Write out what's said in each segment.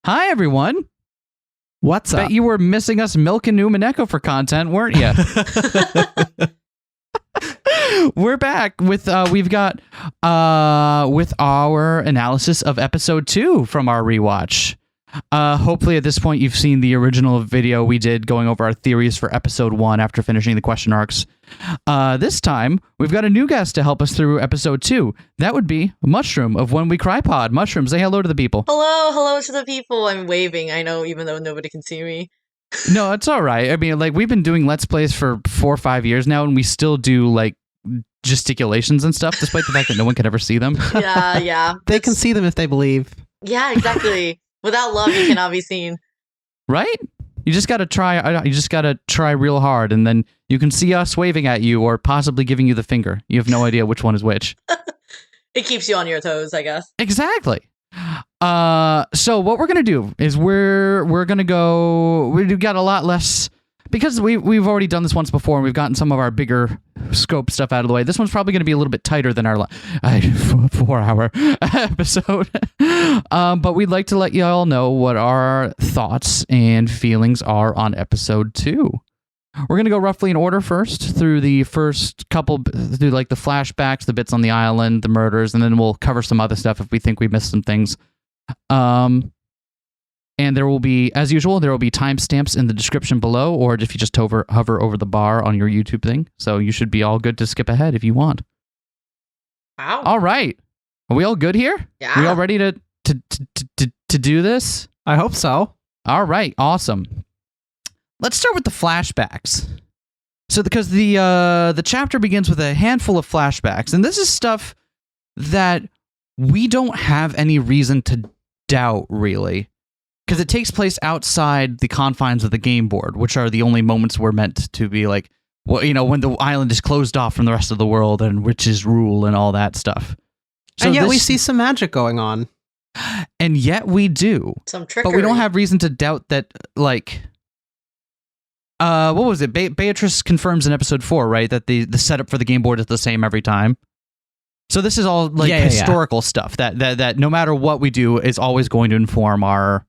Hi, everyone. What's up? Bet you were missing us milking Umineko for content, weren't you? We're back with we've got with our analysis of episode 2 from our rewatch. Hopefully at this point you've seen the original video we did going over our theories for episode 1 after finishing the question arcs. This time we've got a new guest to help us through episode 2. That would be Mushroom of When We Cry Pod. Mushroom, say hello to the people. Hello to the people. I'm waving. I know, even though nobody can see me. No, it's all right. I mean, like, we've been doing Let's Plays for 4 or 5 years now, and we still do, like, gesticulations and stuff, despite the fact that no one can ever see them. Yeah. They can see them if they believe. Yeah, exactly. Without love, you cannot be seen. Right? You just gotta try. You just gotta try real hard, and then you can see us waving at you, or possibly giving you the finger. You have no idea which one is which. It keeps you on your toes, I guess. Exactly. So what we're gonna do is we're gonna go. We've got a lot less because we've already done this once before, and we've gotten some of our bigger scope stuff out of the way. This one's probably gonna be a little bit tighter than our 4-hour episode. But we'd like to let you all know what our thoughts and feelings are on episode 2. We're going to go roughly in order first through the first couple, through like the flashbacks, the bits on the island, the murders, and then we'll cover some other stuff if we think we missed some things. And there will be, as usual, there will be timestamps in the description below, or if you just hover over the bar on your YouTube thing. So you should be all good to skip ahead if you want. Wow. All right. Are we all good here? Yeah. We all ready to do this? I hope so. All right. Awesome. Let's start with the flashbacks. So because the chapter begins with a handful of flashbacks, and this is stuff that we don't have any reason to doubt, really, because it takes place outside the confines of the game board, which are the only moments we're meant to be like, well, you know, when the island is closed off from the rest of the world and witches rule and all that stuff. So and yet we see some magic going on. And yet we do. Some trickery. But we don't have reason to doubt that, like... what was it? Beatrice confirms in episode 4, right? That the setup for the game board is the same every time. So this is all like historical stuff that no matter what we do is always going to inform our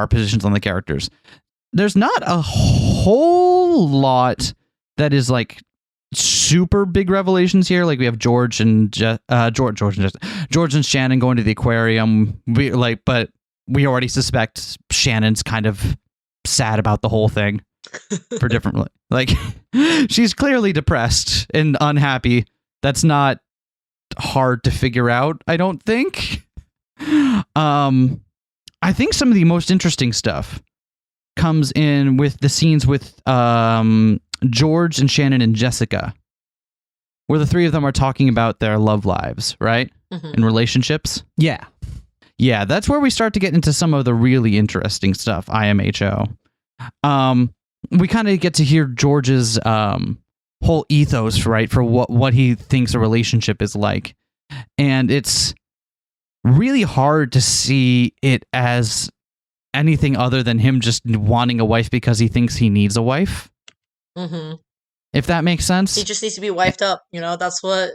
positions on the characters. There's not a whole lot that is like super big revelations here. Like we have George and George and Shannon going to the aquarium. But we already suspect Shannon's kind of sad about the whole thing. For different, like she's clearly depressed and unhappy. That's not hard to figure out, I don't think. I think some of the most interesting stuff comes in with the scenes with George and Shannon and Jessica, where the three of them are talking about their love lives, right? Mm-hmm. And relationships. Yeah, that's where we start to get into some of the really interesting stuff. IMHO. We kind of get to hear George's whole ethos, right, for what he thinks a relationship is like. And it's really hard to see it as anything other than him just wanting a wife because he thinks he needs a wife. Mm-hmm. If that makes sense. He just needs to be wifed up, you know, that's what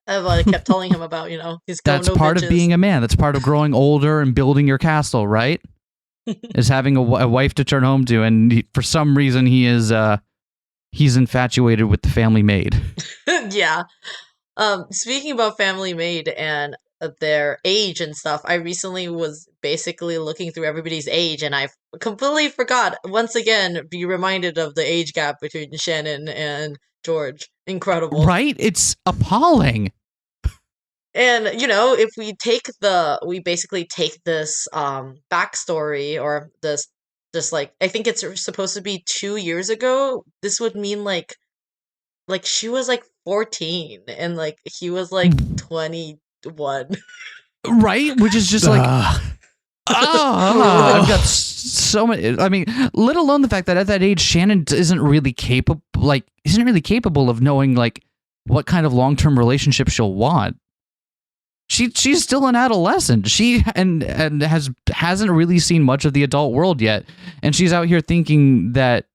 Eva kept telling him about, you know. That's part of being a man. That's part of growing older and building your castle, right? Is having a wife to turn home to, and for some reason he's infatuated with the family maid. Yeah. Speaking about family maid and their age and stuff, I recently was basically looking through everybody's age, and I completely forgot. Once again, be reminded of the age gap between Shannon and George. Incredible, right? It's appalling. And, you know, if we basically take this backstory, or this like, I think it's supposed to be 2 years ago, this would mean like she was like 14 and like he was like 21. Right? Which is just like, I've got so many. I mean, let alone the fact that at that age, Shannon isn't really capable of knowing like what kind of long-term relationship she'll want. She's still an adolescent. She and hasn't really seen much of the adult world yet, and she's out here thinking that,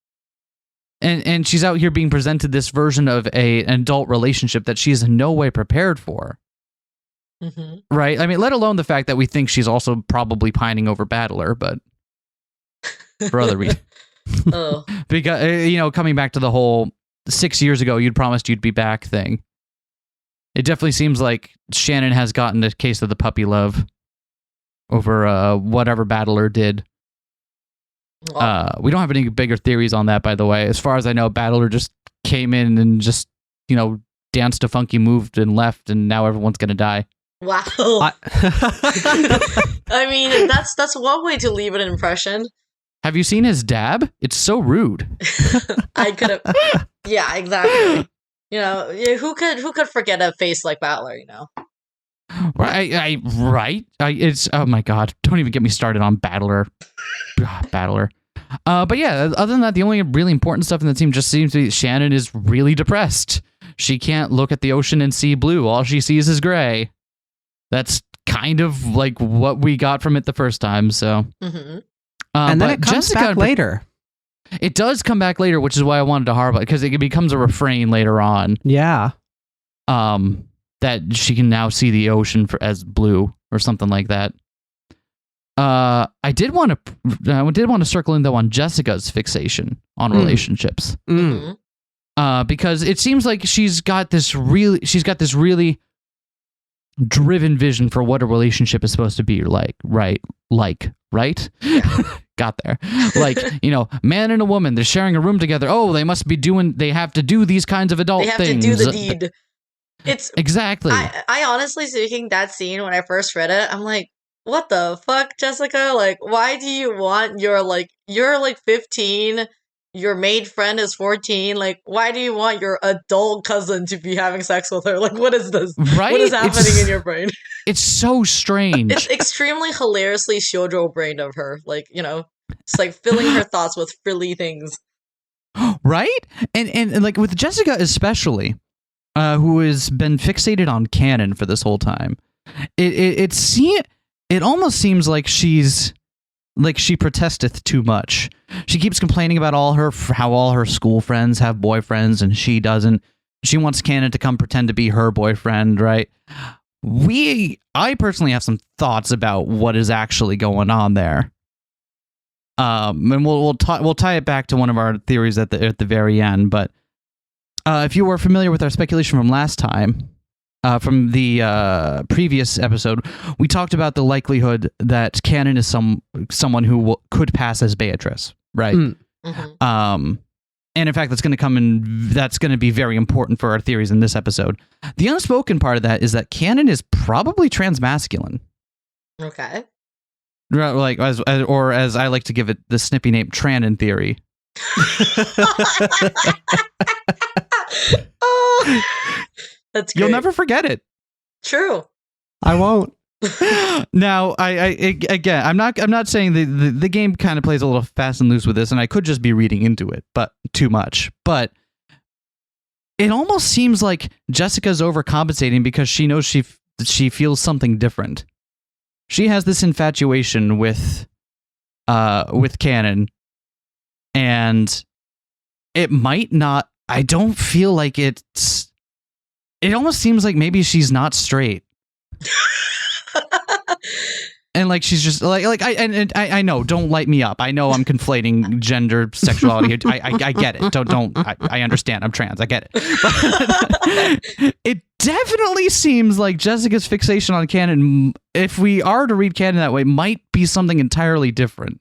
and she's out here being presented this version of an adult relationship that she's in no way prepared for. Mm-hmm. Right? I mean, let alone the fact that we think she's also probably pining over Battler, but for other reasons. Oh. Because, coming back to the whole 6 years ago, you'd promised you'd be back thing. It definitely seems like Shannon has gotten a case of the puppy love over whatever Battler did. We don't have any bigger theories on that, by the way. As far as I know, Battler just came in and just, danced a funky move and left, and now everyone's going to die. Wow. I mean, that's one way to leave an impression. Have you seen his dab? It's so rude. I could have. Yeah, exactly. Who could forget a face like Battler? Right. It's oh my god. Don't even get me started on Battler. Battler. But yeah, other than that, the only really important stuff in the team just seems to be Shannon is really depressed. She can't look at the ocean and see blue. All she sees is gray. That's kind of like what we got from it the first time. So. Mm-hmm. And then it comes back later. It does come back later, which is why I wanted to harp on it, because it becomes a refrain later on. Yeah. That she can now see the ocean as blue or something like that. I did want to circle in though on Jessica's fixation on relationships. Mm-hmm. Because it seems like she's got this really driven vision for what a relationship is supposed to be like, right? Got there. Like, man and a woman, they're sharing a room together. Oh, they have to do these kinds of adult things. They have to do the deed. It's exactly. I honestly speaking, that scene when I first read it, I'm like, what the fuck, Jessica? Like, why do you want you're 15, your maid friend is 14, like, why do you want your adult cousin to be having sex with her? Like, what is this? Right? What is happening in your brain? It's so strange. It's extremely hilariously shoujo brained of her. Like, it's like filling her thoughts with frilly things. Right? And like with Jessica especially, who has been fixated on Kanon for this whole time, it almost seems like she protesteth too much. She keeps complaining about how all her school friends have boyfriends and she doesn't. She wants Kanon to come pretend to be her boyfriend, right? I personally have some thoughts about what is actually going on there. And we'll tie it back to one of our theories at the very end. But if you were familiar with our speculation from last time, from the previous episode, we talked about the likelihood that Kanon is someone who could pass as Beatrice, right? Mm-hmm. And in fact, that's going to be very important for our theories in this episode. The unspoken part of that is that Kanon is probably transmasculine. Okay. Like as I like to give it the snippy name, Tranon theory. Oh, that's great. You'll never forget it. True. I won't. Now, again, I'm not saying the game kind of plays a little fast and loose with this, and I could just be reading into it, but too much. But it almost seems like Jessica's overcompensating because she knows she feels something different. She has this infatuation with Kanon, and it might not. I don't feel like it's. It almost seems like maybe she's not straight. And like she's just like I know, don't light me up. I know I'm conflating gender, sexuality here. I get it. I understand. I'm trans. I get it. But it definitely seems like Jessica's fixation on Kanon, if we are to read Kanon that way, might be something entirely different.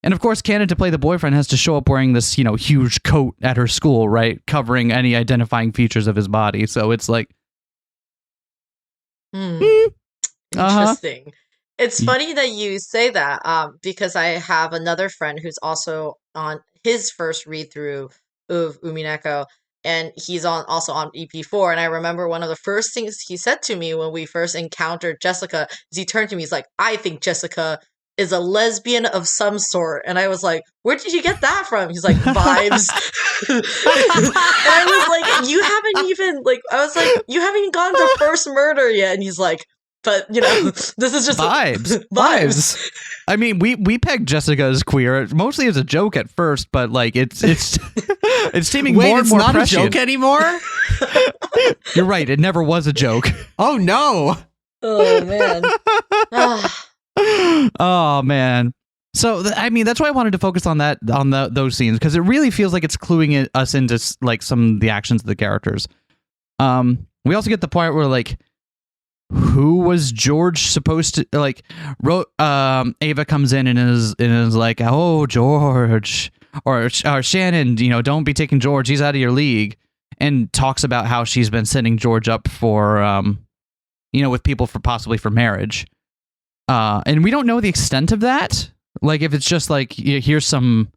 And of course, Kanon, to play the boyfriend, has to show up wearing this, huge coat at her school, right? Covering any identifying features of his body. So it's like, interesting. It's funny that you say that, because I have another friend who's also on his first read through of Umineko, and he's also on EP4. And I remember one of the first things he said to me when we first encountered Jessica is he turned to me, he's like, "I think Jessica is a lesbian of some sort." And I was like, "Where did you get that from?" He's like, "Vibes." And I was like, "You haven't even you haven't even gotten to first murder yet." And he's like, "But this is just vibes. Vibes. I mean, we pegged Jessica as queer, mostly as a joke at first, but like it's seeming more and more not prescient. a joke anymore. You're right. It never was a joke. Oh no. Oh man. Oh man. So I mean, that's why I wanted to focus on those scenes, because it really feels like it's cluing us into like some of the actions of the characters. We also get the point where like, who was George supposed to like? Ava comes in and is like, oh George, or Shannon, don't be taking George, he's out of your league, and talks about how she's been setting George up for with people possibly for marriage. And we don't know the extent of that. Like, if it's just like, here's some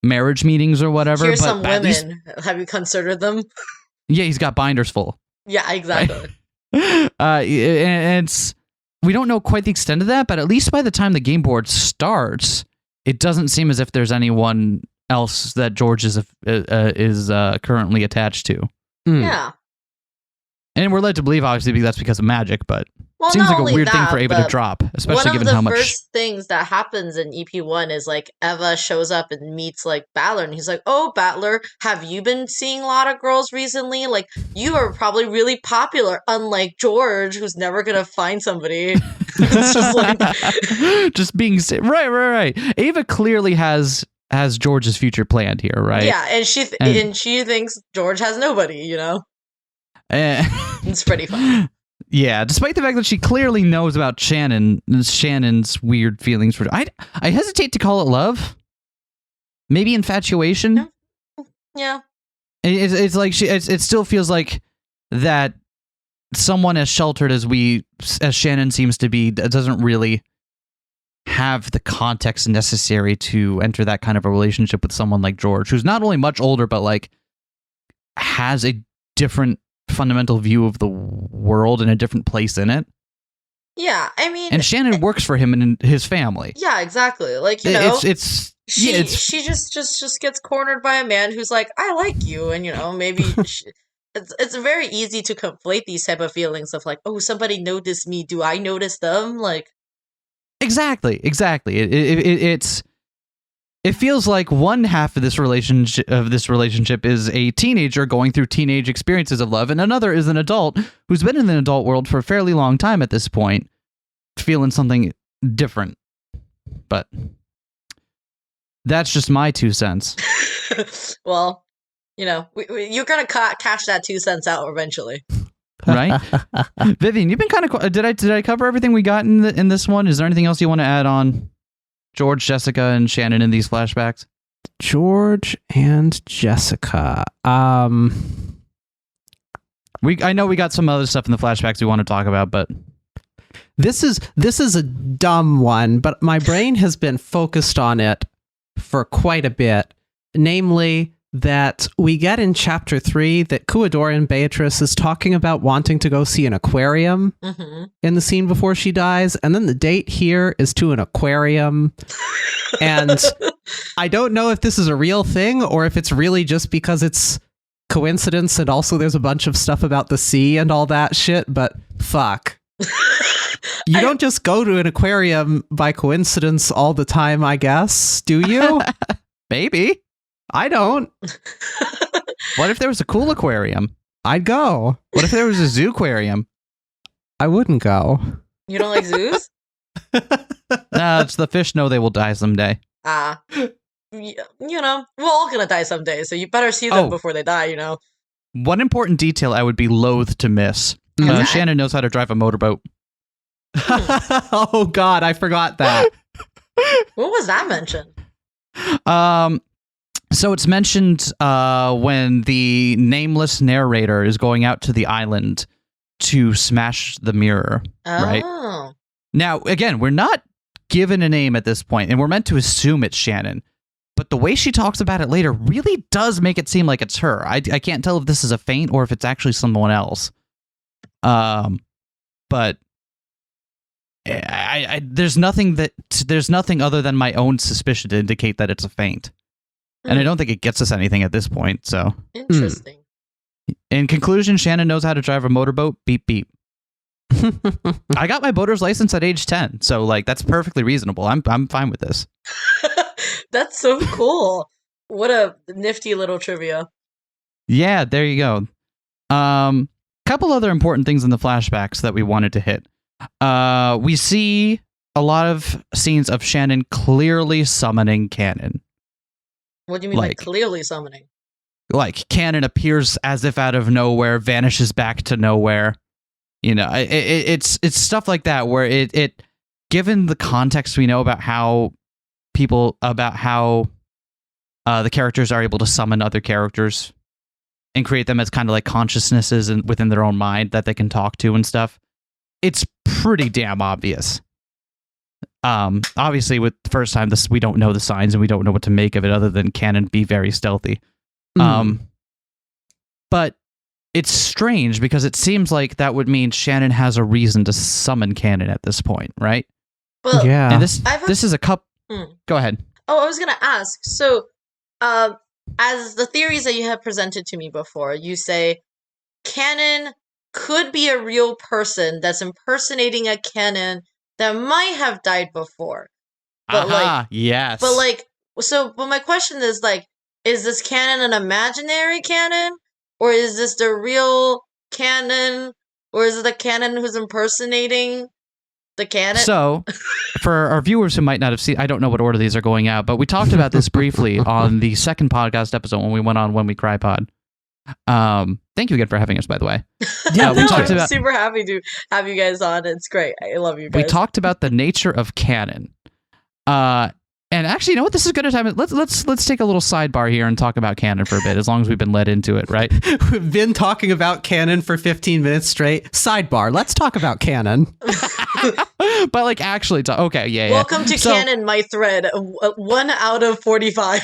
marriage meetings or whatever. Here's some women. Have you considered them? Yeah, he's got binders full. Yeah, exactly. And we don't know quite the extent of that, but at least by the time the game board starts, it doesn't seem as if there's anyone else that George is currently attached to. Yeah. And we're led to believe, obviously, that's because of magic, but it seems like a weird thing for Ava to drop, especially given how much... One of the first things that happens in EP1 is, like, Eva shows up and meets, like, Battler, and he's like, oh, Battler, have you been seeing a lot of girls recently? Like, you are probably really popular, unlike George, who's never gonna find somebody. It's just like... just being... Right. Ava clearly has George's future planned here, right? Yeah, and she thinks George has nobody, It's pretty fun. Yeah, despite the fact that she clearly knows about Shannon's weird feelings for... I hesitate to call it love. Maybe infatuation. Yeah. It's like it still feels like that someone as sheltered as Shannon seems to be doesn't really have the context necessary to enter that kind of a relationship with someone like George, who's not only much older, but like has a different fundamental view of the world and a different place in it. Yeah, I mean, and Shannon works for him and his family. Yeah, exactly. Like, she just gets cornered by a man who's like, I like you, and maybe it's very easy to conflate these type of feelings of like, oh, somebody noticed me, do I notice them? Like, exactly. It feels like one half of this relationship is a teenager going through teenage experiences of love, and another is an adult who's been in the adult world for a fairly long time at this point, feeling something different. But that's just my 2 cents. Well, you're gonna cash that 2 cents out eventually, right? Vivian, you've been kind of... Did I cover everything we got in this one? Is there anything else you want to add on George, Jessica, and Shannon in these flashbacks? George and Jessica. I know we got some other stuff in the flashbacks we want to talk about, but this is a dumb one, but my brain has been focused on it for quite a bit. Namely, that we get in chapter 3 that Kuadora and Beatrice is talking about wanting to go see an aquarium in the scene before she dies, and then the date here is to an aquarium. And I don't know if this is a real thing or if it's really just because it's coincidence, and also there's a bunch of stuff about the sea and all that shit, but fuck. You don't just go to an aquarium by coincidence all the time, I guess, do you? Maybe. I don't. What if there was a cool aquarium? I'd go. What if there was a zoo aquarium? I wouldn't go. You don't like zoos? Nah, it's the fish know they will die someday. We're all gonna die someday, so you better see them before they die, One important detail I would be loath to miss. Shannon knows how to drive a motorboat. Oh God, I forgot that. What was that mentioned? So it's mentioned when the nameless narrator is going out to the island to smash the mirror, right? Now, again, we're not given a name at this point, and we're meant to assume it's Shannon. But the way she talks about it later really does make it seem like it's her. I can't tell if this is a feint or if it's actually someone else. But there's nothing other than my own suspicion to indicate that it's a feint. And I don't think it gets us anything at this point, so... Interesting. In conclusion, Shannon knows how to drive a motorboat. Beep, beep. I got my boater's license at age 10, so, like, that's perfectly reasonable. I'm fine with this. That's so cool. What a nifty little trivia. Yeah, there you go. Couple other important things in the flashbacks that we wanted to hit. We see a lot of scenes of Shannon clearly summoning Kanon. What do you mean by clearly summoning? Like Kanon appears as if out of nowhere, vanishes back to nowhere. You know, it's stuff like that where it given the context we know about how the characters are able to summon other characters and create them as kind of like consciousnesses within their own mind that they can talk to and stuff. It's pretty damn obvious. Obviously, with the first time, we don't know the signs and we don't know what to make of it other than Kanon be very stealthy. But it's strange because it seems like that would mean Shannon has a reason to summon Kanon at this point, right? Well, yeah. And this is a cup. Go ahead. Oh, I was gonna ask. So, as the theories that you have presented to me before, you say Kanon could be a real person that's impersonating a Kanon that might have died before. But yes. But my question is is this Kanon an imaginary Kanon? Or is this the real Kanon? Or is it the Kanon who's impersonating the Kanon? So, for our viewers who might not have seen, I don't know what order these are going out, but we talked about this briefly on the second podcast episode when we went on When We Cry Pod. Thank you again for having us, by the way. Yeah, I'm super happy to have you guys on. It's great. I love you guys. We talked about the nature of Kanon. And actually, you know what? This is a good time. Let's take a little sidebar here and talk about Kanon for a bit, as long as we've been led into it, right? We've been talking about Kanon for 15 minutes straight. Sidebar. Let's talk about Kanon. But like actually, okay, yeah. Welcome to Kanon, my thread. 1 out of 45.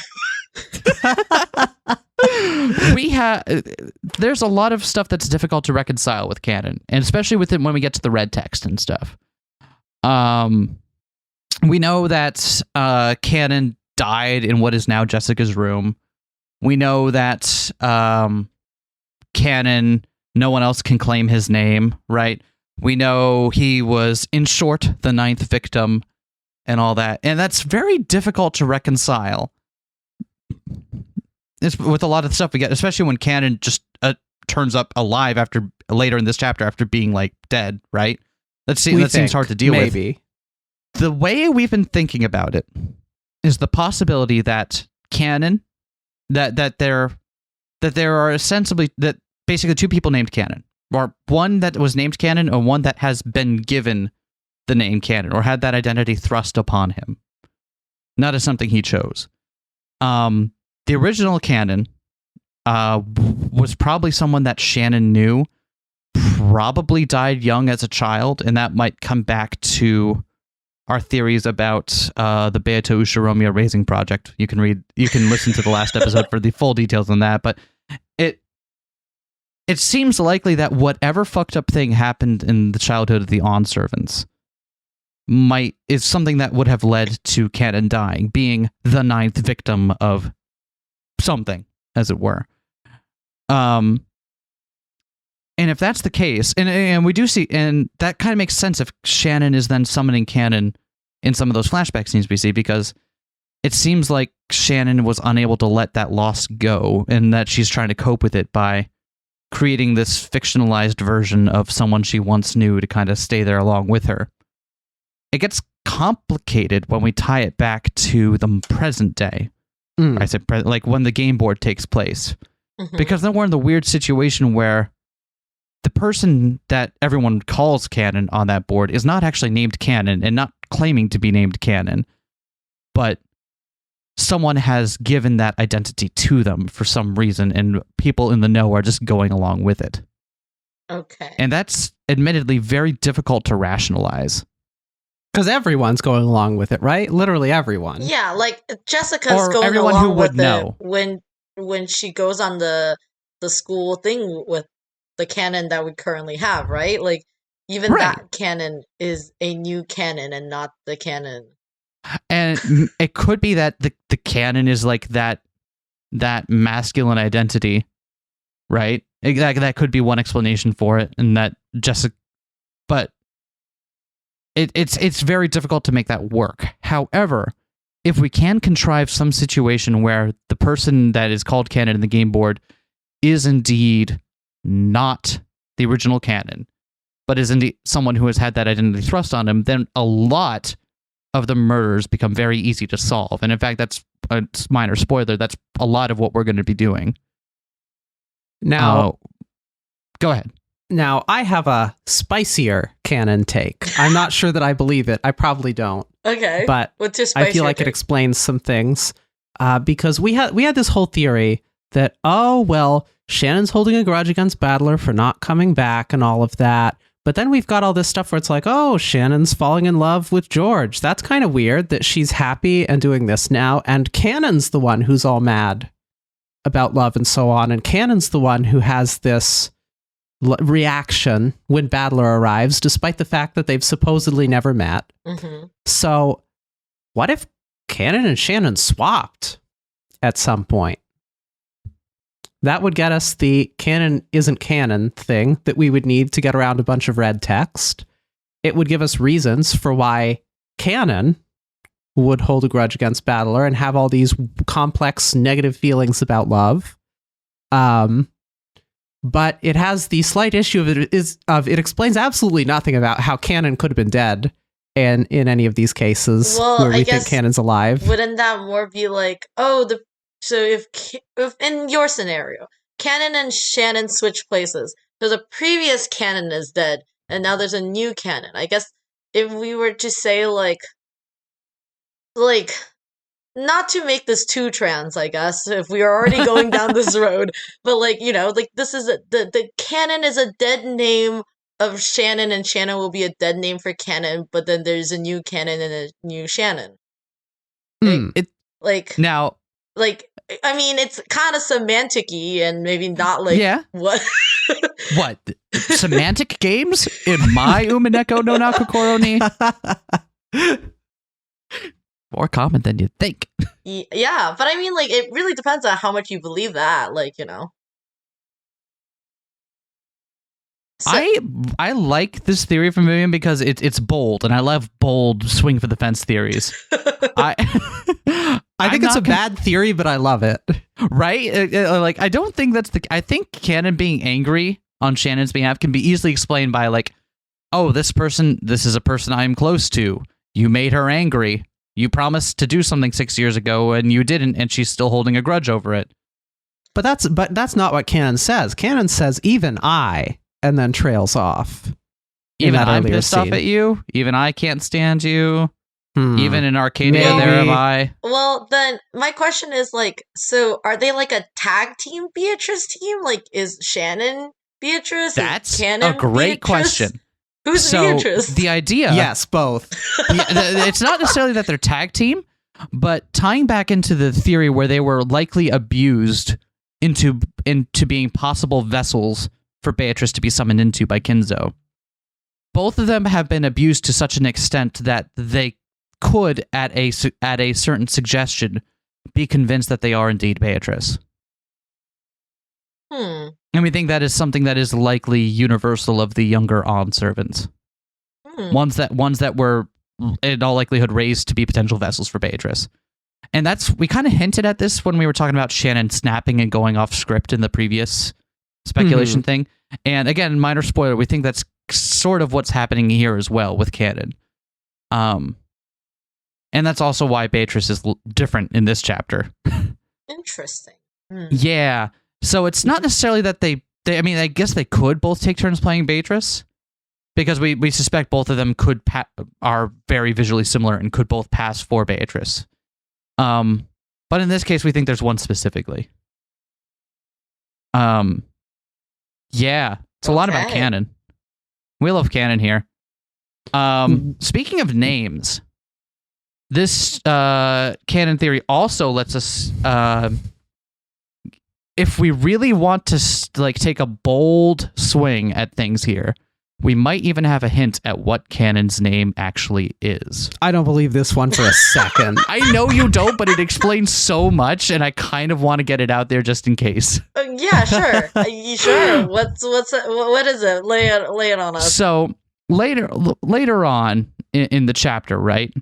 There's a lot of stuff that's difficult to reconcile with Kanon, and especially with it when we get to the red text and stuff. We know that Kanon died in what is now Jessica's room. We know that Kanon, no one else can claim his name, right? We know he was, in short, the 9th victim and all that. And that's very difficult to reconcile. It's with a lot of stuff we get, especially when Kanon just turns up alive later in this chapter after being like dead, right? That seems hard to deal with. Maybe. The way we've been thinking about it is the possibility that Kanon, that there are basically two people named Kanon, or one that was named Kanon, or one that has been given the name Kanon, or had that identity thrust upon him, not as something he chose. The original Kanon was probably someone that Shannon knew, probably died young as a child, and that might come back to our theories about the Beato Ushiromiya Raising Project. You can listen to the last episode for the full details on that, but it seems likely that whatever fucked up thing happened in the childhood of the On servants is something that would have led to Kanon dying, being the 9th victim of something, as it were. And if that's the case, and we do see, and that kind of makes sense if Shannon is then summoning Kanon in some of those flashback scenes we see, because it seems like Shannon was unable to let that loss go, and that she's trying to cope with it by creating this fictionalized version of someone she once knew to kind of stay there along with her. It gets complicated when we tie it back to the present day. I said like when the game board takes place. Because then we're in the weird situation where the person that everyone calls Kanon on that board is not actually named Kanon and not claiming to be named Kanon, but someone has given that identity to them for some reason, and people in the know are just going along with it. Okay. And that's admittedly very difficult to rationalize. Because everyone's going along with it, right? Literally everyone. Yeah, like Jessica's going along with know. it when she goes on the school thing with the Kanon that we currently have, right? Like, even that Kanon is a new Kanon and not the Kanon. And it could be that the Kanon is like that masculine identity, right? That could be one explanation for it, and that Jessica, but it's very difficult to make that work. However, if we can contrive some situation where the person that is called Kanon in the game board is indeed not the original Kanon, but is indeed someone who has had that identity thrust on him, then a lot of the murders become very easy to solve. And in fact, that's a minor spoiler. That's a lot of what we're going to be doing. Now, go ahead. Now, I have a spicier canon take. I'm not sure that I believe it. I probably don't. Okay. But what's your spicier I feel like take? it explains some things. Because we had this whole theory that, oh, well, Shannon's holding a grudge against Battler for not coming back and all of that. But then we've got all this stuff where it's like, oh, Shannon's falling in love with George. That's kind of weird that she's happy and doing this now. And Kanon's the one who's all mad about love and so on. And Kanon's the one who has this reaction when Battler arrives, despite the fact that they've supposedly never met. Mm-hmm. So what if Kanon and Shannon swapped at some point? That would get us the canon isn't canon thing that we would need to get around a bunch of red text. It would give us reasons for why Kanon would hold a grudge against Battler and have all these complex negative feelings about love. But it has the slight issue of it explains absolutely nothing about how Kanon could have been dead and in any of these cases where we think Kanon's alive. Wouldn't that more be like, oh, so if in your scenario, Kanon and Shannon switch places, so the previous Kanon is dead, and now there's a new Kanon. I guess if we were to say like not to make this too trans, I guess, if we are already going down this road, but like, you know, like this is the Kanon is a dead name of Shannon, and Shannon will be a dead name for Kanon, but then there's a new Kanon and a new Shannon. I mean, it's kind of semantic-y and maybe not like what what semantic games in my Umineko no Nakokoro ni more common than you'd think. Yeah, but I mean, like, it really depends on how much you believe that, like, you know. So, I like this theory from Vivian because it's bold, and I love bold swing for the fence theories. I think it's a bad theory, but I love it. Right? Like, I don't think that's I think Kanon being angry on Shannon's behalf can be easily explained by like, oh, this is a person I am close to. You made her angry. You promised to do something 6 years ago and you didn't, and she's still holding a grudge over it. But that's not what Kanon says. Kanon says even I, and then trails off. Even I'm pissed off at you. Even I can't stand you. Even in Arcadia, there am I. Well, then my question is like, so are they like a tag team Beatrice team? Like, is Shannon Beatrice? That's Kanon a great Beatrice? Question. Who's Beatrice? The idea, yes, both. It's not necessarily that they're tag team, but tying back into the theory where they were likely abused into being possible vessels for Beatrice to be summoned into by Kinzo. Both of them have been abused to such an extent that they could, at a certain suggestion, be convinced that they are indeed Beatrice. And we think that is something that is likely universal of the younger On servants. Ones that were, in all likelihood, raised to be potential vessels for Beatrice. And we kind of hinted at this when we were talking about Shannon snapping and going off script in the previous speculation thing. And again, minor spoiler, we think that's sort of what's happening here as well with Kanon. And that's also why Beatrice is different in this chapter. Interesting. Yeah. So it's not necessarily that they I mean, I guess they could both take turns playing Beatrice, because we suspect both of them are very visually similar and could both pass for Beatrice. But in this case, we think there's one specifically. Yeah, it's a lot about Kanon. We love Kanon here. Speaking of names, this Kanon theory also lets us, if we really want to take a bold swing at things here, we might even have a hint at what Kanon's name actually is. I don't believe this one for a second. I know you don't, but it explains so much, and I kind of want to get it out there just in case. Yeah, sure. Sure. What is it? Lay it on us. So later on in the chapter, right?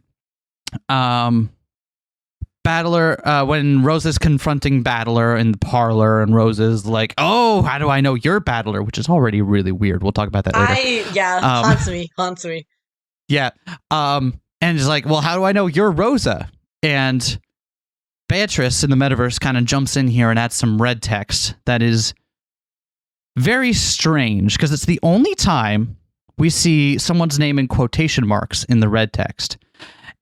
Battler, when Rose is confronting Battler in the parlor, and Rose is like, "Oh, how do I know you're Battler?" Which is already really weird. We'll talk about that later. Haunts me. Yeah. And it's like, "Well, how do I know you're Rosa?" And Beatrice in the metaverse kind of jumps in here and adds some red text that is very strange, because it's the only time we see someone's name in quotation marks in the red text.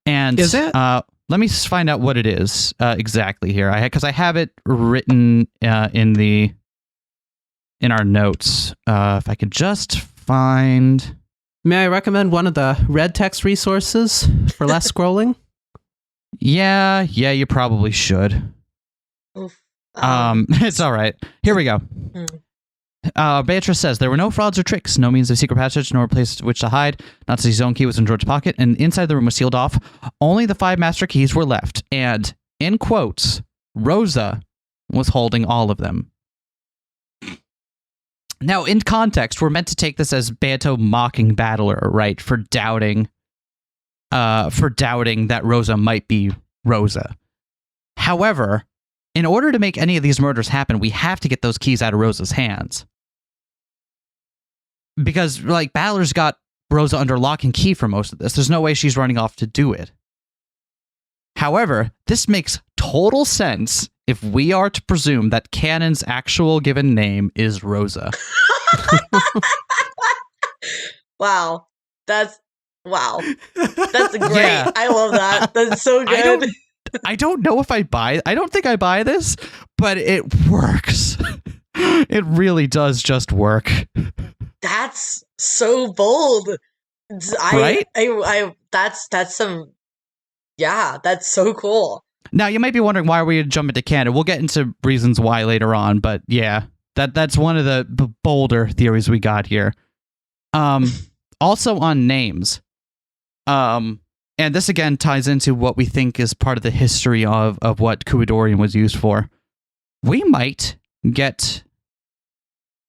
And is it? Let me find out what it is exactly here. Because I have it written in our notes. If I could just find. May I recommend one of the red text resources for less scrolling? Yeah, you probably should. Oof. It's all right. Here we go. Beatrice says, there were no frauds or tricks, no means of secret passage, nor place which to hide. Natsuhi's own key was in George's pocket, and inside the room was sealed off. Only the 5 master keys were left, and, in quotes, Rosa was holding all of them. Now, in context, we're meant to take this as Beato mocking Battler, right, for doubting that Rosa might be Rosa. However, in order to make any of these murders happen, we have to get those keys out of Rosa's hands. Because, like, Battler's got Rosa under lock and key for most of this. There's no way she's running off to do it. However, this makes total sense if we are to presume that Kanon's actual given name is Rosa. Wow. That's great. Yeah. I love that. That's so good. I don't know if I don't think I buy this, but it works. It really does just work. That's so bold. Right? That's so cool. Now, you might be wondering why we jump into Kanon. We'll get into reasons why later on, but yeah, that's one of the bolder theories we got here. Also on names. And this again ties into what we think is part of the history of what Kuidorian was used for. We might get...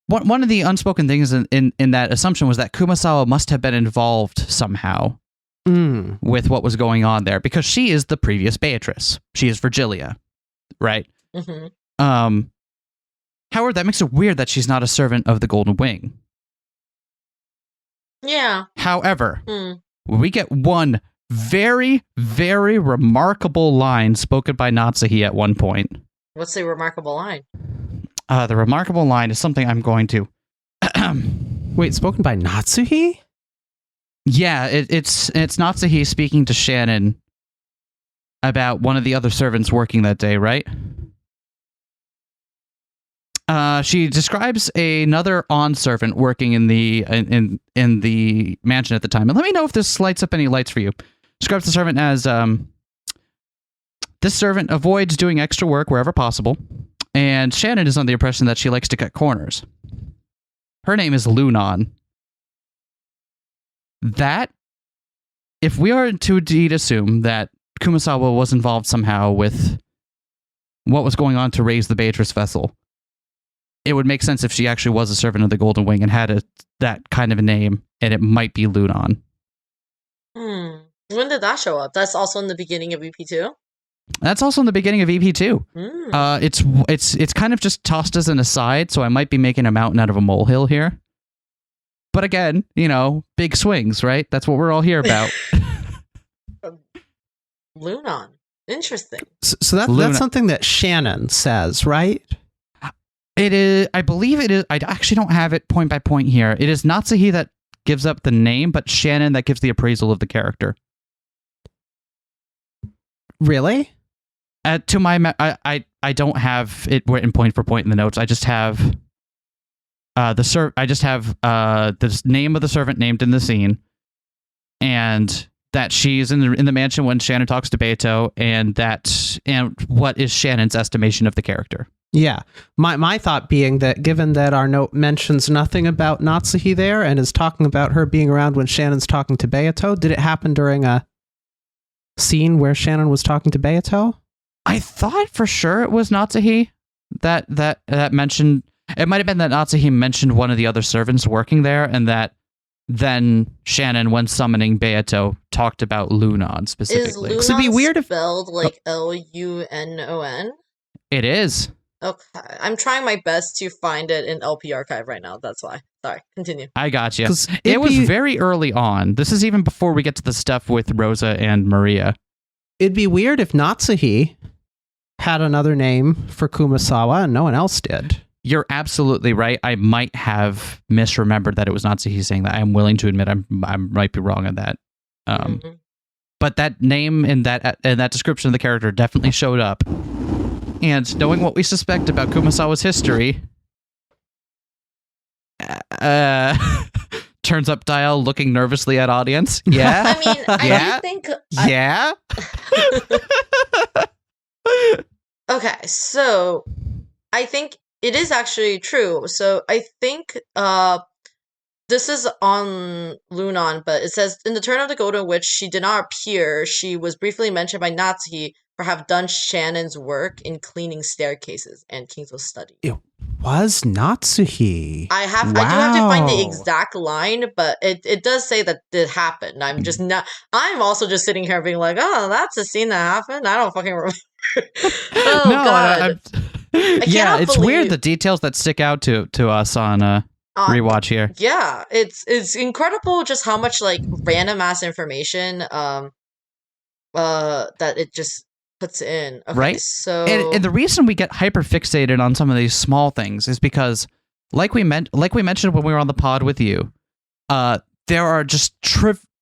One of the unspoken things in that assumption was that Kumasawa must have been involved somehow with what was going on there, because she is the previous Beatrice. She is Virgilia, right? Mm-hmm. However, that makes it weird that she's not a servant of the Golden Wing. Yeah. However, we get one very, very remarkable line spoken by Natsuhi at one point. What's the remarkable line? The remarkable line is something I'm going to... Wait, spoken by Natsuhi? Yeah, it's Natsuhi speaking to Shannon about one of the other servants working that day, right? She describes another servant working in the mansion at the time. And let me know if this lights up any lights for you. Describes the servant as, this servant avoids doing extra work wherever possible. And Shannon is under the impression that she likes to cut corners. Her name is Lunon. That, if we are to indeed assume that Kumasawa was involved somehow with what was going on to raise the Beatrice vessel, it would make sense if she actually was a servant of the Golden Wing and had that kind of a name, and it might be Lunon. When did that show up? That's also in the beginning of EP2? That's also in the beginning of EP2. It's kind of just tossed as an aside, so I might be making a mountain out of a molehill here. But again, big swings, right? That's what we're all here about. Lunon. Interesting. So that's something that Shannon says, right? It is. I believe it is. I actually don't have it point by point here. It is Natsuhi that gives up the name, but Shannon that gives the appraisal of the character. Really? To my, I don't have it written point for point in the notes. I just have the name of the servant named in the scene, and that she's in the mansion when Shannon talks to Beato, and what is Shannon's estimation of the character. Yeah. My thought being that given that our note mentions nothing about Natsuhi there and is talking about her being around when Shannon's talking to Beato, did it happen during a scene where Shannon was talking to Beato? I thought for sure it was Natsuhi that mentioned. It might have been that Natsuhi mentioned one of the other servants working there, and that then Shannon, when summoning Beato, talked about Lunon specifically. Is It'd be weird if spelled like Lunon? It is. Okay, I'm trying my best to find it in LP archive right now. That's why. Sorry, continue. I got you. It was very early on. This is even before we get to the stuff with Rosa and Maria. It'd be weird if Natsuhi had another name for Kumasawa and no one else did. You're absolutely right. I might have misremembered that it was Natsuhi saying that. I'm willing to admit I might be wrong on that. But that name and that description of the character definitely showed up. And knowing what we suspect about Kumasawa's history, turns up dial, looking nervously at audience. Yeah. I mean, I think. Yeah. Okay, so I think it is actually true. So I think this is on Lunon, but it says, in the Turn of the Golden Witch, she did not appear. She was briefly mentioned by Natsuhi for have done Shannon's work in cleaning staircases and Kinzo's study. It was Natsuhi. I do have to find the exact line, but it does say that it happened. I'm also just sitting here being like, oh, that's a scene that happened. I don't fucking remember. Oh, no, God. Yeah, it's weird the details that stick out to us on Rewatch here. Yeah, it's incredible just how much like random ass information that it just puts in. Okay, right? So and the reason we get hyper fixated on some of these small things is because like we mentioned when we were on the pod with you, there are just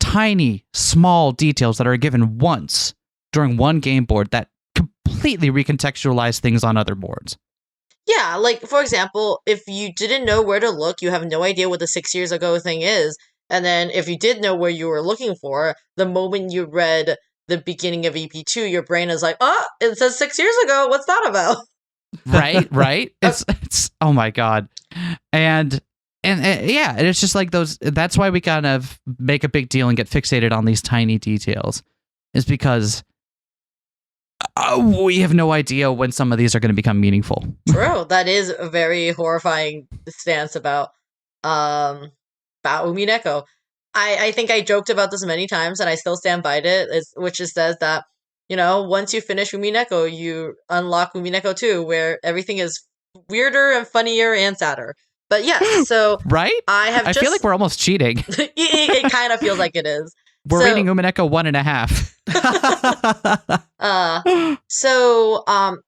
tiny small details that are given once during one game board that completely recontextualize things on other boards. Yeah, like, for example, if you didn't know where to look, you have no idea what the 6 years ago thing is. And then if you did know where you were looking for, the moment you read the beginning of EP2, your brain is like, oh, it says 6 years ago. What's that about? Right. It's oh my God. And yeah, and it's just like those. That's why we kind of make a big deal and get fixated on these tiny details, is because we have no idea when some of these are going to become meaningful. True. That is a very horrifying stance about Umineko. I think I joked about this many times, and I still stand by it, which says that, once you finish Umineko, you unlock Umineko 2, where everything is weirder and funnier and sadder. But yeah, so right? I feel like we're almost cheating. It kind of feels like it is. We're reading Umineko 1.5. So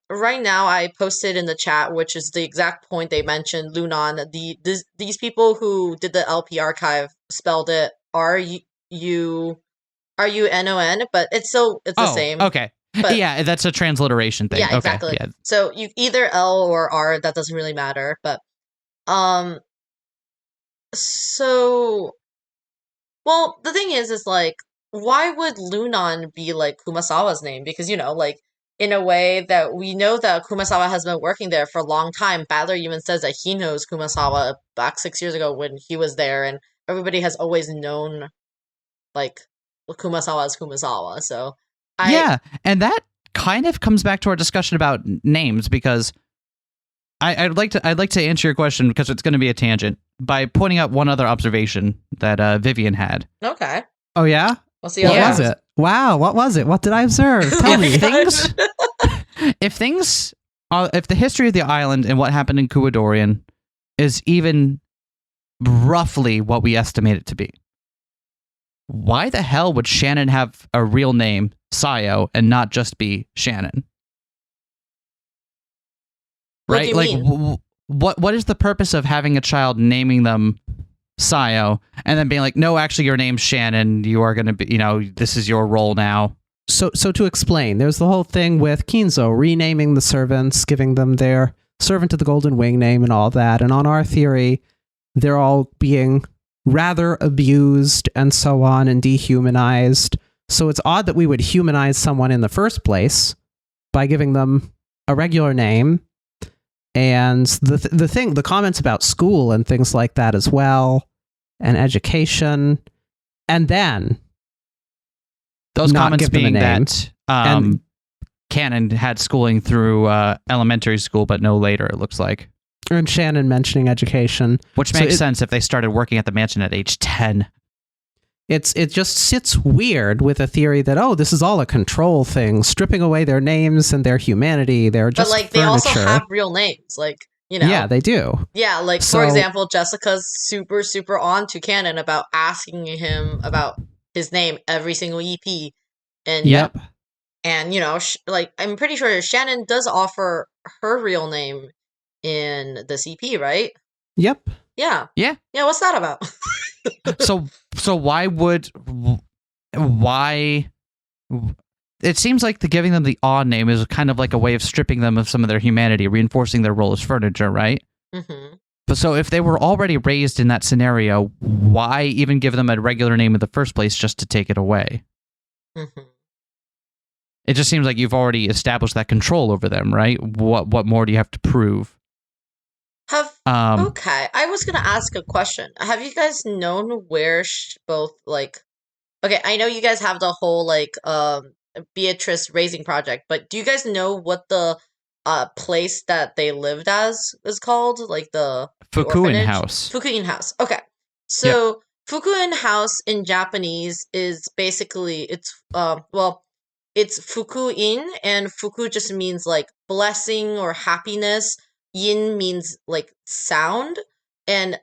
right now I posted in the chat, which is the exact point they mentioned, Lunon. These people who did the LP archive spelled it Runon, but it's the same. Okay. But, yeah, that's a transliteration thing. Yeah, exactly. Okay, yeah. So you either L or R, that doesn't really matter. But so, well, the thing is like, why would Lunon be like Kumasawa's name? Because, like, in a way that we know that Kumasawa has been working there for a long time. Battler even says that he knows Kumasawa back 6 years ago when he was there, and everybody has always known, like, Kumasawa as Kumasawa. So, yeah, and that kind of comes back to our discussion about names, because I'd like to answer your question, because it's going to be a tangent, by pointing out one other observation that Vivian had. Okay. Oh yeah. We'll see. What was it? Wow, what was it? What did I observe? Tell me. If the history of the island and what happened in Kuwadorian is even roughly what we estimate it to be, why the hell would Shannon have a real name, Sayo, and not just be Shannon? Right? What do you mean? What is the purpose of having a child naming them Sayo and then being like, no, actually your name's Shannon, you are going to be, this is your role now? So to explain, there's the whole thing with Kinzo renaming the servants, giving them their Servant of the Golden Wing name and all that. And on our theory, they're all being rather abused and so on and dehumanized. So it's odd that we would humanize someone in the first place by giving them a regular name. And the comments about school and things like that as well, and education, and then those comments being that Kanon had schooling through elementary school, but no later, it looks like. And Shannon mentioning education. Which makes sense if they started working at the mansion at age 10. It just sits weird with a theory that, oh, this is all a control thing, stripping away their names and their humanity. They're just But, like, furniture. they also have real names. Like, you know. Yeah, they do. Yeah, like, for example, Jessica's super, super on to Kanon about asking him about his name every single EP. And, yep. And, you know, like, I'm pretty sure Shannon does offer her real name in the CP, right? Yep. Yeah. Yeah. Yeah, what's that about? So why it seems like giving them the odd name is kind of like a way of stripping them of some of their humanity, reinforcing their role as furniture, right? Mm-hmm. But so if they were already raised in that scenario, why even give them a regular name in the first place just to take it away? Mm-hmm. It just seems like you've already established that control over them, right? What more do you have to prove? Okay, I was gonna ask a question. Have you guys known where both, like, okay, I know you guys have the whole, like, Beatrice raising project, but do you guys know what the place that they lived as is called? Like the Fukuin House. Fukuin House. Okay, so Fukuin House in Japanese is basically it's Fukuin, and Fuku just means like blessing or happiness. Yin means like sound, and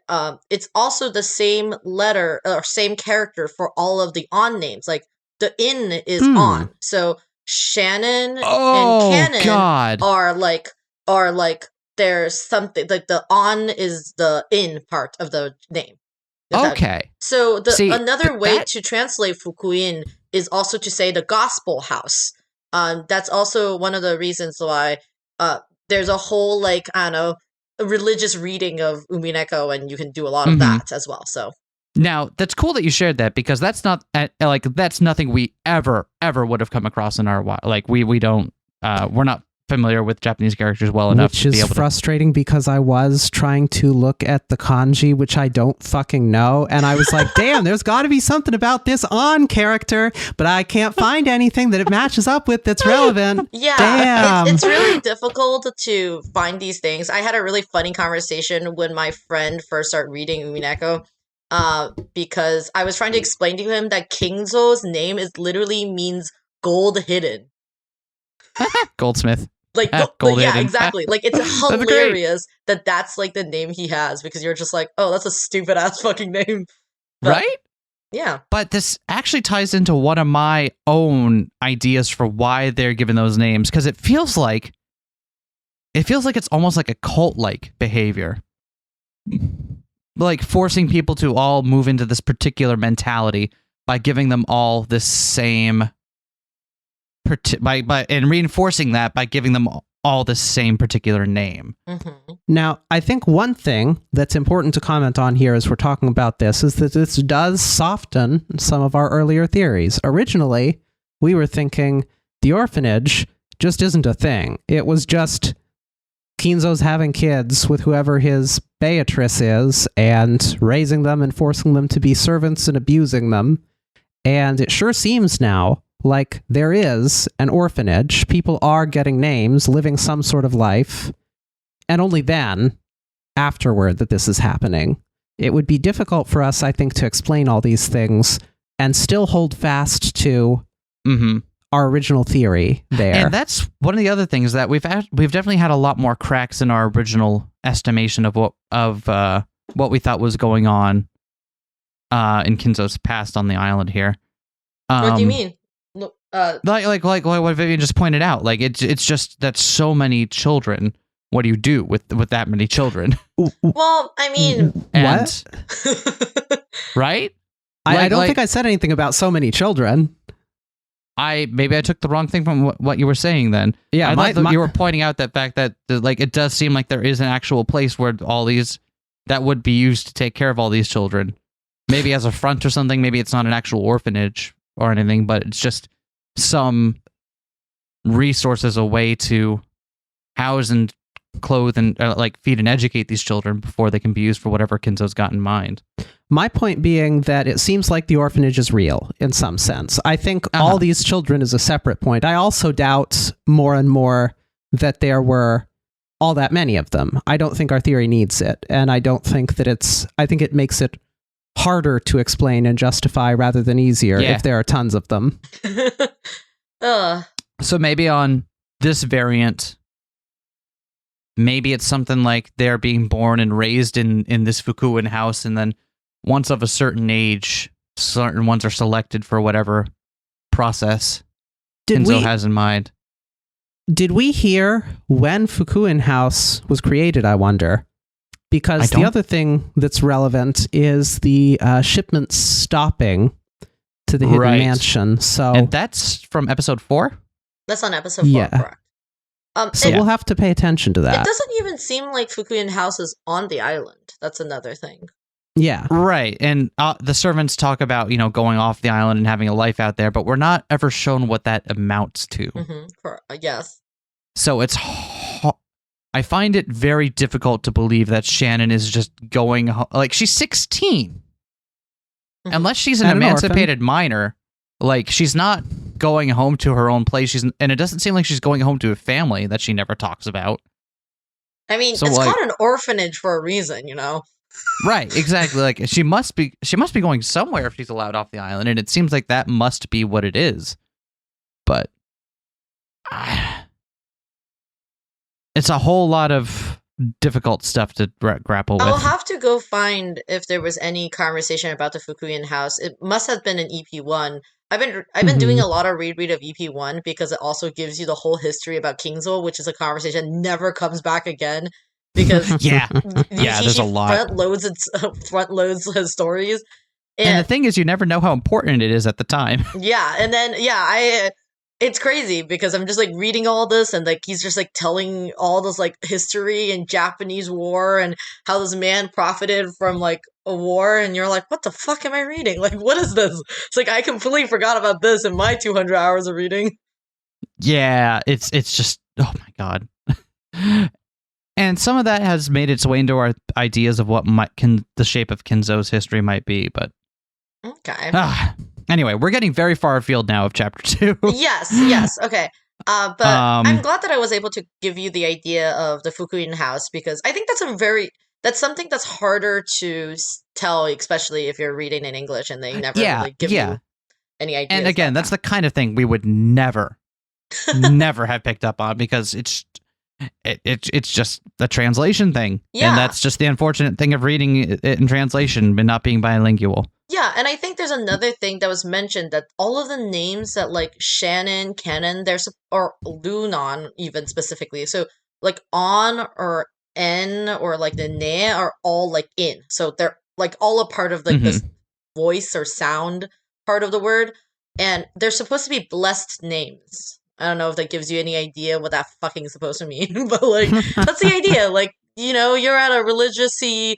it's also the same letter or same character for all of the on names. Like the in is on, so Shannon and Kanon are like there's something like the on is the in part of the name. Okay. So another way to translate Fukuin is also to say the gospel house. That's also one of the reasons why there's a whole, like, I don't know, a religious reading of Umineko, and you can do a lot of that as well. So now that's cool that you shared that, because that's not that's nothing we ever would have come across in our we don't we're not familiar with Japanese characters well enough to be able to. Which is frustrating because I was trying to look at the kanji, which I don't fucking know, and I was like, damn, there's got to be something about this on character, but I can't find anything that it matches up with that's relevant. Yeah, damn. It's really difficult to find these things. I had a really funny conversation when my friend first started reading Umineko, because I was trying to explain to him that Kinzo's name literally means gold hidden. Goldsmith. Like, yeah, exactly. Like, it's hilarious that's like the name he has, because you're just like, oh, that's a stupid ass fucking name. But, right? Yeah. But this actually ties into one of my own ideas for why they're given those names, because it feels like it's almost like a cult-like behavior. Like forcing people to all move into this particular mentality by giving them all this same and reinforcing that by giving them all the same particular name. Mm-hmm. Now, I think one thing that's important to comment on here as we're talking about this is that this does soften some of our earlier theories. Originally, we were thinking the orphanage just isn't a thing. It was just Kinzo's having kids with whoever his Beatrice is and raising them and forcing them to be servants and abusing them. And it sure seems now like there is an orphanage. People are getting names, living some sort of life, and only then, afterward, that this is happening. It would be difficult for us, I think, to explain all these things and still hold fast to our original theory there. And that's one of the other things that we've definitely had a lot more cracks in our original estimation of what we thought was going on in Kinzo's past on the island here. What do you mean? Like what Vivian just pointed out, like it's just that so many children. What do you do with that many children? Well, I mean, what? Right? I don't think I said anything about so many children. Maybe I took the wrong thing from what you were saying then. Yeah, I thought you were pointing out that fact that like it does seem like there is an actual place where all these that would be used to take care of all these children. Maybe as a front or something. Maybe it's not an actual orphanage or anything, but it's just some resources, a way to house and clothe and like feed and educate these children before they can be used for whatever Kinzo's got in mind. My point being that it seems like the orphanage is real in some sense. I think all these children is a separate point. I also doubt more and more that there were all that many of them. I don't think our theory needs it, and I don't think that I think it makes it harder to explain and justify rather than easier if there are tons of them. So maybe on this variant, maybe it's something like they're being born and raised in this Fukuin house, and then once of a certain age, certain ones are selected for whatever process Kinzo has in mind. Did we hear when Fukuin House was created, I wonder? Because the other thing that's relevant is the shipments stopping to the Hidden Mansion. And that's from episode 4? That's on episode 4, correct. So we'll have to pay attention to that. It doesn't even seem like Fukuin House is on the island. That's another thing. Yeah. Right. And the servants talk about, going off the island and having a life out there, but we're not ever shown what that amounts to. Yes. So I find it very difficult to believe that Shannon is just going home. Like, she's 16. Unless she's an emancipated minor, like, she's not going home to her own place. And it doesn't seem like she's going home to a family that she never talks about. I mean, it's called an orphanage for a reason, Right, exactly. Like, she must be going somewhere if she's allowed off the island, and it seems like that must be what it is. But it's a whole lot of difficult stuff to grapple with. I'll have to go find if there was any conversation about the Fukuin house. It must have been in EP1. I've been doing a lot of reread of EP1 because it also gives you the whole history about Kinzo, which is a conversation that never comes back again. Because there's a lot. Front loads his stories, and the thing is, you never know how important it is at the time. Yeah, and then it's crazy because I'm just like reading all this, and like he's just like telling all this like history and Japanese war and how this man profited from like a war, and you're like, what the fuck am I reading? Like, what is this? It's like I completely forgot about this in my 200 hours of reading. Yeah, it's just, oh my god. And some of that has made its way into our ideas of what the shape of Kinzo's history might be, but... Okay. Anyway, we're getting very far afield now of Chapter 2. Yes, okay. But I'm glad that I was able to give you the idea of the Fukuin house, because I think that's something that's harder to tell, especially if you're reading in English and they never really give you any ideas. And again, that's the kind of thing we would never have picked up on, because it's just the translation thing. Yeah. And that's just the unfortunate thing of reading it in translation but not being bilingual. Yeah, and I think there's another thing that was mentioned, that all of the names that like Shannon, Kanon, or Lunon even specifically, so like on or n or like the ne are all like in. So they're like all a part of like this voice or sound part of the word, and they're supposed to be blessed names. I don't know if that gives you any idea what that fucking is supposed to mean, but like that's the idea. Like, you're at a religious-y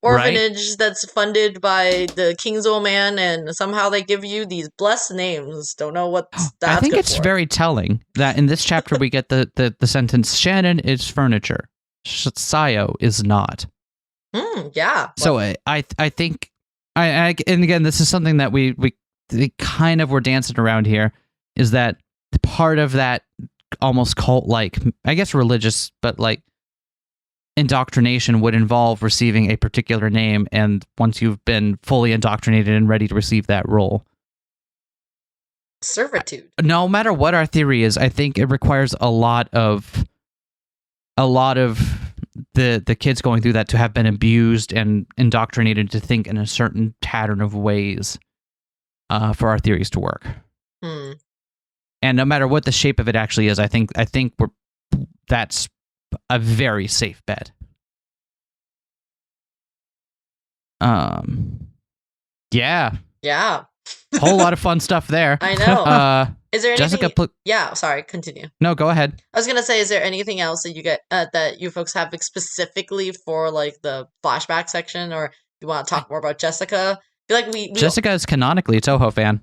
orphanage that's funded by the Kinzo man, and somehow they give you these blessed names. Don't know what that's I think it's very telling that in this chapter we get the sentence, Shannon is furniture, Sayo is not. Yeah. So I think, and again, this is something that we kind of were dancing around here, is that part of that almost cult-like, I guess religious, but like indoctrination would involve receiving a particular name, and once you've been fully indoctrinated and ready to receive that role. Servitude. No matter what our theory is, I think it requires a lot of the kids going through that to have been abused and indoctrinated to think in a certain pattern of ways for our theories to work. And no matter what the shape of it actually is, I think that's a very safe bet. Yeah. Whole lot of fun stuff there. I know. Is there anything? Jessica, sorry, continue. No, go ahead. I was gonna say, is there anything else that you get that you folks have specifically for like the flashback section, or you want to talk more about Jessica? I feel like Jessica is canonically a Toho fan.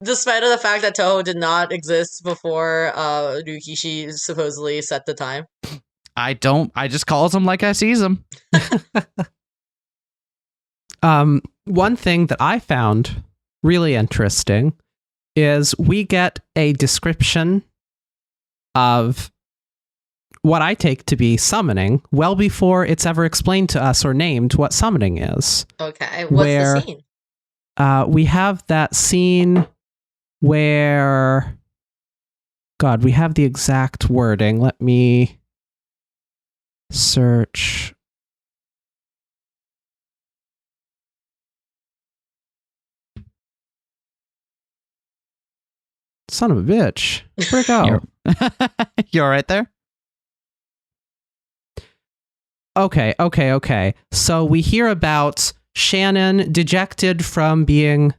Despite of the fact that Toho did not exist before Ryukishi supposedly set the time. I just calls them like I sees them. One thing that I found really interesting is we get a description of what I take to be summoning well before it's ever explained to us or named what summoning is. Okay, what's the scene? We have that scene where... God, we have the exact wording. Let me search. Son of a bitch. Where'd it go? You're right there? Okay. So we hear about Shannon dejected from being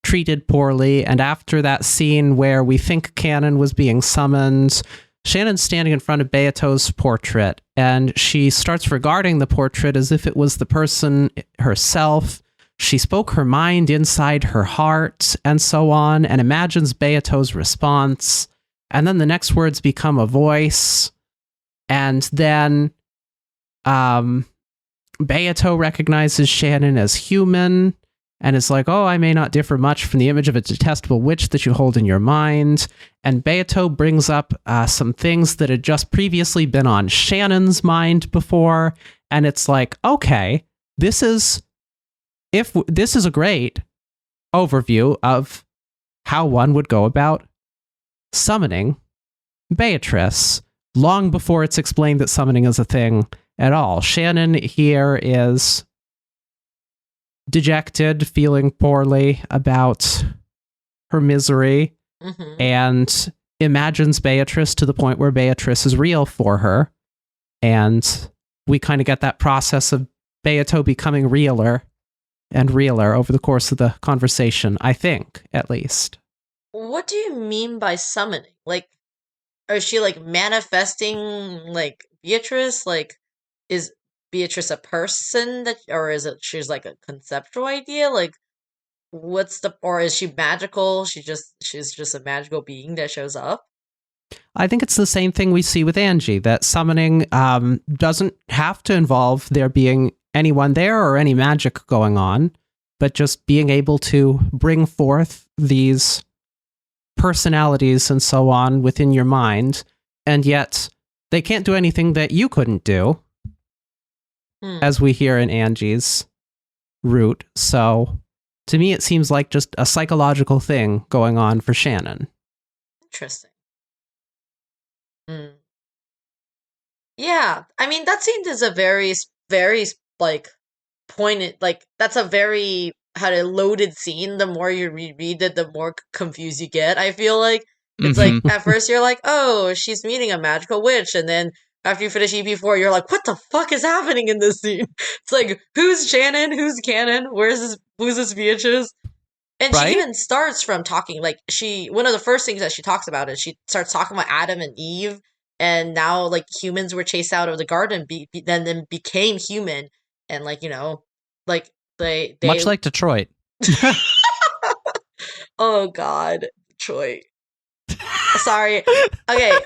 treated poorly, and after that scene where we think Kanon was being summoned, Shannon's standing in front of Beato's portrait, and she starts regarding the portrait as if it was the person herself. She spoke her mind inside her heart, and so on, and imagines Beato's response, and then the next words become a voice, and then Beato recognizes Shannon as human, and is like, oh, I may not differ much from the image of a detestable witch that you hold in your mind. And Beato brings up some things that had just previously been on Shannon's mind before. And it's like, okay, this is a great overview of how one would go about summoning Beatrice long before it's explained that summoning is a thing at all. Shannon here is dejected, feeling poorly about her misery, and imagines Beatrice to the point where Beatrice is real for her. And we kind of get that process of Beato becoming realer and realer over the course of the conversation, I think, at least. What do you mean by summoning? Like, is she, like, manifesting, like, Beatrice? Like, is Beatrice a person or is it she's like a conceptual idea? Like, or is she magical? She's just a magical being that shows up? I think it's the same thing we see with Angie, that summoning doesn't have to involve there being anyone there or any magic going on, but just being able to bring forth these personalities and so on within your mind, and yet they can't do anything that you couldn't do. As we hear in Angie's route. So to me, it seems like just a psychological thing going on for Shannon. Interesting. Yeah, I mean, that scene is a very, very, like, pointed, like, that's a very, loaded scene. The more you reread it, the more confused you get, I feel like. It's like, at first you're like, oh, she's meeting a magical witch, and then after you finish EP4, you're like, what the fuck is happening in this scene? It's like, who's Shannon? Who's Kanon? Who's this Beatrice? And she even starts from talking, like, one of the first things that she talks about is she starts talking about Adam and Eve, and now, like, humans were chased out of the garden, then became human, and, like, you know, like, they much like Detroit. Oh, God. Detroit. Sorry. Okay.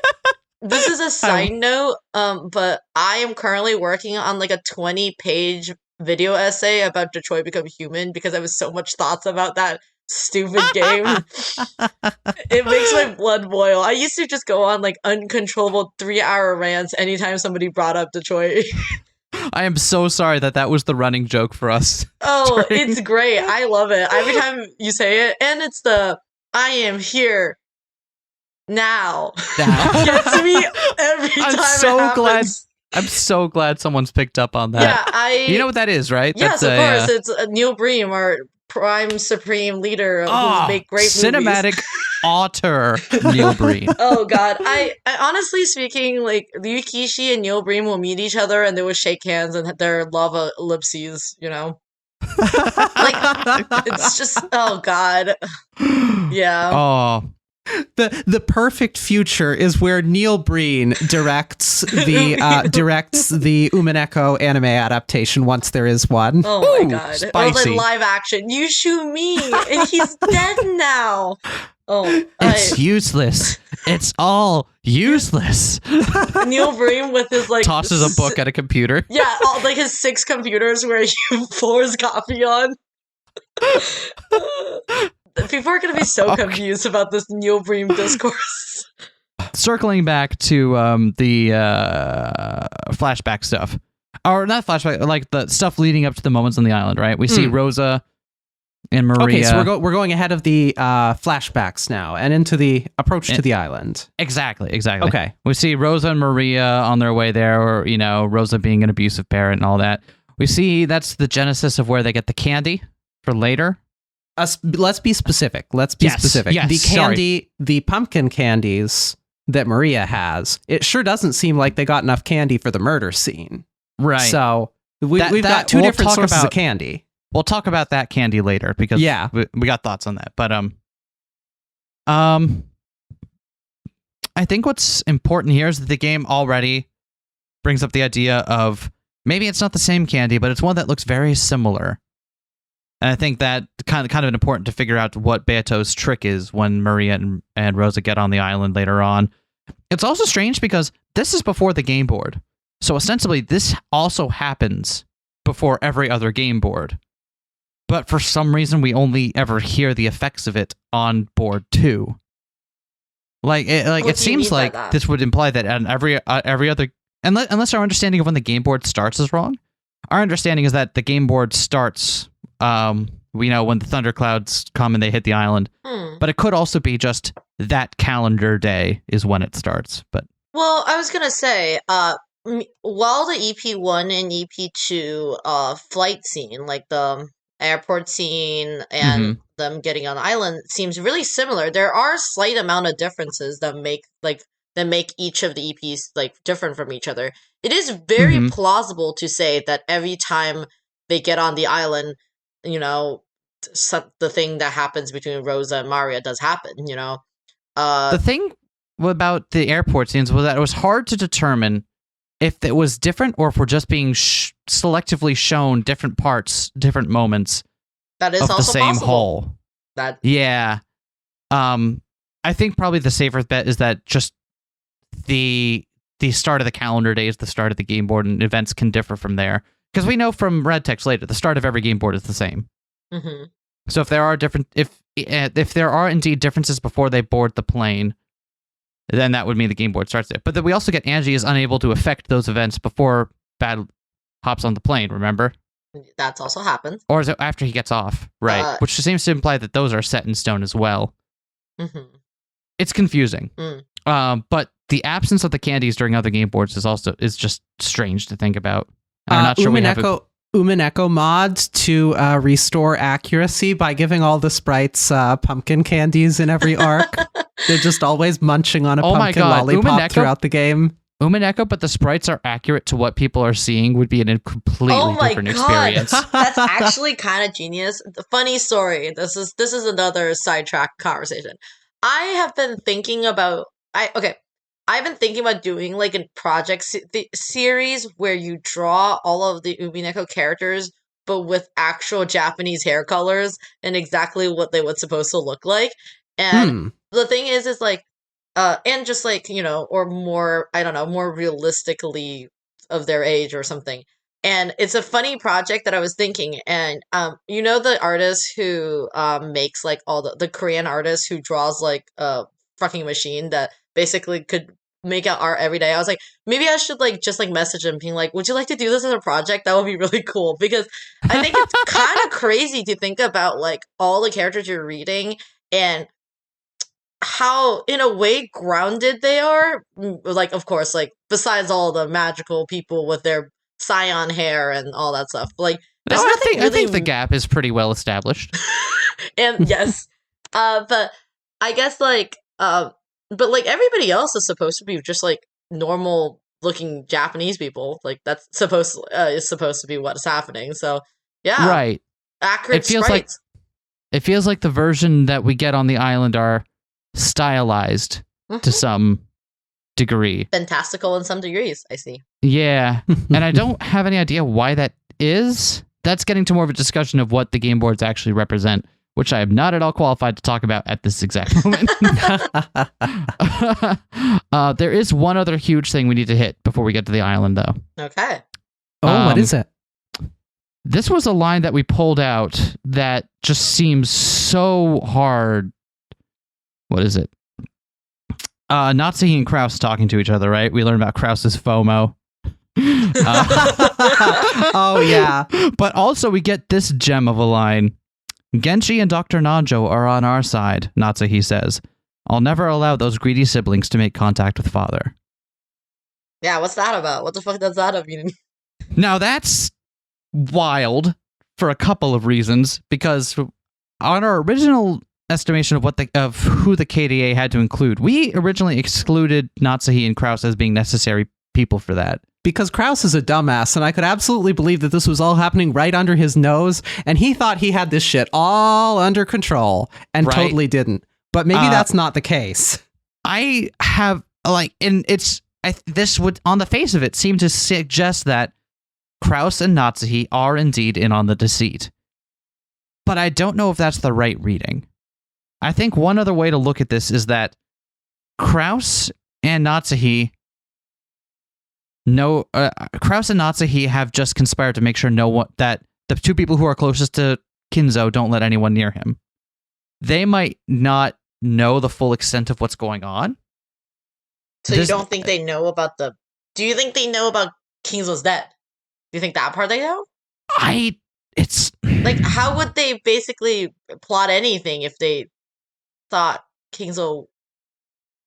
This is a side note, but I am currently working on like a 20-page video essay about Detroit Become Human because I have so much thoughts about that stupid game. It makes my blood boil. I used to just go on like uncontrollable 3-hour rants anytime somebody brought up Detroit. I am so sorry that was the running joke for us. Oh, it's great. I love it. Every time you say it, and it's the I am here now. Gets me every time so it happens. I'm so glad someone's picked up on that. Yeah, you know what that is, right? Yes, of course. It's Neil Breen, our prime supreme leader who's made great cinematic movies. Author Neil Breen. Oh God, I honestly speaking, like Ryukishi and Neil Breen will meet each other and they will shake hands and their love ellipses, you know. Like it's just oh God, yeah. Oh. The perfect future is where Neil Breen directs the Umineko anime adaptation once there is one. Oh my God! Spicy. Or the live action. You shoot me, and he's dead now. Oh, it's useless. It's all useless. Neil Breen with his like tosses a book at a computer. Yeah, like his 6 computers where he pours coffee on. People are going to be so confused about this Neil Breen discourse. circling back to the flashback stuff, or not flashback, like the stuff leading up to the moments on the island, right? We see Rosa and Maria. Okay, so we're going ahead of the flashbacks now and into the approach to the island. Exactly. Okay. We see Rosa and Maria on their way there, or, Rosa being an abusive parent and all that. We see that's the genesis of where they get the candy for later. Let's be specific. Yes, the candy, the pumpkin candies that Maria has, it sure doesn't seem like they got enough candy for the murder scene. Right. So we've got two different sources of candy. We'll talk about that candy later because we got thoughts on that. But I think what's important here is that the game already brings up the idea of maybe it's not the same candy, but it's one that looks very similar. And I think that kind of important to figure out what Beato's trick is when Maria and Rosa get on the island later on. It's also strange because this is before the game board. So ostensibly, this also happens before every other game board. But for some reason, we only ever hear the effects of it on board 2. It seems like this would imply that on every other, unless our understanding of when the game board starts is wrong. Our understanding is that the game board starts, when the thunderclouds come and they hit the island. But it could also be just that calendar day is when it starts. But I was gonna say, while the EP1 and EP2 flight scene, like the airport scene and them getting on the island, seems really similar, there are slight amount of differences that make each of the EPs different from each other. It is very plausible to say that every time they get on the island, the thing that happens between Rosa and Maria does happen. The thing about the airport scenes was that it was hard to determine if it was different or if we're just being selectively shown different parts, different moments that is of also the same possible. whole. Yeah. I think probably the safer bet is that just the start of the calendar day is the start of the game board, and events can differ from there. Because we know from red text later, the start of every game board is the same. So if there are if there are indeed differences before they board the plane, then that would mean the game board starts there. But then we also get Angie is unable to affect those events before Bad hops on the plane, remember? That's also happened. Or is it after he gets off? Right. Which seems to imply that those are set in stone as well. It's confusing. But the absence of the candies during other game boards is just strange to think about. I'm not sure Umineko mods to restore accuracy by giving all the sprites pumpkin candies in every arc. They're just always munching on a pumpkin lollipop throughout the game. Umineko, but the sprites are accurate to what people are seeing would be a completely different experience. That's actually kind of genius. The funny story. This is another sidetrack conversation. I have been thinking about I've been thinking about doing a project series where you draw all of the Umineko characters, but with actual Japanese hair colors and exactly what they were supposed to look like. And the thing is and just or more, I don't know, more realistically of their age or something. And it's a funny project that I was thinking. And the artist who makes all the Korean artist who draws a fucking machine that basically could make out art every day. I was like, maybe I should just message him being like, would you like to do this as a project? That would be really cool, because I think it's kind of crazy to think about all the characters you're reading and how in a way grounded they are. Of course, besides all the magical people with their scion hair and all that stuff, I think the gap is pretty well established. And yes, but I guess but everybody else is supposed to be just normal looking Japanese people. That's supposed to be what's happening. So yeah, right. Accurate sprites. It feels like the version that we get on the island are stylized to some degree. Fantastical in some degrees, I see. Yeah. And I don't have any idea why that is. That's getting to more of a discussion of what the game boards actually represent, which I am not at all qualified to talk about at this exact moment. There is one other huge thing we need to hit before we get to the island, though. Okay. What is it? This was a line that we pulled out that just seems so hard. What is it? Natsuhi and Kraus talking to each other, right? We learn about Kraus's FOMO. Oh, yeah. But also we get this gem of a line. Genshi and Dr. Nanjo are on our side, Natsuhi says. I'll never allow those greedy siblings to make contact with father. Yeah, what's that about? What the fuck does that mean? Now that's wild for a couple of reasons, because on our original estimation of who the KDA had to include, we originally excluded Natsuhi and Kraus as being necessary people for that. Because Kraus is a dumbass, and I could absolutely believe that this was all happening right under his nose, and he thought he had this shit all under control, and totally didn't. But maybe that's not the case. I have, this would, on the face of it, seem to suggest that Kraus and Natsuhi are indeed in on the deceit. But I don't know if that's the right reading. I think one other way to look at this is that Kraus and Natsuhi have just conspired to make sure that the two people who are closest to Kinzo don't let anyone near him. They might not know the full extent of what's going on. So you don't think they know about do you think they know about Kinzo's death? Do you think that part they know? It's like, how would they basically plot anything if they thought Kinzo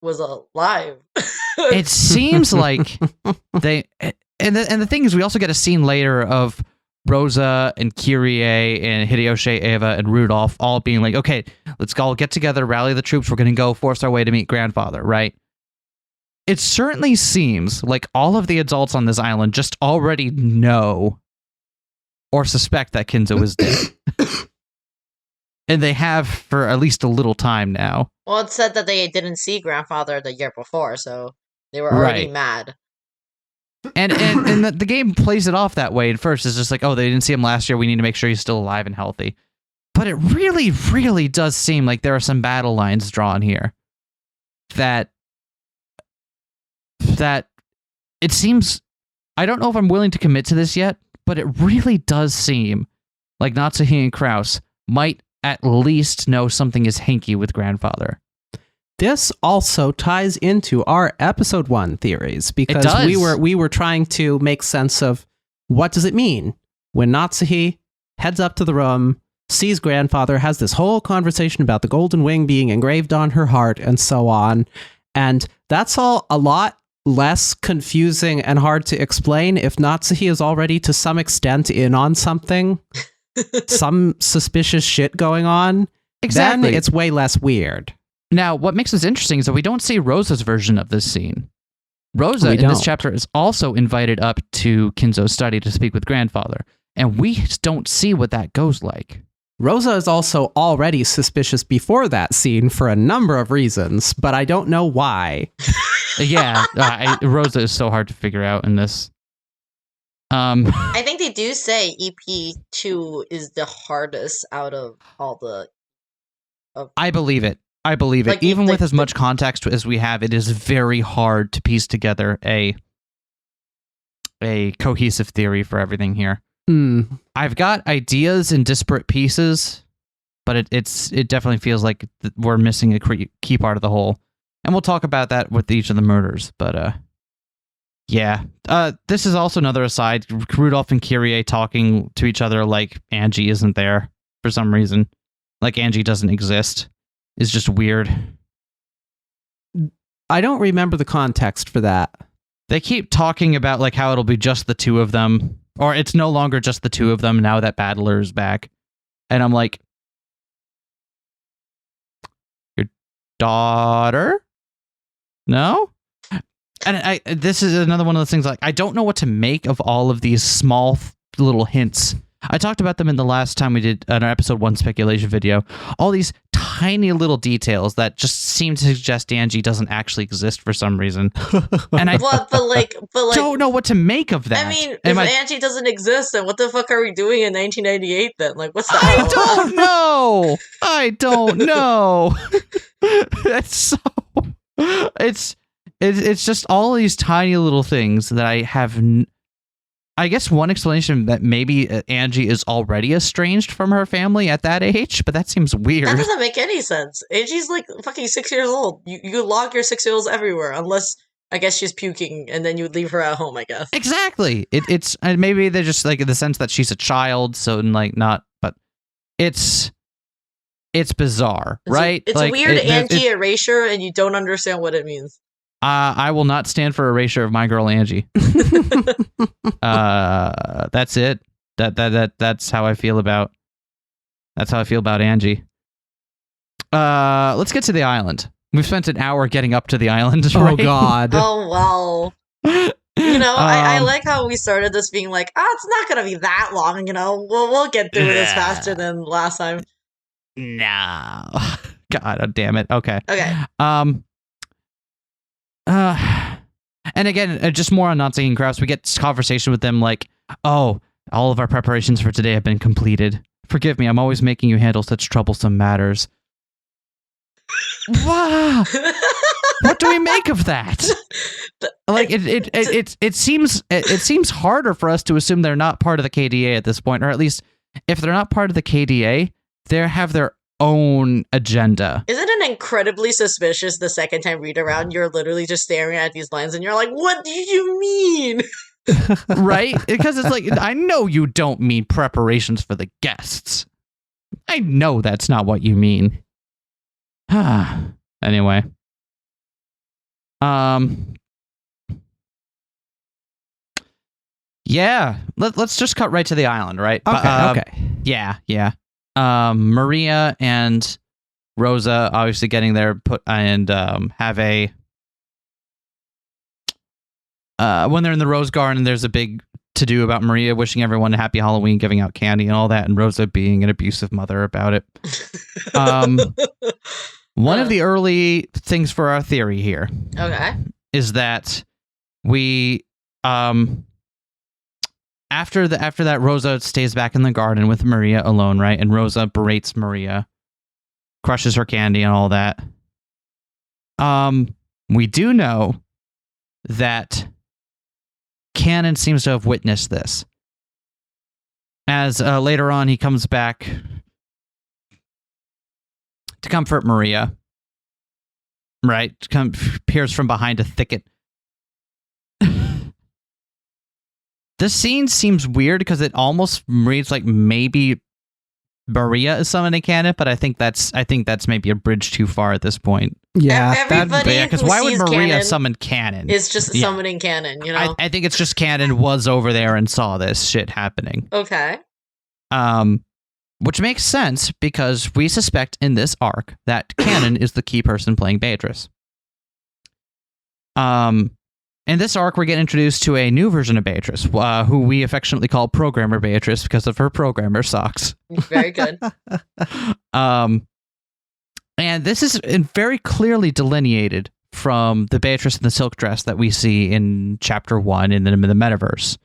was alive? It seems like they, and the thing is, we also get a scene later of Rosa and Kyrie and Hideyoshi, Eva, and Rudolph all being like, okay, let's all get together, rally the troops, we're going to go force our way to meet grandfather, right? It certainly seems like all of the adults on this island just already know or suspect that Kinzo is dead. And they have for at least a little time now. Well, it said that they didn't see grandfather the year before, so they were already mad. And the game plays it off that way at first. It's just like, oh, they didn't see him last year, we need to make sure he's still alive and healthy. But it really, really does seem like there are some battle lines drawn here. That it seems, I don't know if I'm willing to commit to this yet, but it really does seem like Natsuhi and Kraus might at least know something is hinky with grandfather. This also ties into our episode 1 theories, because we were trying to make sense of what does it mean when Natsuhi heads up to the room, sees grandfather, has this whole conversation about the golden wing being engraved on her heart and so on. And that's all a lot less confusing and hard to explain if Natsuhi is already to some extent in on something, some suspicious shit going on. Exactly. Then it's way less weird. Now, what makes this interesting is that we don't see Rosa's version of this scene. Rosa in this chapter is also invited up to Kinzo's study to speak with grandfather, and we don't see what that goes like. Rosa is also already suspicious before that scene for a number of reasons, but I don't know why. Yeah, Rosa is so hard to figure out in this. I think they do say EP2 is the hardest out of all the... I believe it. Like, even with as much context as we have, it is very hard to piece together a cohesive theory for everything here. I've got ideas in disparate pieces, but it definitely feels like we're missing a key part of the whole. And we'll talk about that with each of the murders. But yeah, this is also another aside. Rudolph and Kyrie talking to each other like Angie isn't there for some reason. Like Angie doesn't exist. Is just weird. I don't remember the context for that. They keep talking about like how it'll be just the two of them, or it's no longer just the two of them now that Battler is back. And I'm like, your daughter? No? And this is another one of those things, like, I don't know what to make of all of these small little hints. I talked about them in the last time we did an episode 1 speculation video. All these tiny little details that just seem to suggest Angie doesn't actually exist for some reason. And I but don't know what to make of that. I mean, if Angie doesn't exist, then what the fuck are we doing in 1998 then? Like, what's the I don't know. It's just all these tiny little things that I have I guess one explanation that maybe Angie is already estranged from her family at that age, but that seems weird. That doesn't make any sense. Angie's like fucking 6 years old. You lock your 6-year-olds everywhere, unless I guess she's puking, and then you leave her at home, I guess. Exactly. It's maybe they're just like in the sense that she's a child, so like not, but it's bizarre, right? It's like, weird Angie erasure, and you don't understand what it means. I will not stand for erasure of my girl Angie. That's it. That's how I feel about. That's how I feel about Angie. Let's get to the island. We've spent an hour getting up to the island. Right? Oh God. Oh wow. You know, I like how we started this being like, it's not gonna be that long. You know, we'll get through this faster than last time. No. God damn it. Okay. Okay. And again, just more on Not Singing Crafts, we get conversation with them like, oh, all of our preparations for today have been completed. Forgive me, I'm always making you handle such troublesome matters. Wow. What do we make of that? Like it seems harder for us to assume they're not part of the KDA at this point, or at least if they're not part of the KDA, they have their own agenda. Isn't it incredibly suspicious the second time read around? You're literally just staring at these lines and you're like, what do you mean? Right? Because it's like, I know you don't mean preparations for the guests. I know that's not what you mean. Anyway. Yeah, let's just cut right to the island, right? Okay. Yeah. Maria and Rosa obviously getting there have a when they're in the Rose Garden, there's a big to-do about Maria wishing everyone a happy Halloween, giving out candy and all that, and Rosa being an abusive mother about it. One of the early things for our theory here is that we after that Rosa stays back in the garden with Maria alone, right? And Rosa berates Maria, crushes her candy and all that. We do know that Kanon seems to have witnessed this. As later on he comes back to comfort Maria, right? Appears from behind a thicket. This scene seems weird because it almost reads like maybe Maria is summoning Kanon, but I think that's maybe a bridge too far at this point. Yeah, because why would Maria summon Kanon? It's just summoning Kanon, you know. I think it's just Kanon was over there and saw this shit happening. Okay. Which makes sense because we suspect in this arc that Kanon is the key person playing Beatrice. In this arc, we're getting introduced to a new version of Beatrice, who we affectionately call Programmer Beatrice because of her programmer socks. Very good. And this is very clearly delineated from the Beatrice in the silk dress that we see in Chapter 1 in the Metaverse.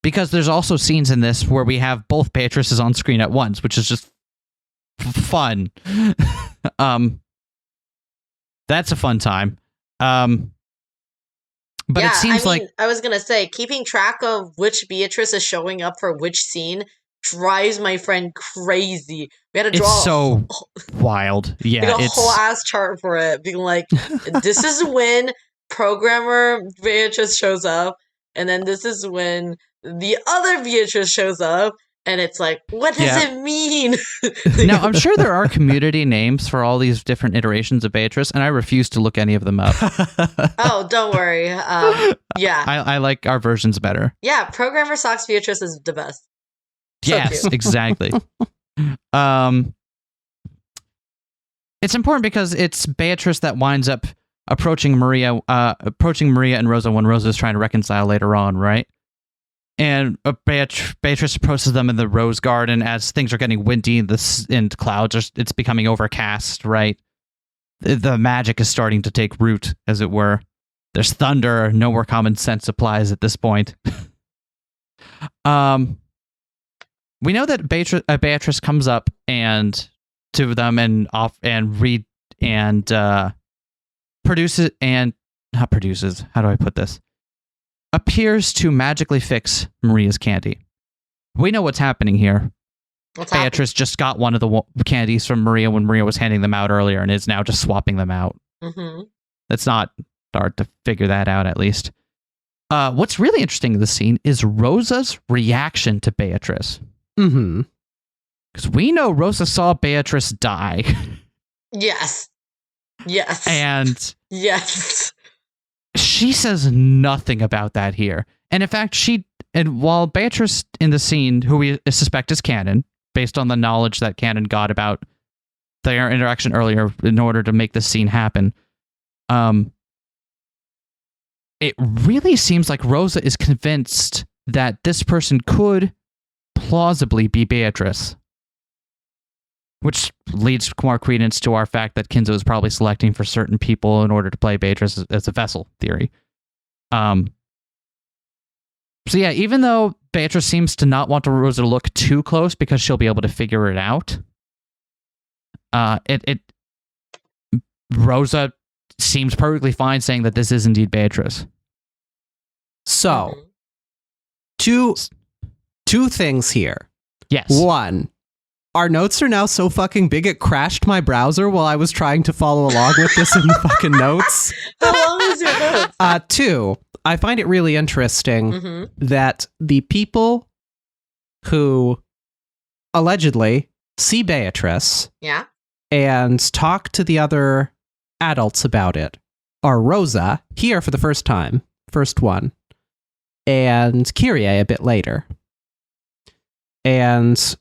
Because there's also scenes in this where we have both Beatrices on screen at once, which is just fun. That's a fun time. But it seems like I was gonna say, keeping track of which Beatrice is showing up for which scene drives my friend crazy. We had to draw it's so wild. Yeah, a whole ass chart for it, being like, this is when Programmer Beatrice shows up, and then this is when the other Beatrice shows up. And it's like, what does it mean? Now, I'm sure there are community names for all these different iterations of Beatrice, and I refuse to look any of them up. Oh, don't worry. Yeah. I like our versions better. Yeah, Programmer Socks Beatrice is the best. Yes, exactly. It's important because it's Beatrice that winds up approaching Maria and Rosa when Rosa is trying to reconcile later on, right? And Beatrice approaches them in the Rose Garden as things are getting windy and clouds. It's becoming overcast, right? The magic is starting to take root, as it were. There's thunder. No more common sense applies at this point. We know that Beatrice comes up and to them and produces and not produces. How do I put this? appears to magically fix Maria's candy. We know what's happening here. Beatrice just got one of the candies from Maria when Maria was handing them out earlier and is now just swapping them out. Mm-hmm. It's not hard to figure that out, at least. What's really interesting in this scene is Rosa's reaction to Beatrice. Mm-hmm. Because we know Rosa saw Beatrice die. Yes. Yes. And yes. She says nothing about that here. And in fact, while Beatrice in the scene, who we suspect is Kanon, based on the knowledge that Kanon got about their interaction earlier in order to make this scene happen, it really seems like Rosa is convinced that this person could plausibly be Beatrice. Which leads more credence to our fact that Kinzo is probably selecting for certain people in order to play Beatrice as a vessel theory. So yeah, even though Beatrice seems to not want Rosa to look too close because she'll be able to figure it out, Rosa seems perfectly fine saying that this is indeed Beatrice. So, two things here. Yes. One, our notes are now so fucking big it crashed my browser while I was trying to follow along with this in the fucking notes. How long is your notes? Two, I find it really interesting that the people who allegedly see Beatrice and talk to the other adults about it are Rosa, here for the first time, first one, and Kyrie a bit later. And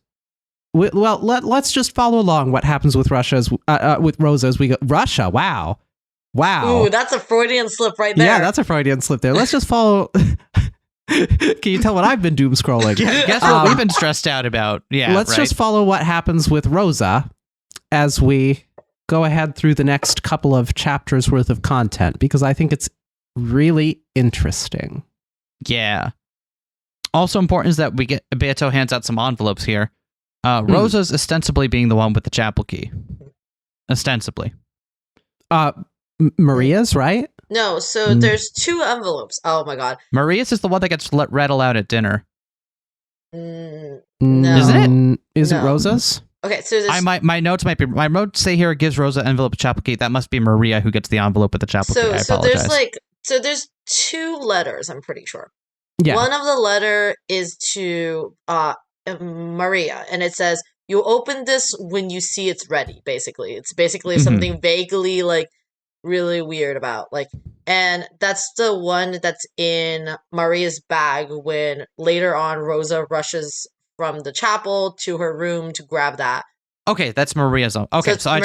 let's just follow along what happens with with Rosa as we go. Russia, wow. Ooh, that's a Freudian slip right there. Yeah, that's a Freudian slip there. Let's just follow. Can you tell what I've been doom scrolling? Guess what we've been stressed out about? Yeah, let's just follow what happens with Rosa as we go ahead through the next couple of chapters worth of content, because I think it's really interesting. Yeah. Also important is that we get Beato hands out some envelopes here. Rosa's ostensibly being the one with the chapel key. Ostensibly. Maria's, right? No, so there's two envelopes. Oh my god. Maria's is the one that gets read aloud at dinner. No. Isn't it? Is it Rosa's? Okay, so there's... my notes might be... My notes say here it gives Rosa envelope with chapel key. That must be Maria who gets the envelope with the chapel key. I apologize. There's two letters, I'm pretty sure. Yeah. One of the letter is to Maria, and it says, "You open this when you see it's ready," basically. It's basically something vaguely, like, really weird about, like, and that's the one that's in Maria's bag when later on Rosa rushes from the chapel to her room to grab that. Okay, that's Maria's own. Okay, so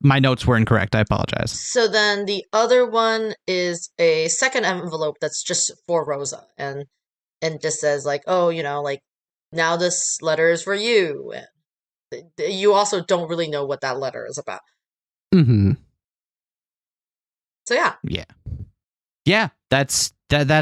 my notes were incorrect. I apologize. So then the other one is a second envelope that's just for Rosa, and just says, like, oh, you know, like, now this letter is for you. And you also don't really know what that letter is about. Mm-hmm. So yeah, that's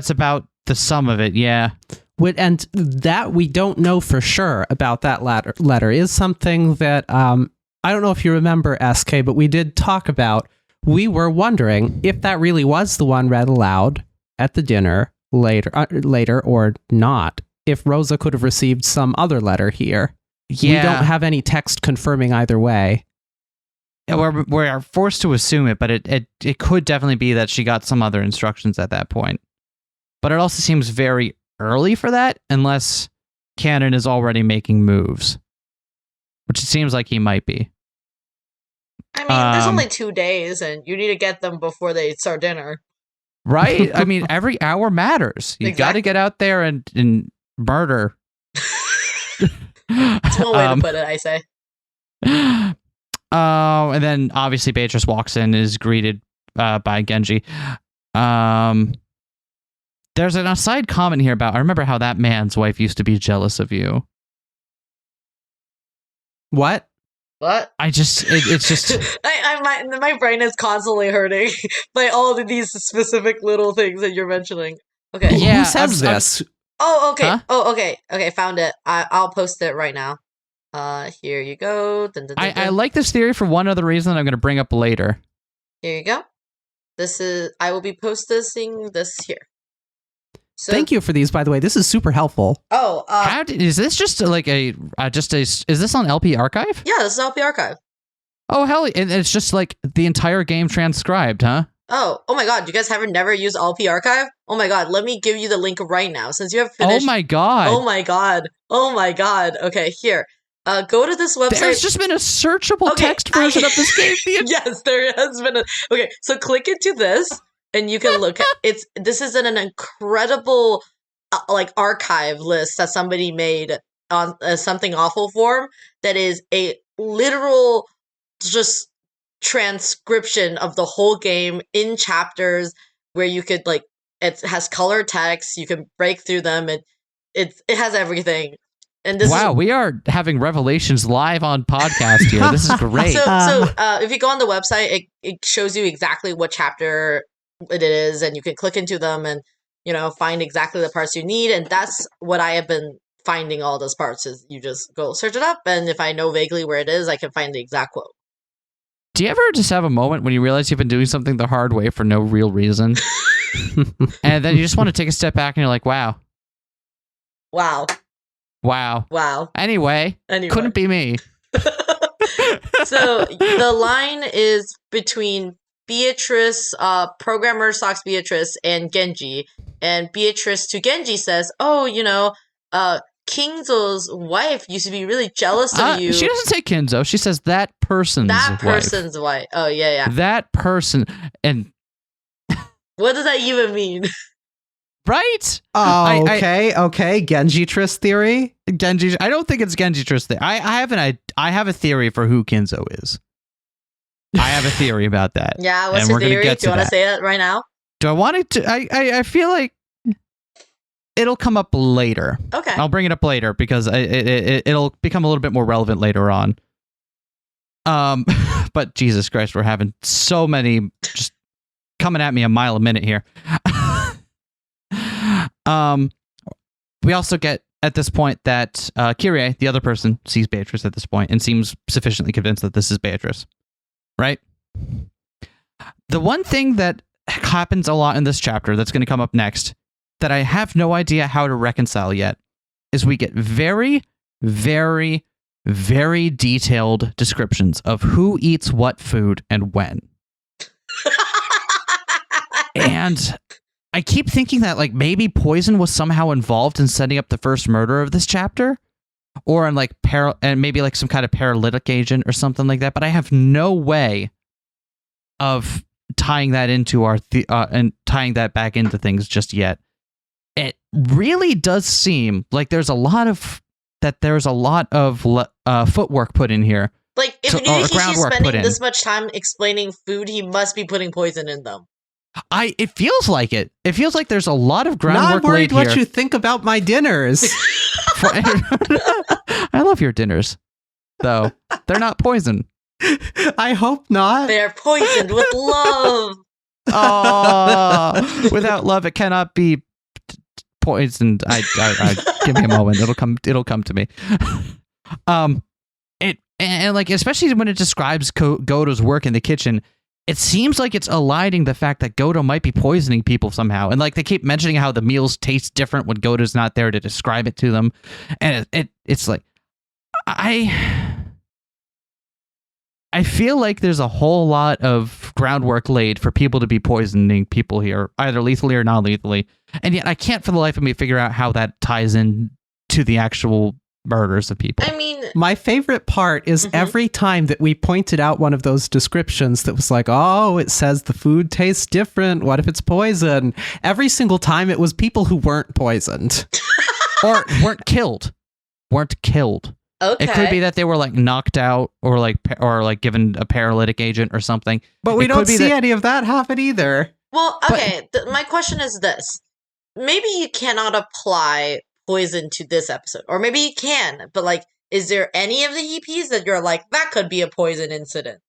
about the sum of it. Yeah. And that we don't know for sure about that letter is something that I don't know if you remember, Eskay, but we did talk about. We were wondering if that really was the one read aloud at the dinner later or not. If Rosa could have received some other letter here. Yeah. We don't have any text confirming either way. Yeah, we're forced to assume it, but it could definitely be that she got some other instructions at that point. But it also seems very early for that, unless Kanon is already making moves, which it seems like he might be. I mean, there's only 2 days, and you need to get them before they start dinner. Right? I mean, every hour matters. You got to get out there and murder. That's one way to put it, I say. And then obviously Beatrice walks in and is greeted by Genji. There's an aside comment here about, I remember how that man's wife used to be jealous of you. What? It's just... my brain is constantly hurting by all of these specific little things that you're mentioning. Okay. Yeah, who says this? Oh, okay. Huh? Oh, okay. Okay, found it. I'll post it right now. Here you go. Dun, dun, dun, dun. I like this theory for one other reason that I'm going to bring up later. Here you go. I will be posting this here. So, Thank you for these, by the way. This is super helpful. Oh, is this just like is this on LP Archive? Yeah, this is LP Archive. Oh, hell, and it's just like the entire game transcribed, huh? Oh my god, you guys haven't never used LP Archive? Oh my god, let me give you the link right now since you have finished. Oh my god. Oh my god. Oh my god. Okay, here. Go to this website. There's just been a searchable text version of this game. Yes, there has been Okay, so click into this and you can look at this is an incredible like archive list that somebody made on Something Awful form that is a literal just transcription of the whole game in chapters where you could like it has color text, you can break through them, and it has everything. And this we are having revelations live on podcast here. This is great. So if you go on the website, it shows you exactly what chapter it is, and you can click into them and find exactly the parts you need. And that's what I have been finding all those parts is you just go search it up, and if I know vaguely where it is, I can find the exact quote. Do you ever just have a moment when you realize you've been doing something the hard way for no real reason? And then you just want to take a step back and you're like, wow. Anyway, couldn't be me. So the line is between Beatrice, programmer stalks Beatrice, and Genji. And Beatrice to Genji says, Kinzo's wife used to be really jealous of you. She doesn't say Kinzo. She says that person's wife. Oh, yeah. That person. And what does that even mean? Right? Oh, okay. Genji-Triss theory? I don't think it's Genji-Triss theory. I have a theory for who Kinzo is. I have a theory about that. Yeah, what's your theory? Do you want to say that right now? Do I want it to? I feel like it'll come up later. Okay. I'll bring it up later because it'll become a little bit more relevant later on. But Jesus Christ, we're having so many just coming at me a mile a minute here. We also get at this point that Kyrie, the other person, sees Beatrice at this point and seems sufficiently convinced that this is Beatrice. Right? The one thing that happens a lot in this chapter that's going to come up next that I have no idea how to reconcile yet is we get very, very, very detailed descriptions of who eats what food and when. And I keep thinking that like maybe poison was somehow involved in setting up the first murder of this chapter, or in like and maybe like some kind of paralytic agent or something like that. But I have no way of tying that into and tying that back into things just yet. It really does seem like there's a lot of footwork put in here. Like if he's spending this much time explaining food, he must be putting poison in them. It feels like it. It feels like there's a lot of groundwork laid here. Not worried what you think about my dinners. I love your dinners, though. They're not poison. I hope not. They're poisoned with love. Oh, without love, it cannot be poisoned. Give me a moment. It'll come to me. And like especially when it describes Goto's work in the kitchen. It seems like it's eliding the fact that Goto might be poisoning people somehow. And like they keep mentioning how the meals taste different when Goto's not there to describe it to them. And it's like I feel like there's a whole lot of groundwork laid for people to be poisoning people here, either lethally or non-lethally. And yet I can't for the life of me figure out how that ties in to the actual murders of people. I mean, my favorite part is every time that we pointed out one of those descriptions that was like, oh, it says the food tastes different. What if it's poison? Every single time it was people who weren't poisoned. Or weren't killed. Okay. It could be that they were like knocked out or like given a paralytic agent or something. But we don't see any of that happen either. Well, okay. My question is this. Maybe you cannot apply poison to this episode, or maybe you can, but like, is there any of the EPs that you're like, that could be a poison incident?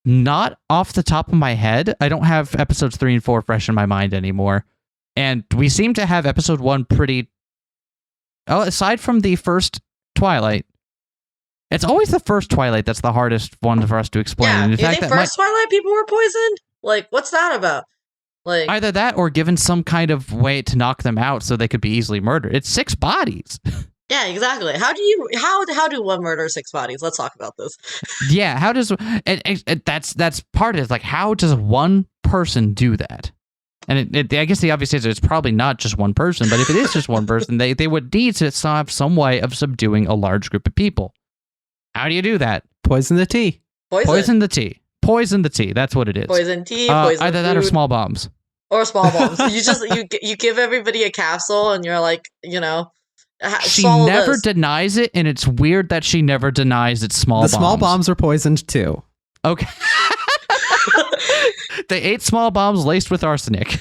Not off the top of my head. I don't have episodes 3 and 4 fresh in my mind anymore. And we seem to have episode 1 pretty... Oh, aside from the first Twilight. It's always the first Twilight that's the hardest one for us to explain. Yeah, you think first Twilight people were poisoned? Like, what's that about? Like either that or given some kind of way to knock them out so they could be easily murdered. It's 6 bodies. Yeah, exactly. How do one murder 6 bodies? Let's talk about this. Yeah, how does that's part of it. Like, how does one person do that? And I guess the obvious answer is it's probably not just one person, but if it is just one person, they would need to have some way of subduing a large group of people. How do you do that? Poison the tea. Poison the tea. Poison the tea. That's what it is. Poison tea, poison either food, that or small bombs. Or small bombs. You give everybody a capsule and you're like, she never denies it, and it's weird that she never denies it's small bombs. The small bombs are poisoned too. Okay. They ate small bombs laced with arsenic.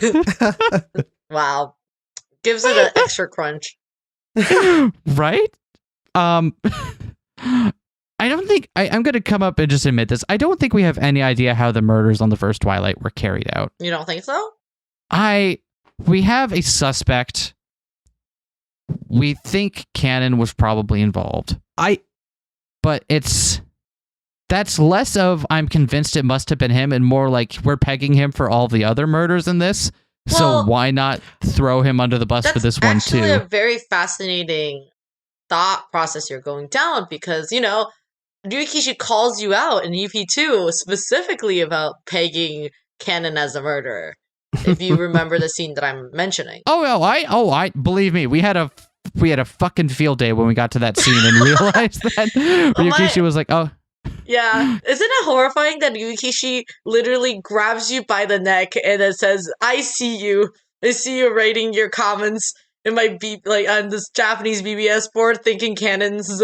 Wow. Gives it an extra crunch. Right? I don't think... I'm going to come up and just admit this. I don't think we have any idea how the murders on the first Twilight were carried out. You don't think so? We have a suspect. We think Kanon was probably involved. But that's less of I'm convinced it must have been him and more like we're pegging him for all the other murders in this. Well, so why not throw him under the bus for this one too? That's actually a very fascinating thought process you're going down because, Ryukishi calls you out in EP2 specifically about pegging Kanon as a murderer. If you remember the scene that I'm mentioning. I believe me, we had a fucking field day when we got to that scene and realized that Ryukishi was like, oh. Yeah. Isn't it horrifying that Ryukishi literally grabs you by the neck and then says, I see you writing your comments in my on this Japanese BBS board thinking Kanon's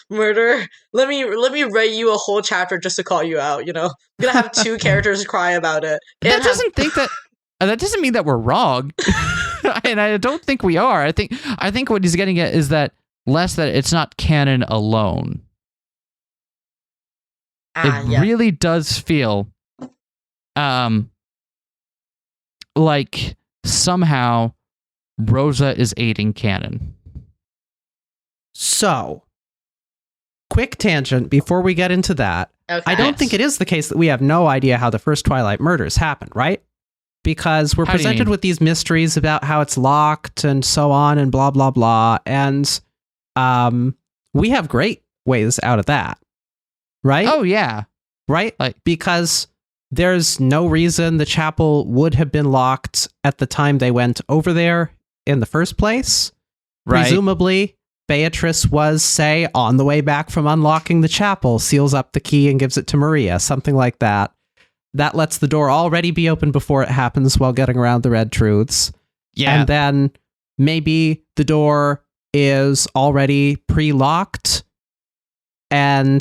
murder. Let me write you a whole chapter just to call you out, I'm gonna have 2 characters cry about it. That doesn't mean that we're wrong. And I don't think we are. I think what he's getting at is that it's not Kanon alone. Really does feel like somehow Rosa is aiding Kanon. So, quick tangent before we get into that. Okay. I don't think it is the case that we have no idea how the first Twilight murders happened, right? Because we're presented with these mysteries about how it's locked and so on and blah, blah, blah. And we have great ways out of that, right? Oh, yeah. Right? Because there's no reason the chapel would have been locked at the time they went over there in the first place. Right. Presumably, Beatrice was, say, on the way back from unlocking the chapel, seals up the key and gives it to Maria, something like that. That lets the door already be open before it happens while getting around the red truths. Yeah. And then maybe the door is already pre-locked and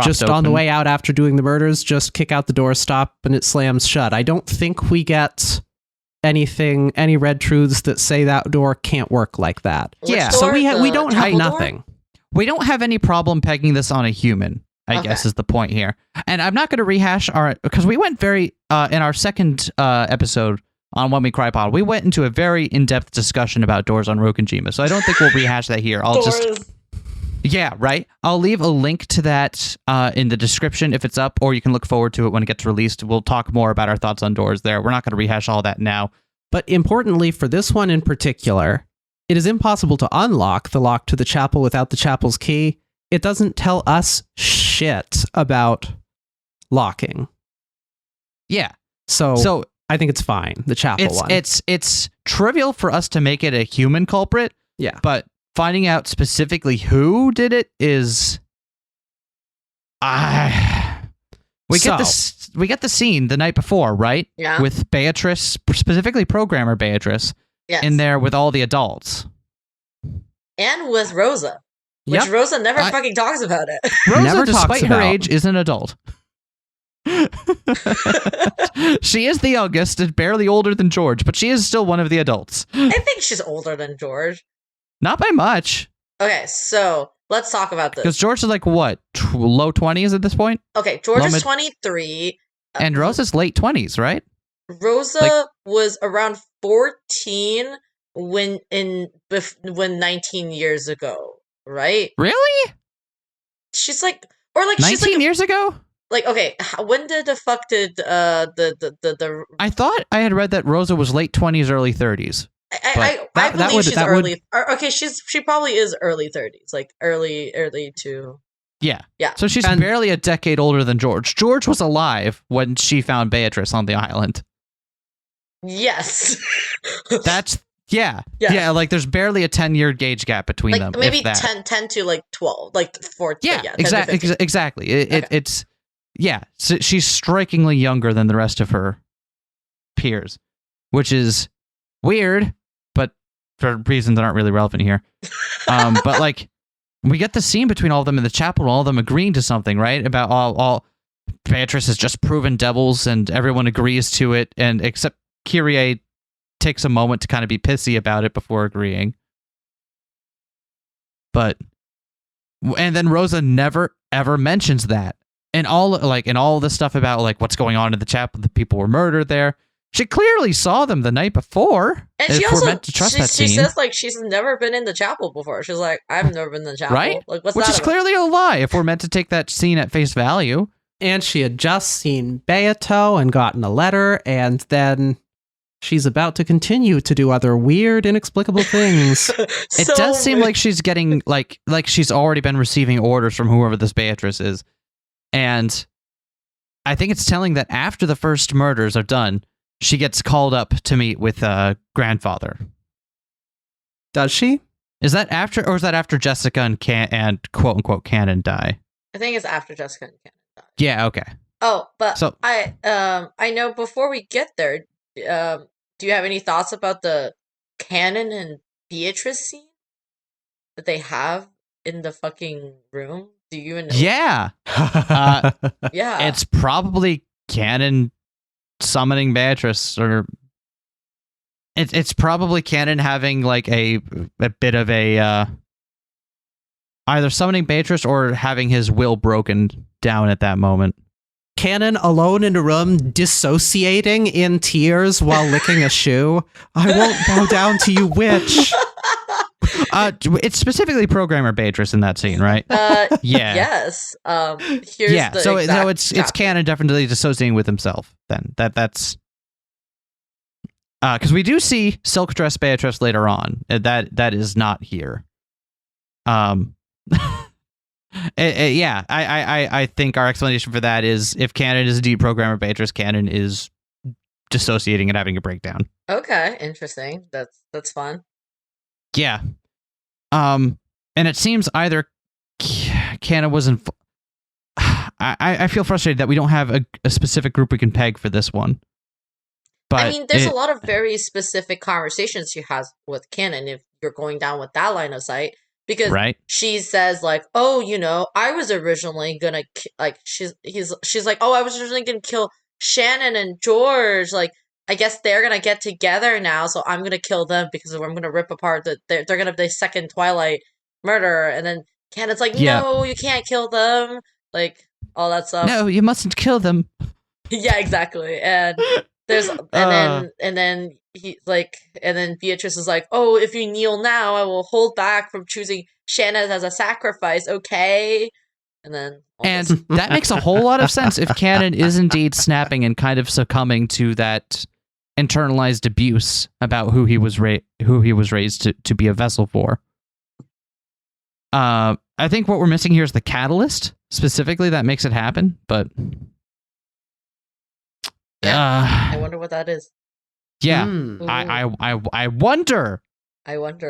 just open. On the way out after doing the murders, just kick out the door, stop, and it slams shut. I don't think we get any red truths that say that door can't work like that. Yeah. So we don't have nothing. We don't have any problem pegging this on a human. I guess is the point here. And I'm not going to rehash because we went very, in our second episode on When We Cry Pod, we went into a very in-depth discussion about doors on Rokenjima, so I don't think we'll rehash that here. Yeah, right? I'll leave a link to that in the description if it's up, or you can look forward to it when it gets released. We'll talk more about our thoughts on doors there. We're not going to rehash all that now. But importantly, for this one in particular, it is impossible to unlock the lock to the chapel without the chapel's key. It doesn't tell us shit about locking. Yeah. So I think it's fine. The chapel one. It's trivial for us to make it a human culprit. Yeah. But finding out specifically who did it is we get the scene the night before, right? Yeah. With Beatrice, specifically programmer Beatrice, in there with all the adults. And with Rosa. Which Rosa never fucking talks about it. Rosa, despite her age, is an adult. She is the youngest and barely older than George, but she is still one of the adults. I think she's older than George. Not by much. Okay, so let's talk about this. Because George is like, what, low 20s at this point? Okay, George is 23. And Rosa's late 20s, right? Rosa was around 14 when 19 years ago. Right? Really? She's 19 years ago? like, okay, when the fuck did the I thought I had read that Rosa was late 20s, early 30s. I believe she's early. Okay, she probably is early 30s, like early to. Yeah. Yeah. So she's barely a decade older than George. George was alive when she found Beatrice on the island. Yes. That's yeah. Like there's barely a 10-year gauge gap between like, them. Maybe if that. 10 to like 12, like 14. Yeah, exactly. It's so she's strikingly younger than the rest of her peers, which is weird, but for reasons that aren't really relevant here. But like we get the scene between all of them in the chapel, all of them agreeing to something, right? About all Beatrice has just proven devils, and everyone agrees to it, and except Kyrie takes a moment to kind of be pissy about it before agreeing. And then Rosa never ever mentions that. And all the stuff about like what's going on in the chapel, the people were murdered there. She clearly saw them the night before. And she also meant to trust that scene. She says like she's never been in the chapel before. She's like, I've never been in the chapel. Right? Like, what's Which that is about? clearly a lie if we're meant to take that scene at face value. And she had just seen Beato and gotten a letter, and then she's about to continue to do other weird, inexplicable things. It does seem like she's getting like she's already been receiving orders from whoever this Beatrice is. And I think it's telling that after the first murders are done, she gets called up to meet with grandfather. Does she? Is that after, or is that after Jessica and quote unquote Kanon die? I think it's after Jessica and Kanon die. Yeah. Okay. Oh, but so I know before we get there, do you have any thoughts about the Kanon and Beatrice scene that they have in the fucking room? Do you know? Yeah. Yeah. It's probably Kanon summoning Beatrice, or it's probably Kanon having like a bit of a either summoning Beatrice or having his will broken down at that moment. Kanon alone in a room, dissociating in tears while licking a shoe. I won't bow down to you, witch. It's specifically programmer Beatrice in that scene, right? Yeah. Yes. Here's the so it's Kanon definitely dissociating with himself. Then that's because we do see silk dress Beatrice later on. That is not here. Yeah, I think our explanation for that is if Kanon is indeed programmer Beatrice, Kanon is dissociating and having a breakdown. Okay, interesting. That's fun. Yeah. And it seems either Kanon was in. I feel frustrated that we don't have a specific group we can peg for this one. But I mean, there's a lot of very specific conversations she has with Kanon if you're going down with that line of sight. Because she says like, oh, you know, I was originally gonna she's like, oh, I was originally gonna kill Shannon and George. Like, I guess they're gonna get together now, so I'm gonna kill them because I'm gonna rip apart they're gonna be the second Twilight murder. And then Kanon's like, no, you can't kill them. Like all that stuff. No, you mustn't kill them. Yeah, exactly. And there's and then he like, and then Beatrice is like, oh, if you kneel now, I will hold back from choosing Shannon as a sacrifice, okay? And then that makes a whole lot of sense if Kanon is indeed snapping and kind of succumbing to that internalized abuse about who he was raised to be a vessel for. I think what we're missing here is the catalyst specifically that makes it happen, but I wonder what that is. Yeah, I wonder. I wonder.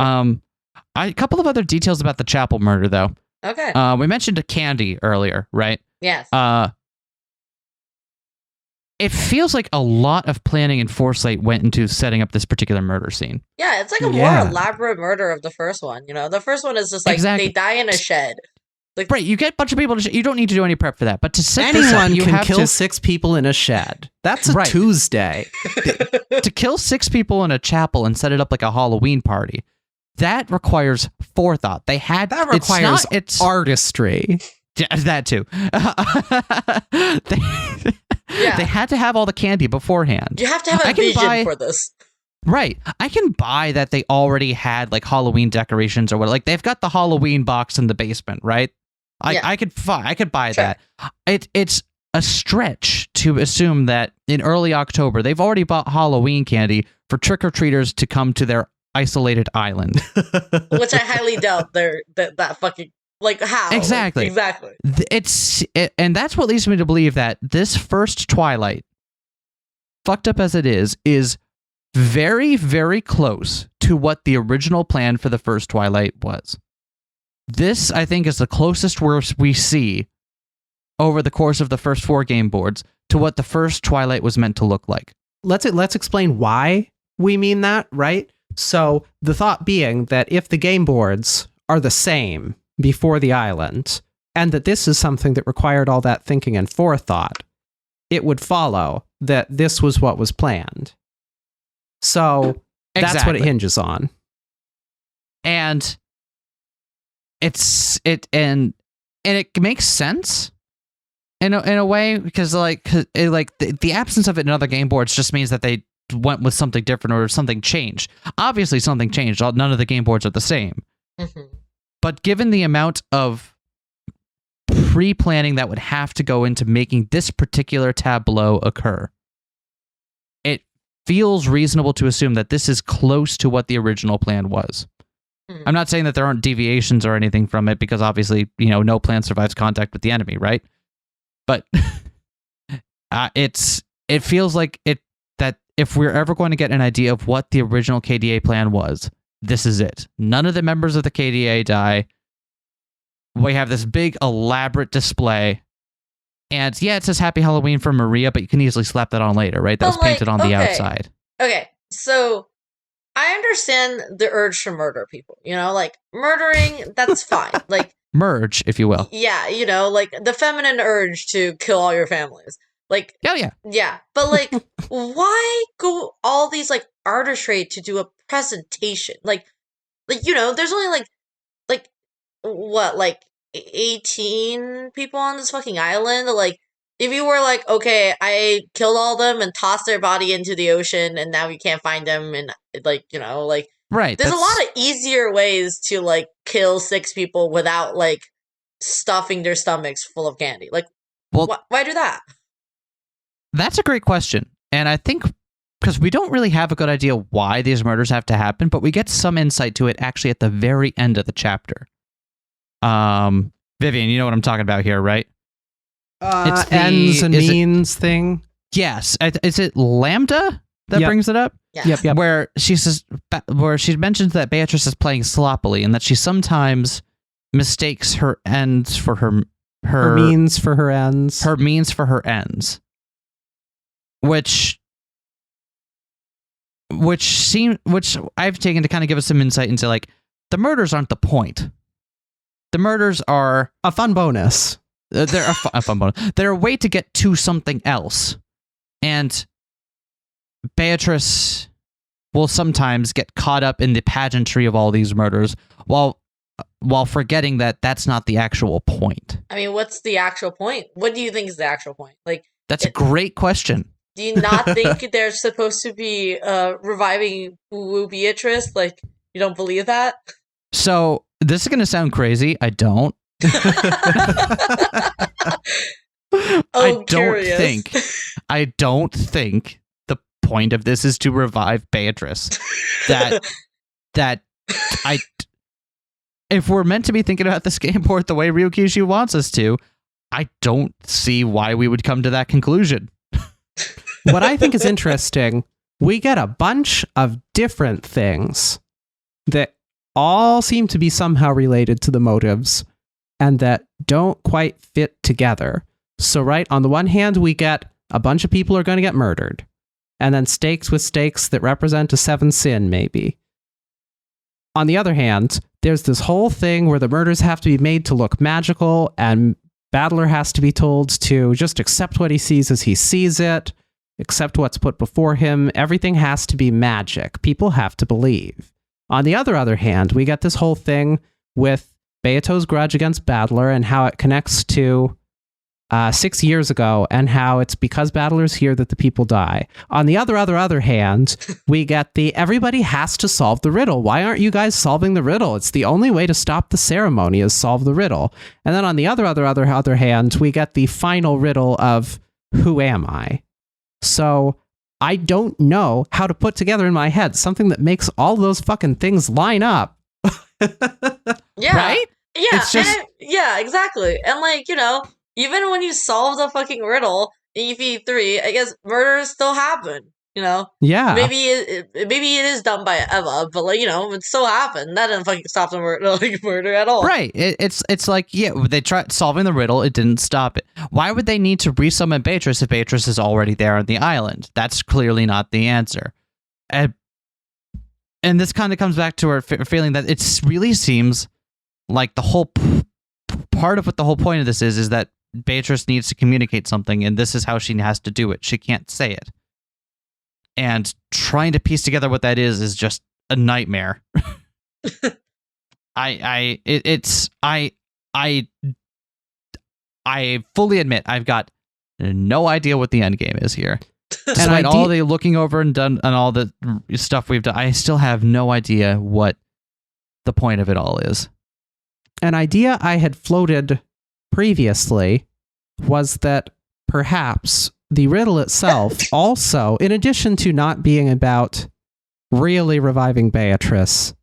A couple of other details about the chapel murder, though. Okay. We mentioned a candy earlier, right? Yes. It feels like a lot of planning and foresight went into setting up this particular murder scene. Yeah, it's like a more elaborate murder of the first one. You know, the first one is just like they die in a shed. Like, right, you get a bunch of people. You don't need to do any prep for that. But to set anyone this up, can kill 6 people in a shed. That's a Tuesday. To kill 6 people in a chapel and set it up like a Halloween party, that requires forethought. That requires artistry. Yeah, that too. They had to have all the candy beforehand. You have to have a vision for this. Right. I can buy that they already had like Halloween decorations or what. Like they've got the Halloween box in the basement, right? I could buy that. It's a stretch to assume that in early October, they've already bought Halloween candy for trick-or-treaters to come to their isolated island. Which I highly doubt that fucking, like, how? Exactly. Exactly. And that's what leads me to believe that this first Twilight, fucked up as it is very, very close to what the original plan for the first Twilight was. This, I think, is the closest we see over the course of the first 4 game boards to what the first Twilight was meant to look like. Let's explain why we mean that, right? So the thought being that if the game boards are the same before the island, and that this is something that required all that thinking and forethought, it would follow that this was what was planned. So that's what it hinges on. And it makes sense in a way, because the absence of it in other game boards just means that they went with something different or something changed. Obviously something changed. None of the game boards are the same. Mm-hmm. But given the amount of pre-planning that would have to go into making this particular tableau occur, it feels reasonable to assume that this is close to what the original plan was. I'm not saying that there aren't deviations or anything from it, because obviously, no plan survives contact with the enemy, right? But it feels like that if we're ever going to get an idea of what the original KDA plan was, this is it. None of the members of the KDA die. We have this big elaborate display. And yeah, it says Happy Halloween for Maria, but you can easily slap that on later, right? That was painted on the outside. Okay, so I understand the urge to murder people. Murdering, that's fine. Merge, if you will. Yeah, the feminine urge to kill all your families. Yeah. Yeah, but why go all these artistry to do a presentation? There's only what 18 people on this fucking island. If you were okay, I killed all of them and tossed their body into the ocean, and now we can't find them, and right. There's a lot of easier ways to kill 6 people without stuffing their stomachs full of candy. Why do that? That's a great question. And I think because we don't really have a good idea why these murders have to happen, but we get some insight to it actually at the very end of the chapter. Vivian, you know what I'm talking about here, right? It's the ends and means thing. Yes. Is it Lambda that brings it up? Yeah. Yep. Where she mentions that Beatrice is playing sloppily and that she sometimes mistakes her ends for her means for her ends. Her means for her ends. Which I've taken to kind of give us some insight into the murders aren't the point. The murders are a fun bonus. They're a fun bonus. They're a way to get to something else. And Beatrice will sometimes get caught up in the pageantry of all these murders while forgetting that that's not the actual point. I mean, what's the actual point? What do you think is the actual point? That's a great question. Do you not think they're supposed to be reviving Woo Beatrice? You don't believe that? So this is going to sound crazy. I don't. I don't think the point of this is to revive Beatrice. If we're meant to be thinking about this game board the way Ryukishu wants us to, I don't see why we would come to that conclusion. What I think is interesting, we get a bunch of different things that all seem to be somehow related to the motives and that don't quite fit together. So, right, on the one hand, we get a bunch of people are going to get murdered, and then stakes with stakes that represent a 7th sin, maybe. On the other hand, there's this whole thing where the murders have to be made to look magical, and Battler has to be told to just accept what he sees as he sees it, accept what's put before him. Everything has to be magic. People have to believe. On the other hand, we get this whole thing with Beato's grudge against Battler and how it connects to 6 years ago, and how it's because battlers here that the people die. On the other hand, we get the everybody has to solve the riddle. Why aren't you guys solving the riddle? It's the only way to stop the ceremony is solve the riddle. And then on the other hand, we get the final riddle of who am I? So I don't know how to put together in my head something that makes all those fucking things line up. Yeah. Right? Yeah. It's just... yeah, exactly. And like, you know, even when you solve the fucking riddle in EP3, I guess murders still happen, you know? Yeah. Maybe it is done by Eva, but like, you know, it still happened. That didn't fucking stop the murder at all. Right. It's like, yeah, they tried solving the riddle, it didn't stop it. Why would they need to resummon Beatrice if Beatrice is already there on the island? That's clearly not the answer. And this kind of comes back to our feeling that it really seems like the whole part of what the whole point of this is that Beatrice needs to communicate something, and this is how she has to do it. She can't say it. And trying to piece together what that is just a nightmare. I fully admit I've got no idea what the end game is here. Despite all the looking over and done and all the stuff we've done, I still have no idea what the point of it all is. An idea I had floated previously was that perhaps the riddle itself also, in addition to not being about really reviving Beatrice,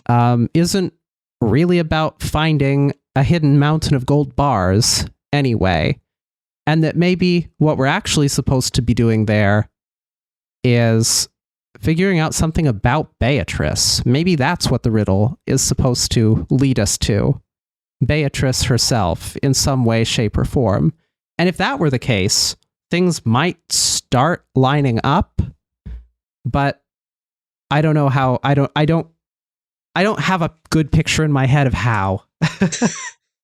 isn't really about finding a hidden mountain of gold bars anyway. And that maybe what we're actually supposed to be doing there is figuring out something about Beatrice. Maybe that's what the riddle is supposed to lead us to. Beatrice herself in some way, shape, or form. And if that were the case, things might start lining up, but I don't know how. I don't have a good picture in my head of how.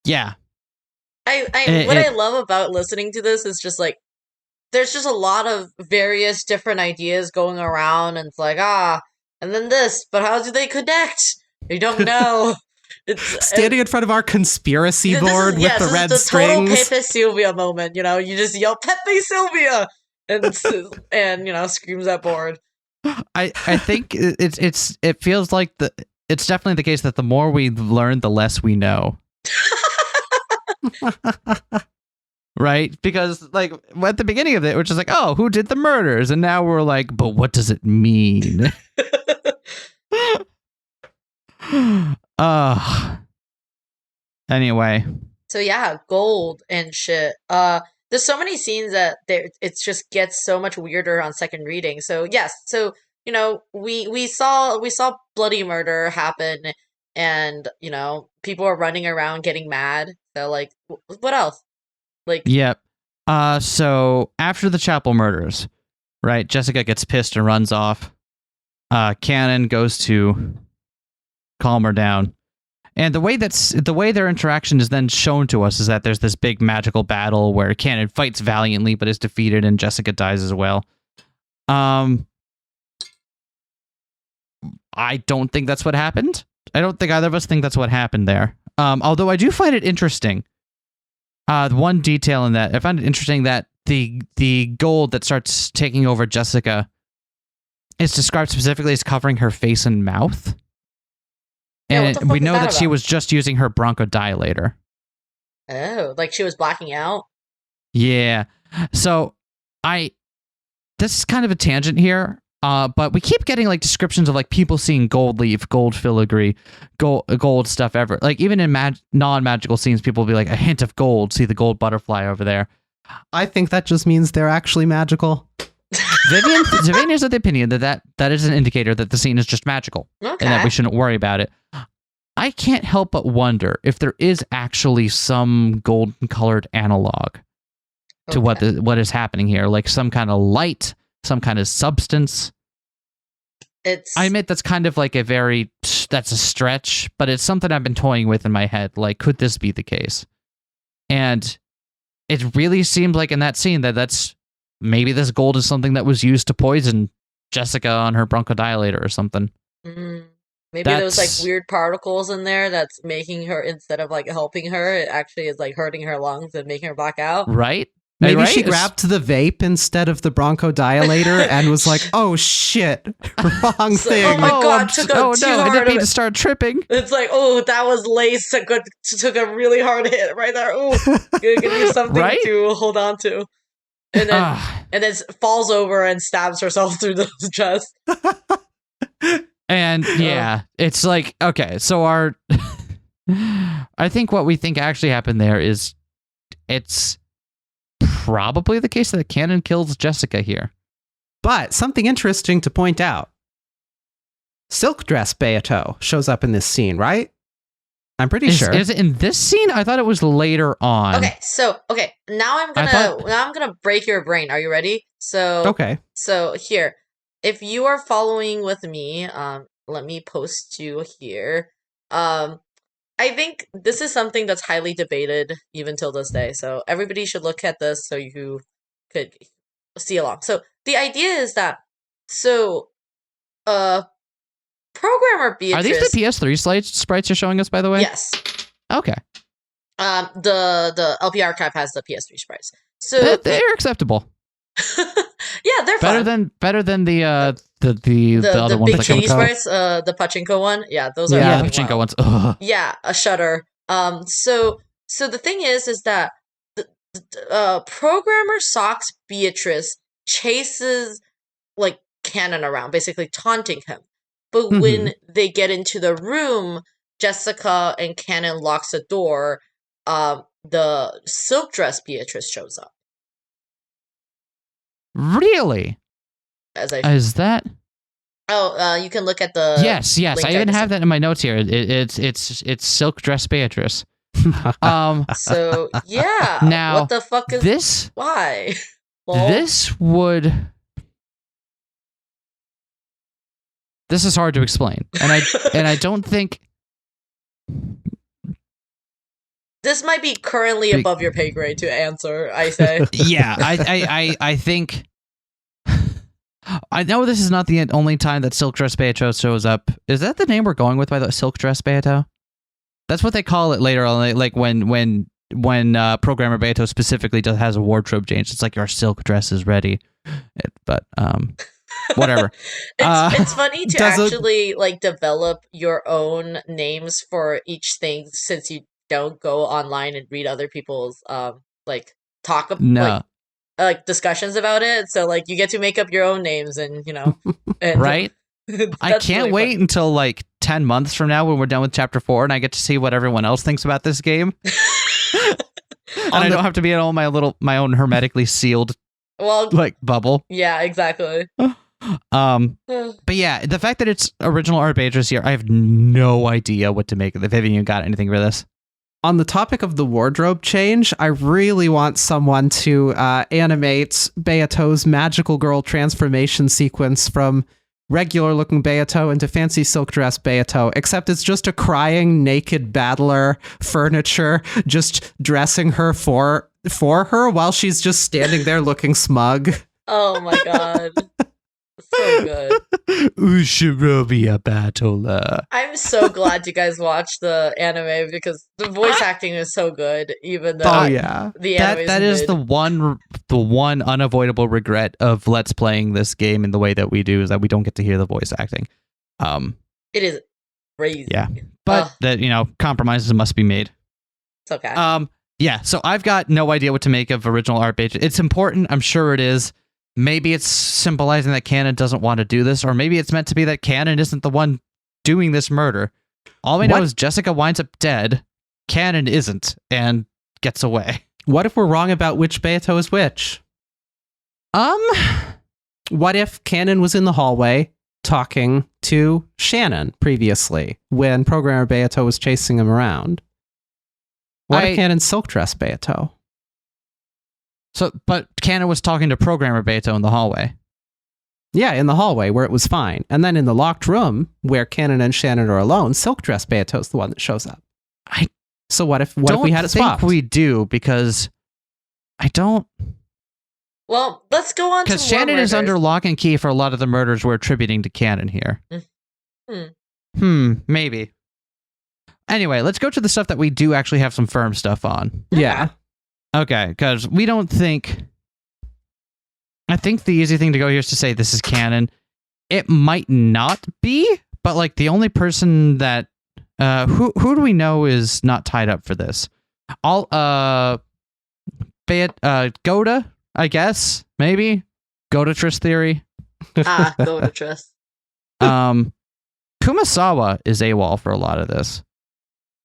Yeah. What I love about listening to this is just like there's just a lot of various different ideas going around, and it's like and then this, but how do they connect? You don't know. It's standing in front of our conspiracy board with the red strings. This is the total Pepe Sylvia moment. You know, you just yell Pepe Sylvia and you know screams at board. I think it feels like it's definitely the case that the more we learn, the less we know. Right? Because like at the beginning of it, we're just like, oh, who did the murders? And now we're like, but what does it mean? Anyway. So yeah, gold and shit. There's so many scenes that it just gets so much weirder on second reading. So yes, so you know, we saw bloody murder happen, and you know, people are running around getting mad. So like, what else? Like, yep. So after the chapel murders, right? Jessica gets pissed and runs off. Kanon goes to calm her down. And the way their interaction is then shown to us is that there's this big magical battle where Kanon fights valiantly but is defeated, and Jessica dies as well. I don't think that's what happened. I don't think either of us think that's what happened there. Although I do find it interesting. One detail in that, I find it interesting that the gold that starts taking over Jessica is described specifically as covering her face and mouth. And we know that she was just using her bronchodilator. Oh, like she was blacking out? Yeah. So this is kind of a tangent here, but we keep getting like descriptions of like people seeing gold leaf, gold filigree, gold stuff ever. Like even in non-magical scenes, people will be like a hint of gold, see the gold butterfly over there. I think that just means they're actually magical. Vivian is of the opinion that is an indicator that the scene is just magical, and that we shouldn't worry about it. I can't help but wonder if there is actually some golden colored analog to what is happening here, like some kind of light, some kind of substance. I admit that's kind of like that's a stretch, but it's something I've been toying with in my head. Like, could this be the case? And it really seemed like in that scene that's maybe this gold is something that was used to poison Jessica on her bronchodilator or something. Maybe those like weird particles in there that's making her, instead of like helping her, it actually is like hurting her lungs and making her black out. Right? Maybe she grabbed the vape instead of the bronchodilator and was like, "Oh shit, wrong thing." Oh my god, I didn't mean to start tripping. It's like, oh, that was lace. Took a really hard hit right there. Oh, give you something to hold on to, and then falls over and stabs herself through the chest. And yeah, it's like, okay, so I think what we think actually happened there is it's probably the case that Kanon kills Jessica here. But something interesting to point out. Silk dress Beato shows up in this scene, right? I'm pretty sure. Is it in this scene? I thought it was later on. Okay, now I'm gonna break your brain. Are you ready? So here. If you are following with me, let me post you here. I think this is something that's highly debated even till this day. So everybody should look at this so you could see along. So the idea is that programmer Beatrice. Are these the PS3 sprites you're showing us, by the way? Yes. Okay. The LP archive has the PS3 sprites. So they're acceptable. Yeah, they're better than the other ones. The bikini sprites, the pachinko one. Yeah, those are the pachinko ones. Ugh. Yeah, a shudder. So the thing is that the programmer Socks Beatrice chases like Kanon around, basically taunting him. But when they get into the room, Jessica and Kanon locks the door. The silk dress Beatrice shows up. Really? Is that? Oh, you can look at the. Yes. I even have that in my notes here. It's silk dress Beatrice. So yeah. Now, what the fuck is this? Why? This is hard to explain, and I don't think. This might be currently above your pay grade to answer, I say. Yeah, I think... I know this is not the only time that Silk Dress Beato shows up. Is that the name we're going with, by the Silk Dress Beato? That's what they call it later on, like when Programmer Beato specifically has a wardrobe change. It's like, your silk dress is ready. But, whatever. It's funny to actually like develop your own names for each thing, since you don't go online and read other people's like like discussions about it. So like you get to make up your own names, and and right. I can't really wait until like 10 months from now when we're done with chapter 4 and I get to see what everyone else thinks about this game. And I don't have to be in all my own hermetically sealed like bubble. Yeah, exactly. But yeah, the fact that it's original art Beatrice here, I have no idea what to make of it. If you got anything for this. On the topic of the wardrobe change, I really want someone to animate Beato's magical girl transformation sequence from regular-looking Beato into fancy silk dress Beato, except it's just a crying, naked battler furniture just dressing her for her while she's just standing there looking smug. Oh my god. So good. Ushirobiya Batola. I'm so glad you guys watched the anime because the voice acting is so good, even though the anime that is the one unavoidable regret of Let's Playing this game in the way that we do, is that we don't get to hear the voice acting. It is crazy. Yeah. But that, compromises must be made. It's okay. Yeah, so I've got no idea what to make of original art page. It's important, I'm sure it is. Maybe it's symbolizing that Kanon doesn't want to do this, or maybe it's meant to be that Kanon isn't the one doing this murder. All we know is Jessica winds up dead, Kanon isn't, and gets away. What if we're wrong about which Beato is which? What if Kanon was in the hallway talking to Shannon previously when Programmer Beato was chasing him around? What if Kanon's silk dress Beato? But Kanon was talking to Programmer Beato in the hallway. Yeah, in the hallway where it was fine. And then in the locked room where Kanon and Shannon are alone, silk dress Beato's the one that shows up. So what if we had it swapped? I think we do, because I don't... Well, let's go on to more because Shannon is under lock and key for a lot of the murders we're attributing to Kanon here. Maybe. Anyway, let's go to the stuff that we do actually have some firm stuff on. Yeah. Okay, because we don't think... I think the easy thing to go here is to say this is canon. It might not be, but like the only person that... who do we know is not tied up for this? Goda, I guess, maybe? Godatress theory? Godatress. Kumasawa is AWOL for a lot of this.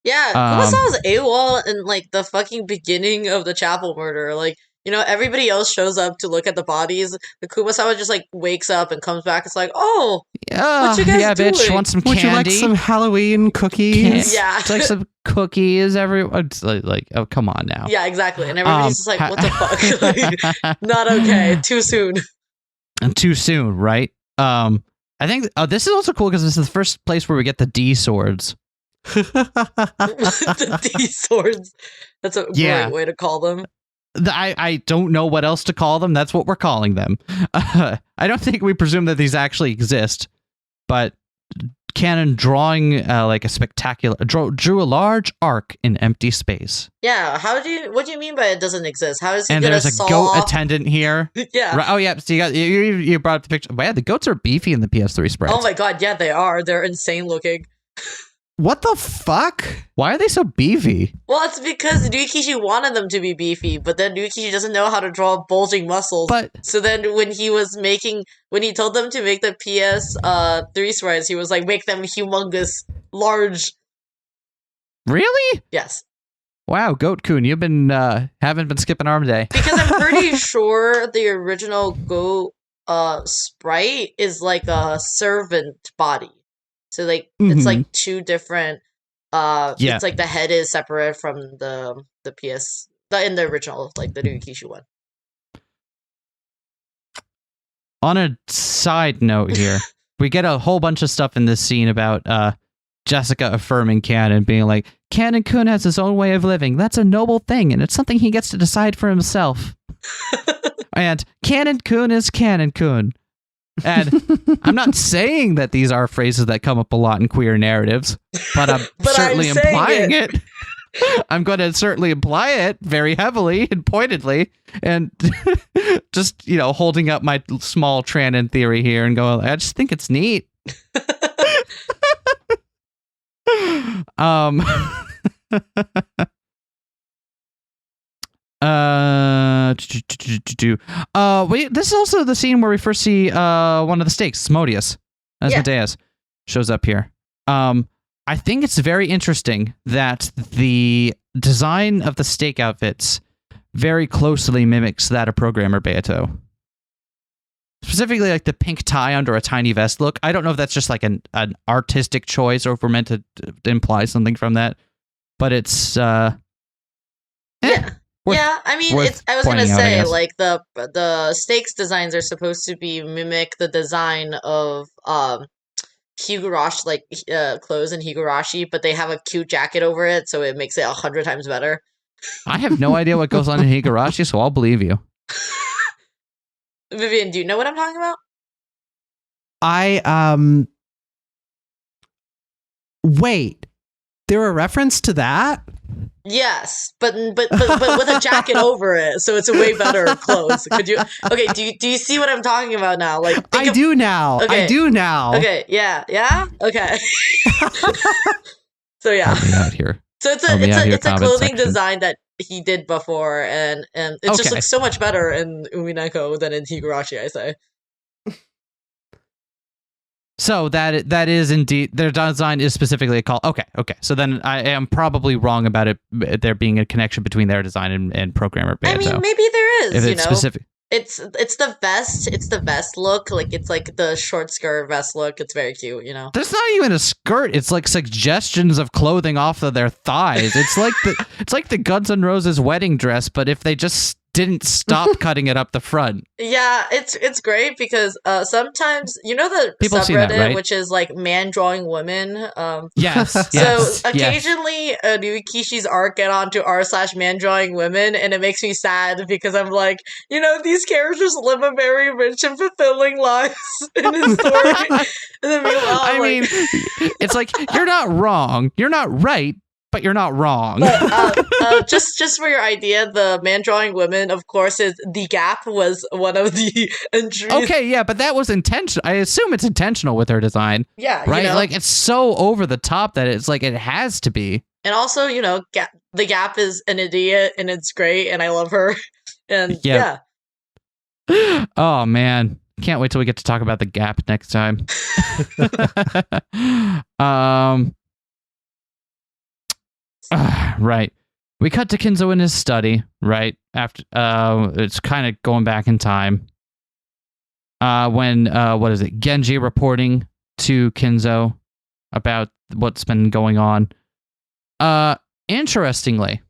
Yeah, Kumasawa's AWOL in like the fucking beginning of the chapel murder. Like, you know, everybody else shows up to look at the bodies. The Kumasawa just like wakes up and comes back. It's like, oh, what you guys doing? Bitch, want some candy? Would you like some Halloween cookies? Yeah, it's like some cookies. It's like, oh, come on now. Yeah, exactly. And everybody's just like, what the fuck? Like, not okay. Too soon. And too soon, right? I think this is also cool because this is the first place where we get the D swords. The D swords. That's a great way to call them. I don't know what else to call them. That's what we're calling them. I don't think we presume that these actually exist, but Kanon drawing like a spectacular drew a large arc in empty space. Yeah, what do you mean by it doesn't exist? How is he and gonna there's a goat attendant here. Yeah. Right, oh yeah, so you brought up the picture. Wow, the goats are beefy in the PS3 sprites. Oh my god, yeah, they are. They're insane looking. What the fuck? Why are they so beefy? Well, it's because Ryukishi wanted them to be beefy, but then Ryukishi doesn't know how to draw bulging muscles. But so then when he told them to make the PS3 sprites, he was like, make them humongous, large. Really? Yes. Wow, Goat-kun, you've been haven't been skipping arm day. Because I'm pretty sure the original Goat sprite is like a servant body. So like it's like two different it's like the head is separate from the PS in the original, like the Ryukishi one. On a side note here, we get a whole bunch of stuff in this scene about Jessica affirming Kanon, being like, Kanon-kun has his own way of living. That's a noble thing, and it's something he gets to decide for himself. And Kanon-kun is Kanon-kun. And I'm not saying that these are phrases that come up a lot in queer narratives, but I'm certainly implying it. I'm going to certainly imply it very heavily and pointedly, and just, you know, holding up my small Tranon theory here and going, I just think it's neat. This is also the scene where we first see one of the stakes, Asmodeus, Asmodeus shows up here. I think it's very interesting that the design of the stake outfits very closely mimics that of programmer Beato. Specifically, like the pink tie under a tiny vest look. I don't know if that's just like an artistic choice or if we're meant to imply something from that, but it's yeah, I mean, I was gonna say, like the stakes designs are supposed to be mimic the design of Higurashi, like clothes in Higurashi, but they have a cute jacket over it, so it makes it 100 times better. I have no idea what goes on in Higurashi, so I'll believe you. Vivian, do you know what I'm talking about? Wait, there a reference to that? Yes, but with a jacket over it, so it's a way better clothes. Could you? Okay, do you see what I'm talking about now? Like I do now. Okay. I do now. Okay, yeah, okay. So yeah, out here. So it's a clothing design that he did before, and it just looks so much better in Umineko than in Higurashi, I say. So that is indeed, their design is specifically a call. Okay. So then I am probably wrong about it there being a connection between their design and programmer Beato. I mean, maybe there is. If it's specific. It's the vest. It's the vest look. Like it's like the short skirt vest look. It's very cute. You know. There's not even a skirt. It's like suggestions of clothing off of their thighs. It's like the Guns N' Roses wedding dress, but if they just didn't stop cutting it up the front. Yeah, it's great because sometimes the People see subreddit, that, right? which is like man drawing women. Yes. So yes, occasionally a new Kishi's arc get onto r/man drawing women, and it makes me sad because I'm like, these characters live a very rich and fulfilling lives in his story. And then meanwhile, I mean, it's like you're not wrong, you're not right, but you're not wrong. But, just for your idea, the man drawing women, of course, is The Gap was one of the entries. Okay, yeah, but that was intentional. I assume it's intentional with her design. Yeah, right. Like it's so over the top that it's like it has to be. And also, The Gap is an idiot, and it's great, and I love her. And yeah. Oh man, can't wait till we get to talk about The Gap next time. Right. We cut to Kinzo in his study, right? After it's kind of going back in time. When what is it? Genji reporting to Kinzo about what's been going on. Interestingly.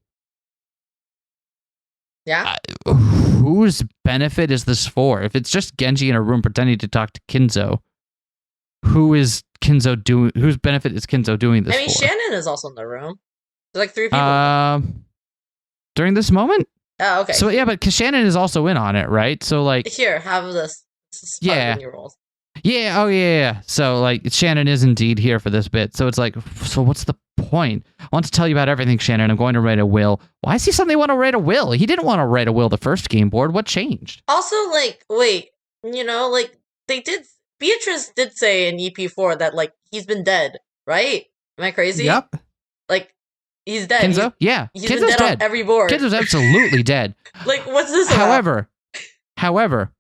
Yeah. Whose benefit is this for? If it's just Genji in a room pretending to talk to Kinzo, whose benefit is Kinzo doing this for? I mean, Shannon is also in the room. There's like 3 people. During this moment? Oh, okay. So yeah, but Shannon is also in on it, right? So like, here, have this. This is part of your roles. Yeah. Oh yeah. So like, Shannon is indeed here for this bit. So it's like, so what's the point? I want to tell you about everything, Shannon. I'm going to write a will. Why is he suddenly want to write a will? He didn't want to write a will the first game board. What changed? Also, like, wait, Beatrice did say in EP4 that like he's been dead, right? Am I crazy? Yep. Like, he's dead. Kinzo? He's Kinzo's been dead dead on every board. Kinzo's absolutely dead. Like, what's this about? However,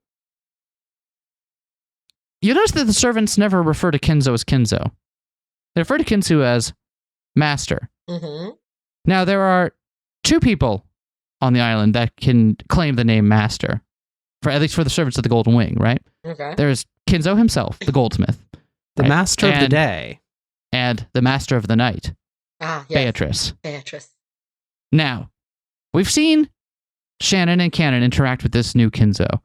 you notice that the servants never refer to Kinzo as Kinzo. They refer to Kinzo as Master. Mm-hmm. Now, there are 2 people on the island that can claim the name Master, at least for the servants of the Golden Wing, right? Okay. There's Kinzo himself, the goldsmith. The right? Master of the Day. And the Master of the Night. Ah, yes. Beatrice. Now, we've seen Shannon and Kanon interact with this new Kinzo.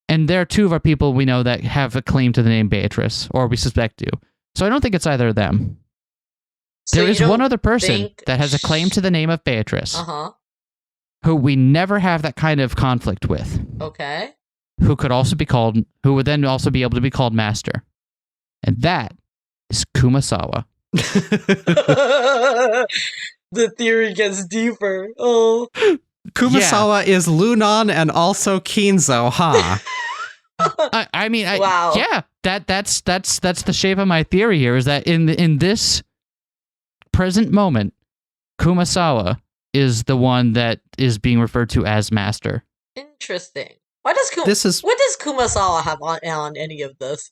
And there are 2 of our people we know that have a claim to the name Beatrice, or we suspect do. So I don't think it's either of them. So there is one other person that has a claim to the name of Beatrice, who we never have that kind of conflict with. Okay. Who would then also be able to be called Master. And that is Kumasawa. The theory gets deeper. Oh. Kumasawa is Lunan and also Kinzo, huh? I mean, wow. Yeah, that's the shape of my theory here, is that in this present moment, Kumasawa is the one that is being referred to as Master. Interesting. What does Kumasawa have on any of this?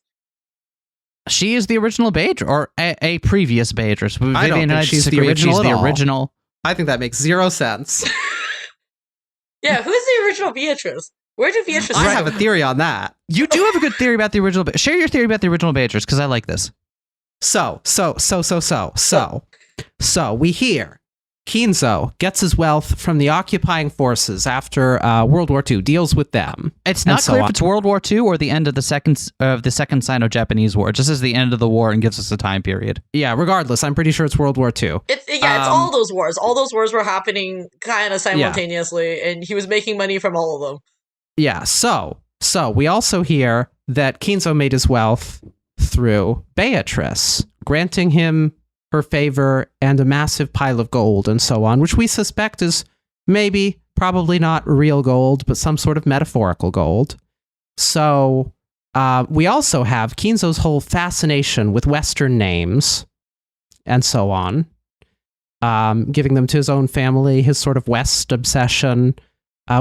She is the original Beatrice, or a previous Beatrice. I don't think she's the original. She's the original. I think that makes 0 sense. Yeah, who's the original Beatrice? Where did Beatrice? I have a theory on that. You do have a good theory about the original. Share your theory about the original Beatrice, because I like this. So we hear Kinzo gets his wealth from the occupying forces after World War II, deals with them. It's not clear if it's World War II or the end of the second Sino-Japanese War. It just says the end of the war and gives us a time period. Yeah, regardless, I'm pretty sure it's World War II. It's all those wars. All those wars were happening kind of simultaneously, and he was making money from all of them. Yeah, so we also hear that Kinzo made his wealth through Beatrice, granting him her favor and a massive pile of gold and so on, which we suspect is probably not real gold, but some sort of metaphorical gold. So we also have Kinzo's whole fascination with Western names and so on, giving them to his own family, his sort of West obsession.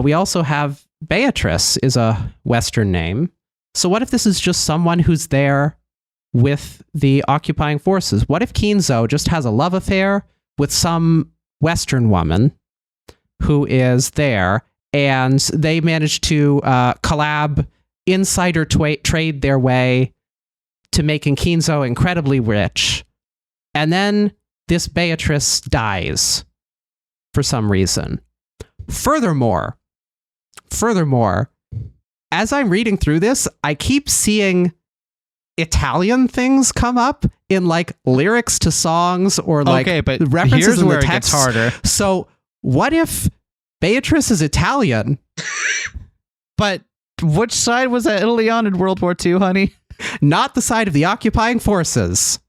We also have Beatrice is a Western name. So what if this is just someone who's there with the occupying forces? What if Kinzo just has a love affair with some Western woman who is there, and they manage to collab, insider trade their way to making Kinzo incredibly rich, and then this Beatrice dies for some reason. Furthermore, furthermore, as I'm reading through this, I keep seeing Italian things come up in like lyrics to songs or like but references here's in where the it text. gets harder. So what if Beatrice is Italian? But which side was that Italy on in World War II, honey? Not the side of the occupying forces.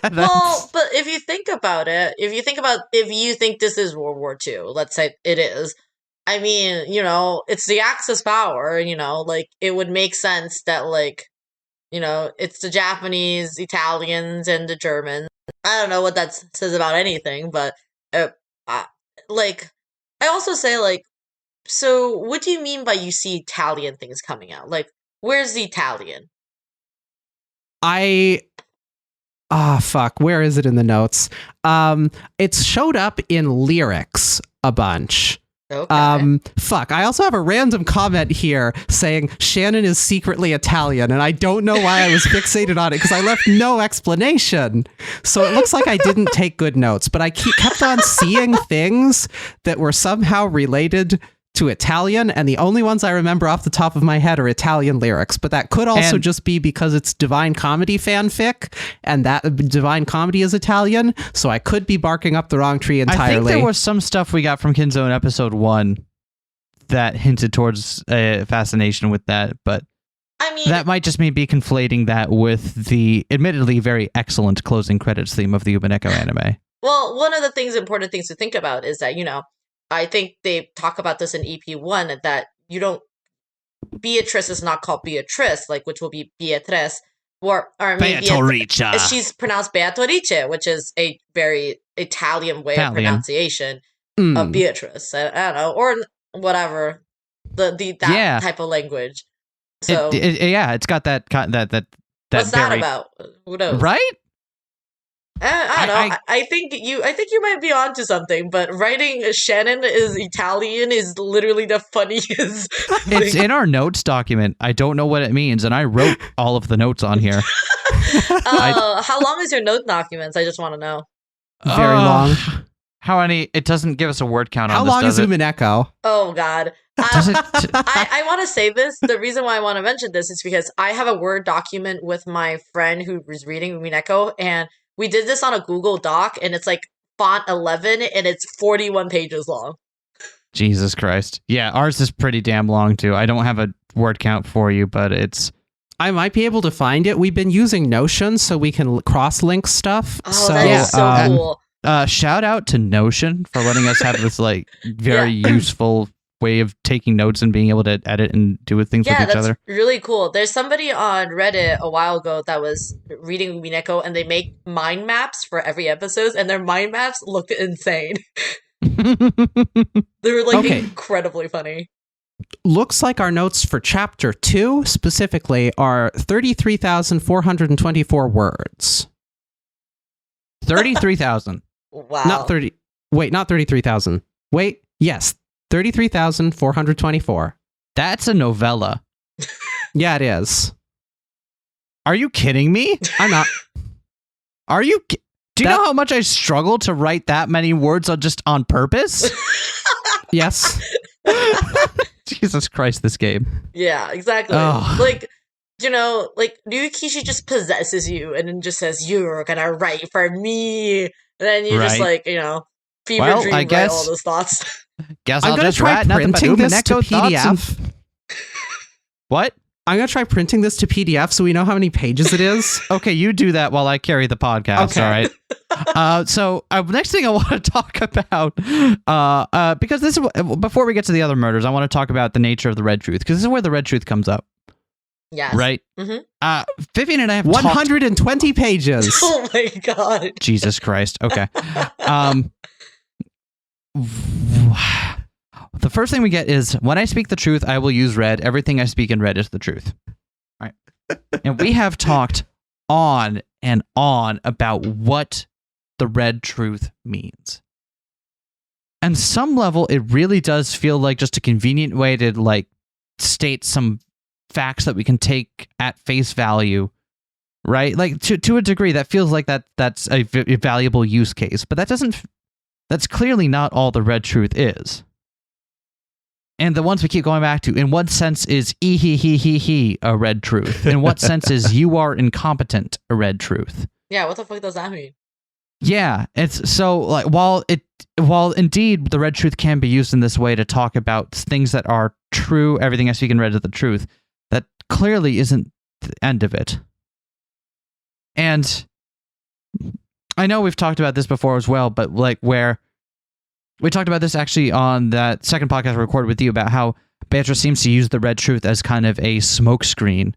Well, but if you think about it, if you think this is World War II, let's say it is, I mean, it's the Axis power, like, it would make sense that, like, it's the Japanese, Italians, and the Germans. I don't know what that says about anything, but, like, I also say, like, so what do you mean by you see Italian things coming out? Like, where's the Italian? Fuck, where is it in the notes? It's showed up in lyrics a bunch. Okay. Fuck, I also have a random comment here saying Shannon is secretly Italian, and I don't know why I was fixated on it because I left no explanation. So it looks like I didn't take good notes, but I kept on seeing things that were somehow related to Italian, and the only ones I remember off the top of my head are Italian lyrics, but that could also just be because it's Divine Comedy fanfic, and that Divine Comedy is Italian, so I could be barking up the wrong tree entirely. I think there was some stuff we got from Kinzo in episode 1 that hinted towards a fascination with that, but I mean, that might just be conflating that with the admittedly very excellent closing credits theme of the Umineko anime. Well, one of the important things to think about is that, I think they talk about this in EP1 that Beatrice is not called Beatrice, like, which will be Beatrice, or maybe she's pronounced Beatrice, which is a very Italian way of pronunciation of Beatrice. I don't know, or whatever that type of language. So it's got that. What's that about? Who knows? Right? I don't know. I think you might be onto something, but writing Shannon is Italian is literally the funniest. It's in our notes document. I don't know what it means, and I wrote all of the notes on here. How long is your note documents? I just want to know. Very long. How many? It doesn't give us a word count on How this, long is Umineko? Oh, God. I want to say this. The reason why I want to mention this is because I have a Word document with my friend who was reading Umineko, and we did this on a Google Doc, and it's like font 11, and it's 41 pages long. Jesus Christ. Yeah, ours is pretty damn long, too. I don't have a word count for you, but it's... I might be able to find it. We've been using Notion so we can cross-link stuff. Oh, that is so cool. Shout out to Notion for letting us have this like very useful way of taking notes and being able to edit and do things with each other. Yeah, that's really cool. There's somebody on Reddit a while ago that was reading Umineko, and they make mind maps for every episode, and their mind maps looked insane. They were like incredibly funny. Looks like our notes for chapter 2 specifically are 33,424 words. 33,000. Wow. Not 33,000. Wait, yes. 33,424. That's a novella. Yeah, it is. Are you kidding me? I'm not. Are you? Do you know how much I struggle to write that many words on purpose? Yes. Jesus Christ, this game. Yeah, exactly. Oh. Like, Ryukishi just possesses you and then just says, "You're gonna write for me." And then you just fever dream write all those thoughts. Guess I'll just try write nothing but printing this to Umineko PDF. What? I'm going to try printing this to PDF so we know how many pages it is. Okay, you do that while I carry the podcast, okay. All right? So next thing I want to talk about, because this is, before we get to the other murders, I want to talk about the nature of the Red Truth, because this is where the Red Truth comes up. Yes. Right? Mm-hmm. Vivian and I have 120 pages. Oh my God. Jesus Christ. Okay. The first thing we get is, when I speak the truth, I will use red. Everything I speak in red is the truth. All right. And we have talked on and on about what the red truth means. On some level, it really does feel like just a convenient way to like state some facts that we can take at face value, right? Like to a degree, that feels like that's a valuable use case, but that's clearly not all the red truth is. And the ones we keep going back to, in what sense is he a red truth? In what sense is you are incompetent a red truth? Yeah, what the fuck does that mean? Yeah, it's so like while indeed the red truth can be used in this way to talk about things that are true, everything I speak in red is the truth, that clearly isn't the end of it. And I know we've talked about this before as well, but like where we talked about this actually on that second podcast I recorded with you about how Beatrice seems to use the red truth as kind of a smokescreen.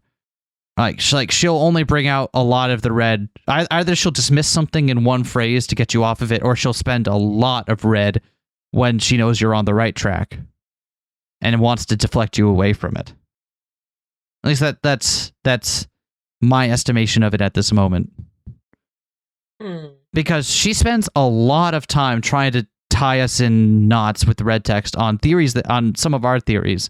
Like she'll only bring out a lot of the red. Either she'll dismiss something in one phrase to get you off of it, or she'll spend a lot of red when she knows you're on the right track and wants to deflect you away from it. At least that's my estimation of it at this moment. Because she spends a lot of time trying to tie us in knots with the red text on on some of our theories.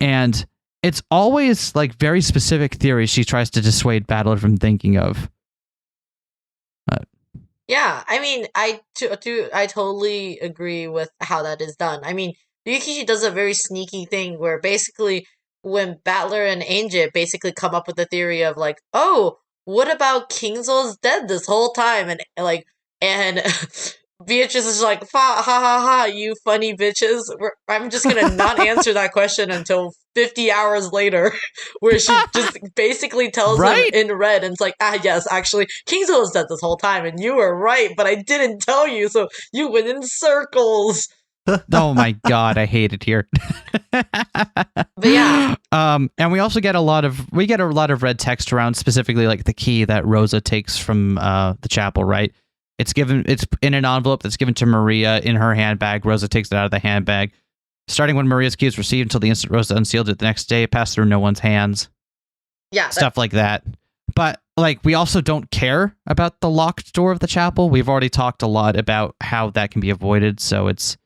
And it's always like very specific theories she tries to dissuade Battler from thinking of. Yeah, I mean, I totally agree with how that is done. I mean, Ryukishi does a very sneaky thing where basically when Battler and Angel basically come up with the theory of like, oh, what about Kinzo's dead this whole time? And Beatrice is like, ha ha ha, you funny bitches. I'm just gonna not answer that question until 50 hours later, where she just basically tells them in red, and it's like, yes, actually, Kinzo is dead this whole time, and you were right, but I didn't tell you, so you went in circles. Oh my god, I hate it here. But yeah. And we also get a lot of red text around specifically like the key that Rosa takes from the chapel, right? It's in an envelope that's given to Maria in her handbag. Rosa takes it out of the handbag. Starting when Maria's key is received until the instant Rosa unsealed it the next day, it passed through no one's hands. Yeah. Stuff like that. But like we also don't care about the locked door of the chapel. We've already talked a lot about how that can be avoided, so it's...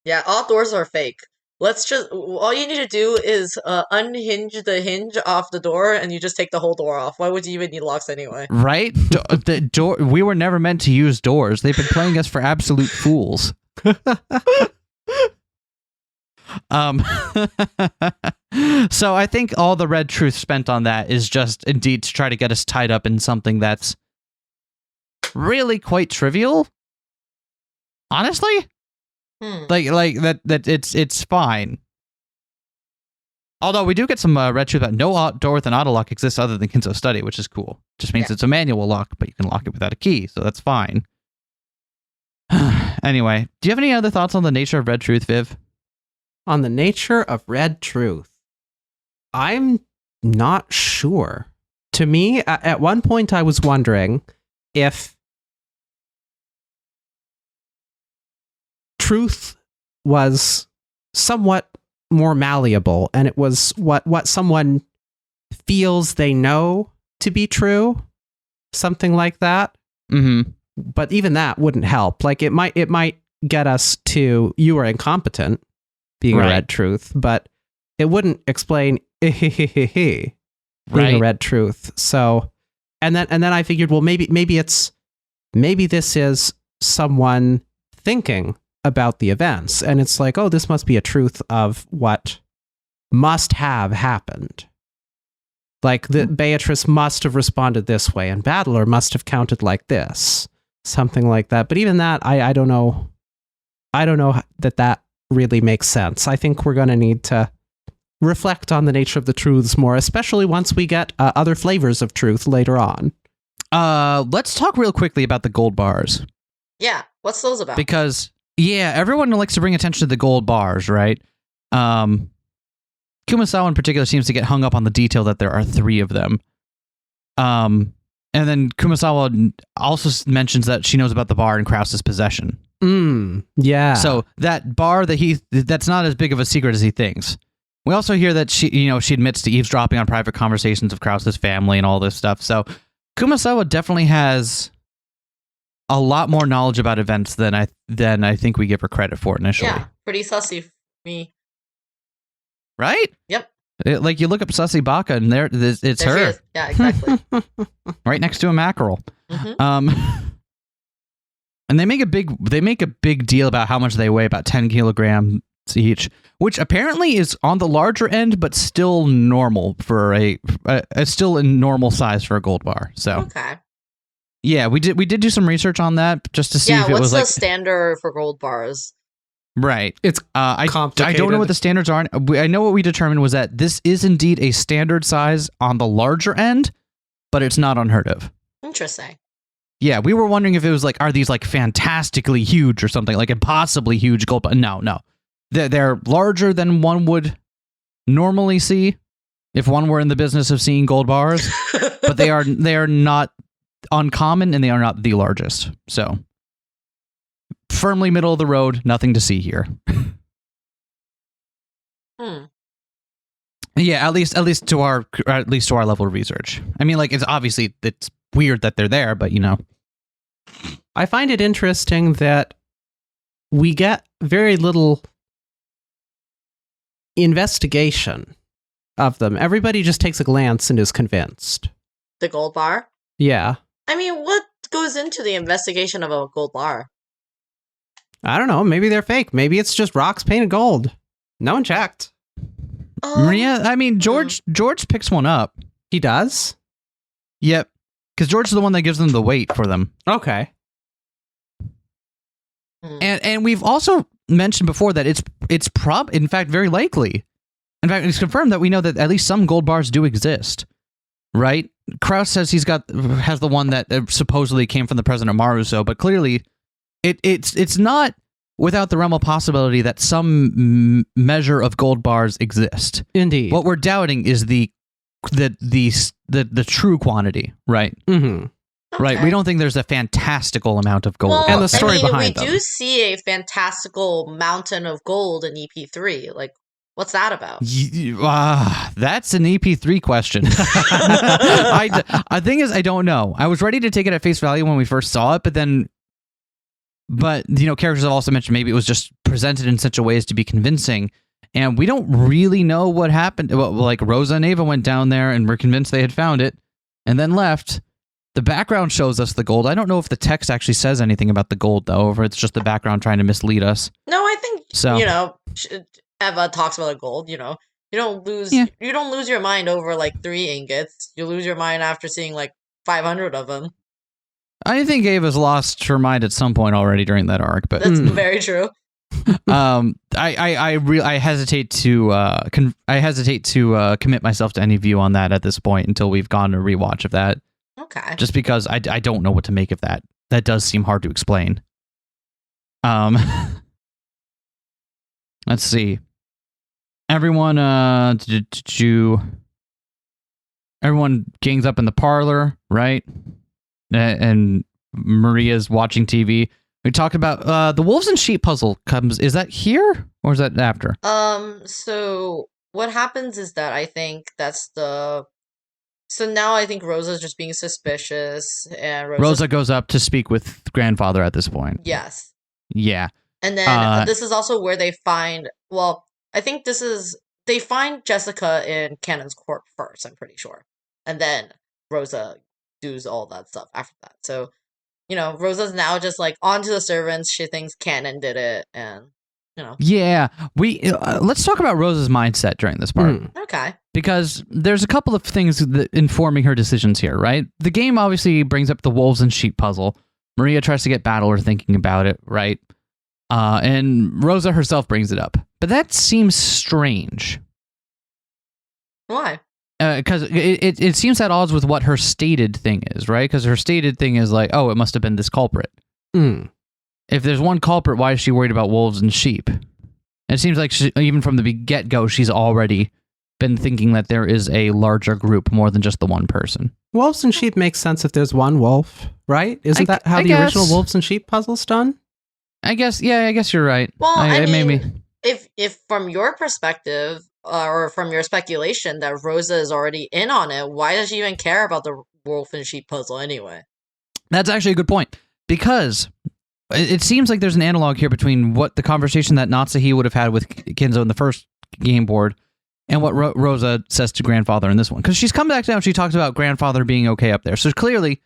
Yeah, all doors are fake. All you need to do is unhinge the hinge off the door, and you just take the whole door off. Why would you even need locks anyway? Right? The door. We were never meant to use doors. They've been playing us for absolute fools. So I think all the red truth spent on that is just indeed to try to get us tied up in something that's really quite trivial. Honestly. Like that it's fine. Although we do get some red truth about no door with an auto lock exists other than Kinzo's study, which is cool. Just means it's a manual lock, but you can lock it without a key, so that's fine. Anyway, do you have any other thoughts on the nature of red truth, Viv? On the nature of red truth, I'm not sure. To me, at one point I was wondering if truth was somewhat more malleable, and it was what someone feels they know to be true, something like that. Mm-hmm. But even that wouldn't help. Like it might get us to you are incompetent being a red truth, but it wouldn't explain being a red truth. So, and then I figured, well, maybe this is someone thinking about the events, and it's like, oh, this must be a truth of what must have happened. Like Beatrice must have responded this way, and Battler must have counted like this, something like that. But even that, I don't know. I don't know that really makes sense. I think we're going to need to reflect on the nature of the truths more, especially once we get other flavors of truth later on. Let's talk real quickly about the gold bars. Yeah, what's those about? Because everyone likes to bring attention to the gold bars, right? Kumasawa in particular seems to get hung up on the detail that there are 3 of them. And then Kumasawa also mentions that she knows about the bar in Krause's possession. Yeah. So that bar that's not as big of a secret as he thinks. We also hear that she admits to eavesdropping on private conversations of Krause's family and all this stuff. So Kumasawa definitely has a lot more knowledge about events than I think we give her credit for initially. Yeah, pretty sussy for me. Right? Yep. Like you look up Sussy Baka and there it's her. Yeah, exactly. Right next to a mackerel. Mm-hmm. And they make a big deal about how much they weigh, about 10 kilograms each, which apparently is on the larger end, but still normal for still in normal size for a gold bar. So okay. Yeah, we did do some research on that just to see if it was like what's the standard for gold bars? Right. It's I complicated. don't know what the standards are. I know what we determined was that this is indeed a standard size on the larger end, but it's not unheard of. Interesting. Yeah, we were wondering if it was like, are these like fantastically huge or something, like impossibly huge gold? No. They're larger than one would normally see if one were in the business of seeing gold bars, but they are not uncommon and they are not the largest. So firmly middle of the road, nothing to see here. Yeah, at least to our level of research. I mean, like, it's weird that they're there, but you know. I find it interesting that we get very little investigation of them. Everybody just takes a glance and is convinced. The gold bar? Yeah. I mean, what goes into the investigation of a gold bar? I don't know. Maybe they're fake. Maybe it's just rocks painted gold. No one checked. Maria, I mean, George picks one up. He does? Yep. Because George is the one that gives them the weight for them. Okay. And we've also mentioned before that it's in fact very likely. In fact, it's confirmed that we know that at least some gold bars do exist. Right? Kraus says has the one that supposedly came from the president of Maruso, but clearly it's not without the realm of possibility that some measure of gold bars exist. Indeed. What we're doubting is the true quantity, right? Mm-hmm. Okay. Right. We don't think there's a fantastical amount of gold. And the story behind them. We do see a fantastical mountain of gold in EP3. Like, what's that about? That's an EP3 question. The thing is, I don't know. I was ready to take it at face value when we first saw it, but you know, characters have also mentioned maybe it was just presented in such a way as to be convincing, and we don't really know what happened. Well, like Rosa and Ava went down there and were convinced they had found it, and then left. The background shows us the gold. I don't know if the text actually says anything about the gold, though, or if it's just the background trying to mislead us. No, I think so. You know, Eva talks about the gold. You know, you don't lose your mind over like 3 ingots. You lose your mind after seeing like 500 of them. I think Ava's lost her mind at some point already during that arc, but that's very true. I hesitate to commit myself to any view on that at this point until we've gone a rewatch of that. Okay. Just because I don't know what to make of that. That does seem hard to explain. Let's see. Everyone everyone gangs up in the parlor, right? And Maria's watching TV. We talked about the wolves and sheep puzzle comes. Is that here or is that after? So what happens is that I think that's the. So now I think Rosa's just being suspicious, and Rosa goes up to speak with grandfather at this point. Yes. Yeah. And then this is also where they find. Well, I think they find Jessica in Kanon's court first. I'm pretty sure, and then Rosa does all that stuff after that. So, you know, Rosa's now just like onto the servants. She thinks Kanon did it, and you know. Yeah, we let's talk about Rosa's mindset during this part. Okay. Because there's a couple of things that informing her decisions here, right? The game obviously brings up the wolves and sheep puzzle. Maria tries to get Battler thinking about it, right? And Rosa herself brings it up. But that seems strange. Why? Because it seems at odds with what her stated thing is, right? Because her stated thing is like, oh, it must have been this culprit. If there's one culprit, why is she worried about wolves and sheep? And it seems like even from the get-go, she's already been thinking that there is a larger group more than just the one person. Wolves and sheep makes sense if there's one wolf, right? Isn't that how the original wolves and sheep puzzle's done? I guess you're right. Well, I mean, if from your perspective or from your speculation that Rosa is already in on it, why does she even care about the wolf and sheep puzzle anyway? That's actually a good point, because it seems like there's an analog here between what the conversation that Natsuhi would have had with Kinzo in the first game board and what Rosa says to grandfather in this one. Because she's come back down, she talks about grandfather being okay up there. So clearly,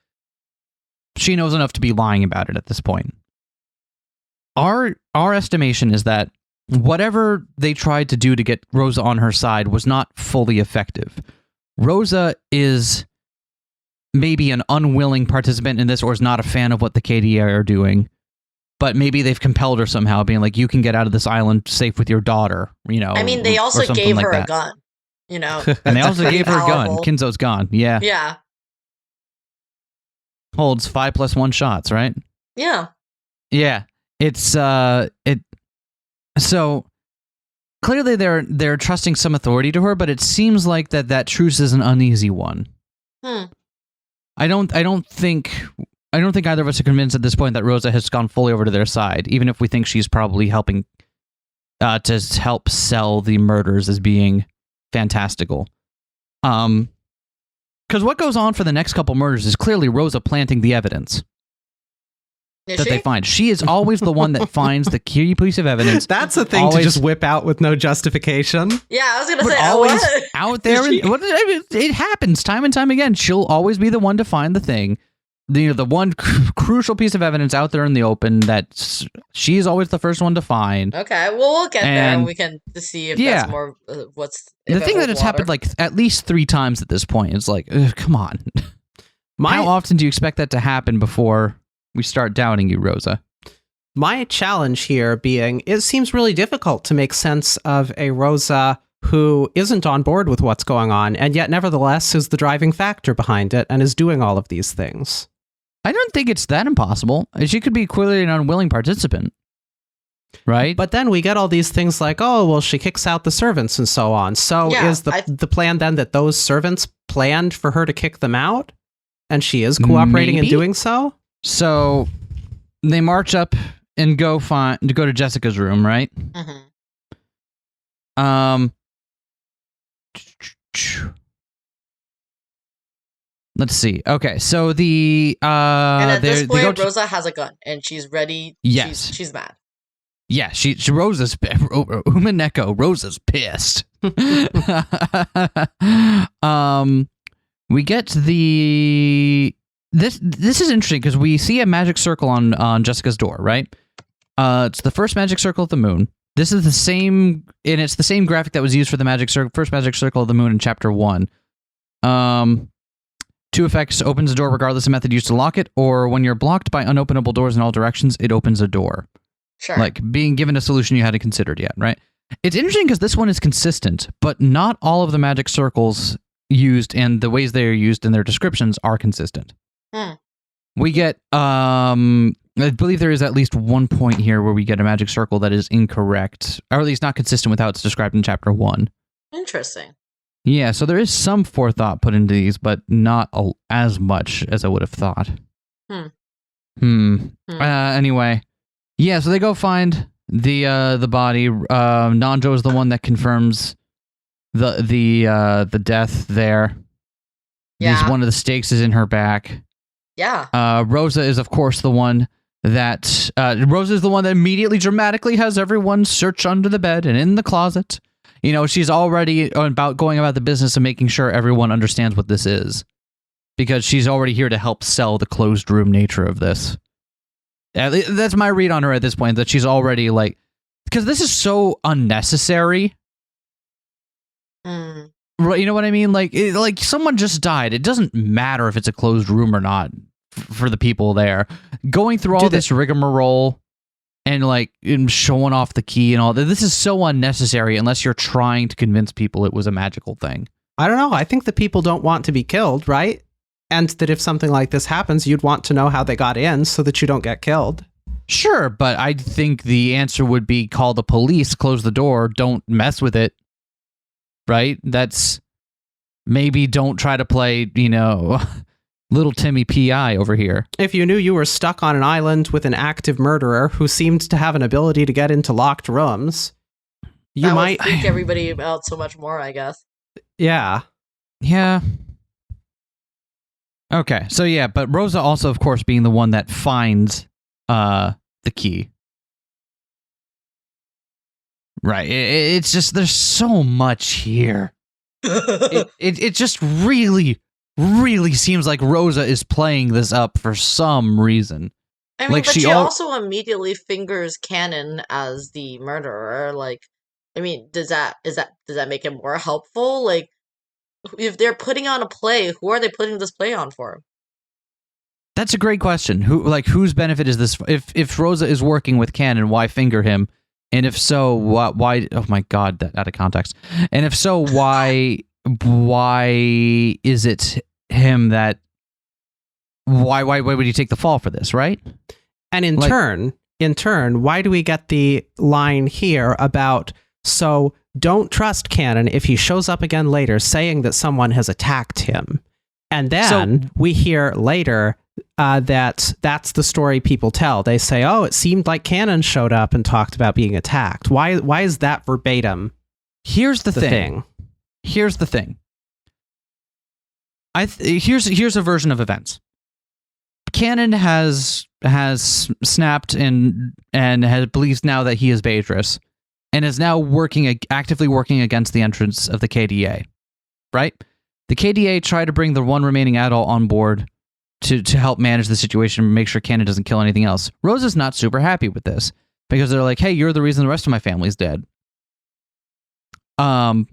she knows enough to be lying about it at this point. Our estimation is that whatever they tried to do to get Rosa on her side was not fully effective. Rosa is maybe an unwilling participant in this, or is not a fan of what the KDA are doing. But maybe they've compelled her somehow, being like, you can get out of this island safe with your daughter, you know. I mean, they also gave her a gun, you know. And they also gave her a gun. Kinzo's gone. Yeah. Yeah. Holds 5+1 shots, right? Yeah. Yeah. It's so clearly they're trusting some authority to her, but it seems like that truce is an uneasy one. I don't think either of us are convinced at this point that Rosa has gone fully over to their side, even if we think she's probably helping to help sell the murders as being fantastical. Because what goes on for the next couple murders is clearly Rosa planting the evidence they find. She is always the one that finds the key piece of evidence. That's a thing to just whip out with no justification. Yeah, I was going to say, always out there. It happens time and time again. She'll always be the one to find the thing. The one crucial piece of evidence out there in the open that she's always the first one to find. Okay, well, we'll get there and we can see if that's more what's... The thing that it's happened like at least 3 times at this point. It's like, come on. How often do you expect that to happen before we start doubting you, Rosa? My challenge here being, it seems really difficult to make sense of a Rosa who isn't on board with what's going on, and yet nevertheless is the driving factor behind it and is doing all of these things. I don't think it's that impossible. She could be clearly an unwilling participant, right? But then we get all these things like, oh, well, she kicks out the servants and so on. So is the plan then that those servants planned for her to kick them out? And she is cooperating in doing so? So they march up and go to Jessica's room, right? Mm-hmm. Let's see. Okay, so and at this point, Rosa has a gun and she's ready. Yes, she's mad. Yeah, Rosa's Umineko. Rosa's pissed. We get this is interesting because we see a magic circle on Jessica's door, right? It's the first magic circle of the moon. This is the same, and it's the same graphic that was used for the first magic circle of the moon in chapter 1. 2 effects: opens a door regardless of method used to lock it, or when you're blocked by unopenable doors in all directions, it opens a door. Sure. Like being given a solution you hadn't considered yet, right? It's interesting because this one is consistent, but not all of the magic circles used and the ways they are used in their descriptions are consistent. We get, I believe there is at least one point here where we get a magic circle that is incorrect, or at least not consistent with how it's described in chapter 1. Interesting. Yeah, so there is some forethought put into these, but not as much as I would have thought. Anyway, yeah, so they go find the body. Nanjo is the one that confirms the death there. Yeah. One of the stakes is in her back. Yeah. Rosa is, of course, the one that immediately dramatically has everyone search under the bed and in the closet. You know, she's already going about the business of making sure everyone understands what this is, because she's already here to help sell the closed room nature of this. That's my read on her at this point, that she's already like, because this is so unnecessary. You know what I mean? Like someone just died. It doesn't matter if it's a closed room or not for the people there. Going through all this rigmarole and showing off the key and all that. This is so unnecessary unless you're trying to convince people it was a magical thing. I don't know. I think the people don't want to be killed, right? And that if something like this happens, you'd want to know how they got in so that you don't get killed. Sure, but I think the answer would be call the police, close the door, don't mess with it. Right? That's maybe don't try to play, little Timmy P.I. over here. If you knew you were stuck on an island with an active murderer who seemed to have an ability to get into locked rooms, you might freak everybody out so much more, I guess. Yeah. Yeah. Okay, so yeah, but Rosa also, of course, being the one that finds the key. Right. It's just, there's so much here. It just really, really seems like Rosa is playing this up for some reason. I mean, Like, but she she al- also immediately fingers Kanon as the murderer. Like, I mean, does that make it more helpful? Like, if they're putting on a play, who are they putting this play on for? That's a great question. Whose benefit is this? If Rosa is working with Kanon, why finger him? And if so, why? Oh my God, that out of context. And if so, why is it him that? Why would he take the fall for this? Right? And in turn, why do we get the line here about so don't trust Kanon if he shows up again later saying that someone has attacked him? And then we hear later that's the story people tell. They say, oh, it seemed like Kanon showed up and talked about being attacked. Why is that verbatim? Here's the thing. Here's the thing. Here's a version of events. Kanon has snapped and believes now that he is Beatrice, and is now actively working against the entrance of the KDA. Right? The KDA try to bring the one remaining adult on board to help manage the situation and make sure Kanon doesn't kill anything else. Rosa's not super happy with this because they're like, hey, you're the reason the rest of my family's dead. So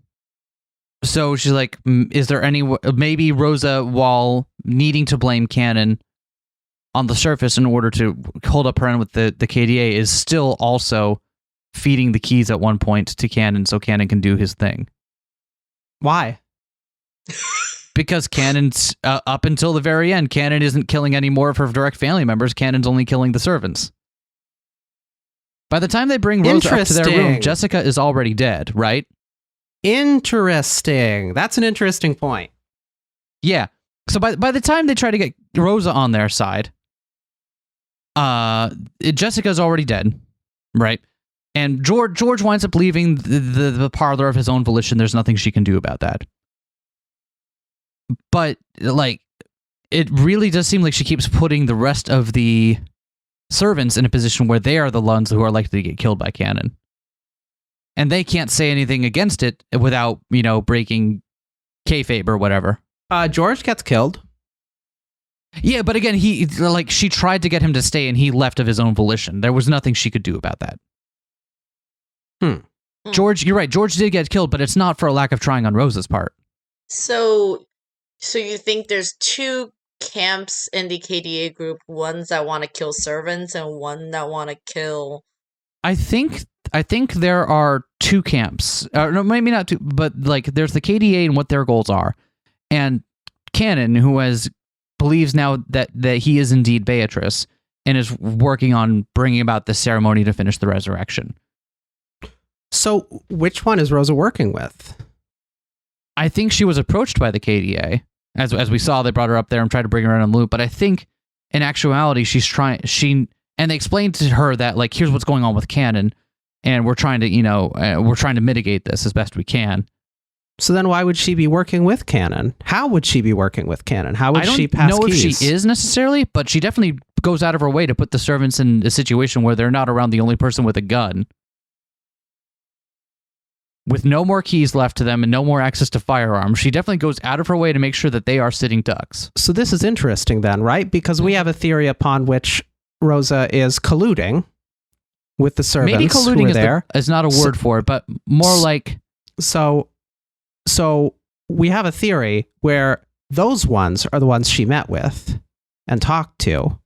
she's like, is there any maybe Rosa, while needing to blame Kanon on the surface in order to hold up her end with the KDA, is still also feeding the keys at one point to Kanon so Kanon can do his thing. Why? Because Kanon's, up until the very end, Kanon isn't killing any more of her direct family members. Kanon's only killing the servants. By the time they bring Rosa up to their room, Jessica is already dead, right? Interesting. That's an interesting point. Yeah. So by the time they try to get Rosa on their side, Jessica's already dead, right? And George winds up leaving the parlor of his own volition. There's nothing she can do about that. But, like, it really does seem like she keeps putting the rest of the servants in a position where they are the ones who are likely to get killed by Kanon. And they can't say anything against it without, breaking kayfabe or whatever. George gets killed. Yeah, but again, she tried to get him to stay and he left of his own volition. There was nothing she could do about that. George, you're right. George did get killed, but it's not for a lack of trying on Rosa's part. So you think there's two camps in the KDA group, ones that want to kill servants and one that want to kill... I think there are two camps. No, maybe not two, but there's the KDA and what their goals are. And Kanon, who believes now that he is indeed Beatrice and is working on bringing about this ceremony to finish the resurrection. So which one is Rosa working with? I think she was approached by the KDA. As we saw, they brought her up there and tried to bring her in on the loop. But I think, in actuality, and they explained to her that, here's what's going on with Kanon, and we're trying to mitigate this as best we can. So then why would she be working with Kanon? How would she be working with Kanon? How would she pass keys? I don't know if she is necessarily, but she definitely goes out of her way to put the servants in a situation where they're not around the only person with a gun. With no more keys left to them and no more access to firearms, she definitely goes out of her way to make sure that they are sitting ducks. So this is interesting then, right? Because we have a theory upon which Rosa is colluding with the servants. Maybe colluding is not a word for it, but more like... So we have a theory where those ones are the ones she met with and talked to.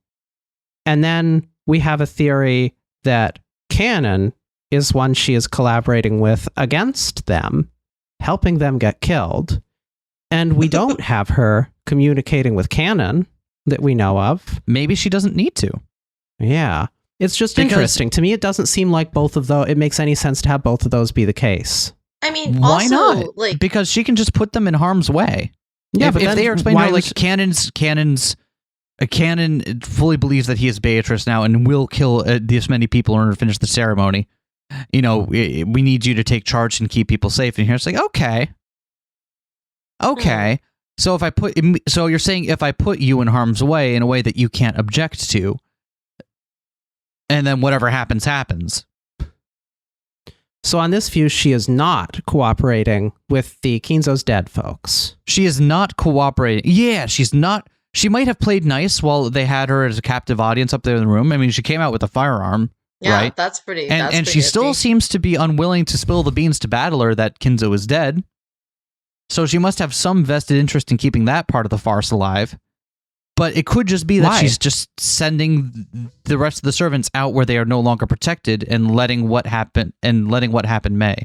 And then we have a theory that Kanon is one she is collaborating with against them, helping them get killed. And we don't have her communicating with Kanon that we know of. Maybe she doesn't need to. Yeah. It's just interesting. To me, it doesn't seem like it makes any sense to have both of those be the case. I mean, why also, not? Because she can just put them in harm's way. Yeah, if they are explaining Kanon fully believes that he is Beatrice now and will kill this many people in order to finish the ceremony. We need you to take charge and keep people safe. And here it's like, okay. So you're saying if I put you in harm's way in a way that you can't object to, and then whatever happens, happens. So on this view, she is not cooperating with the Kinzo's dead folks. She is not cooperating. Yeah, she's not she might have played nice while they had her as a captive audience up there in the room. I mean, she came out with a firearm, right? That's pretty. And she still seems to be unwilling to spill the beans to Battler that Kinzo is dead. So she must have some vested interest in keeping that part of the farce alive. But it could just be that she's just sending the rest of the servants out where they are no longer protected and letting what happen may.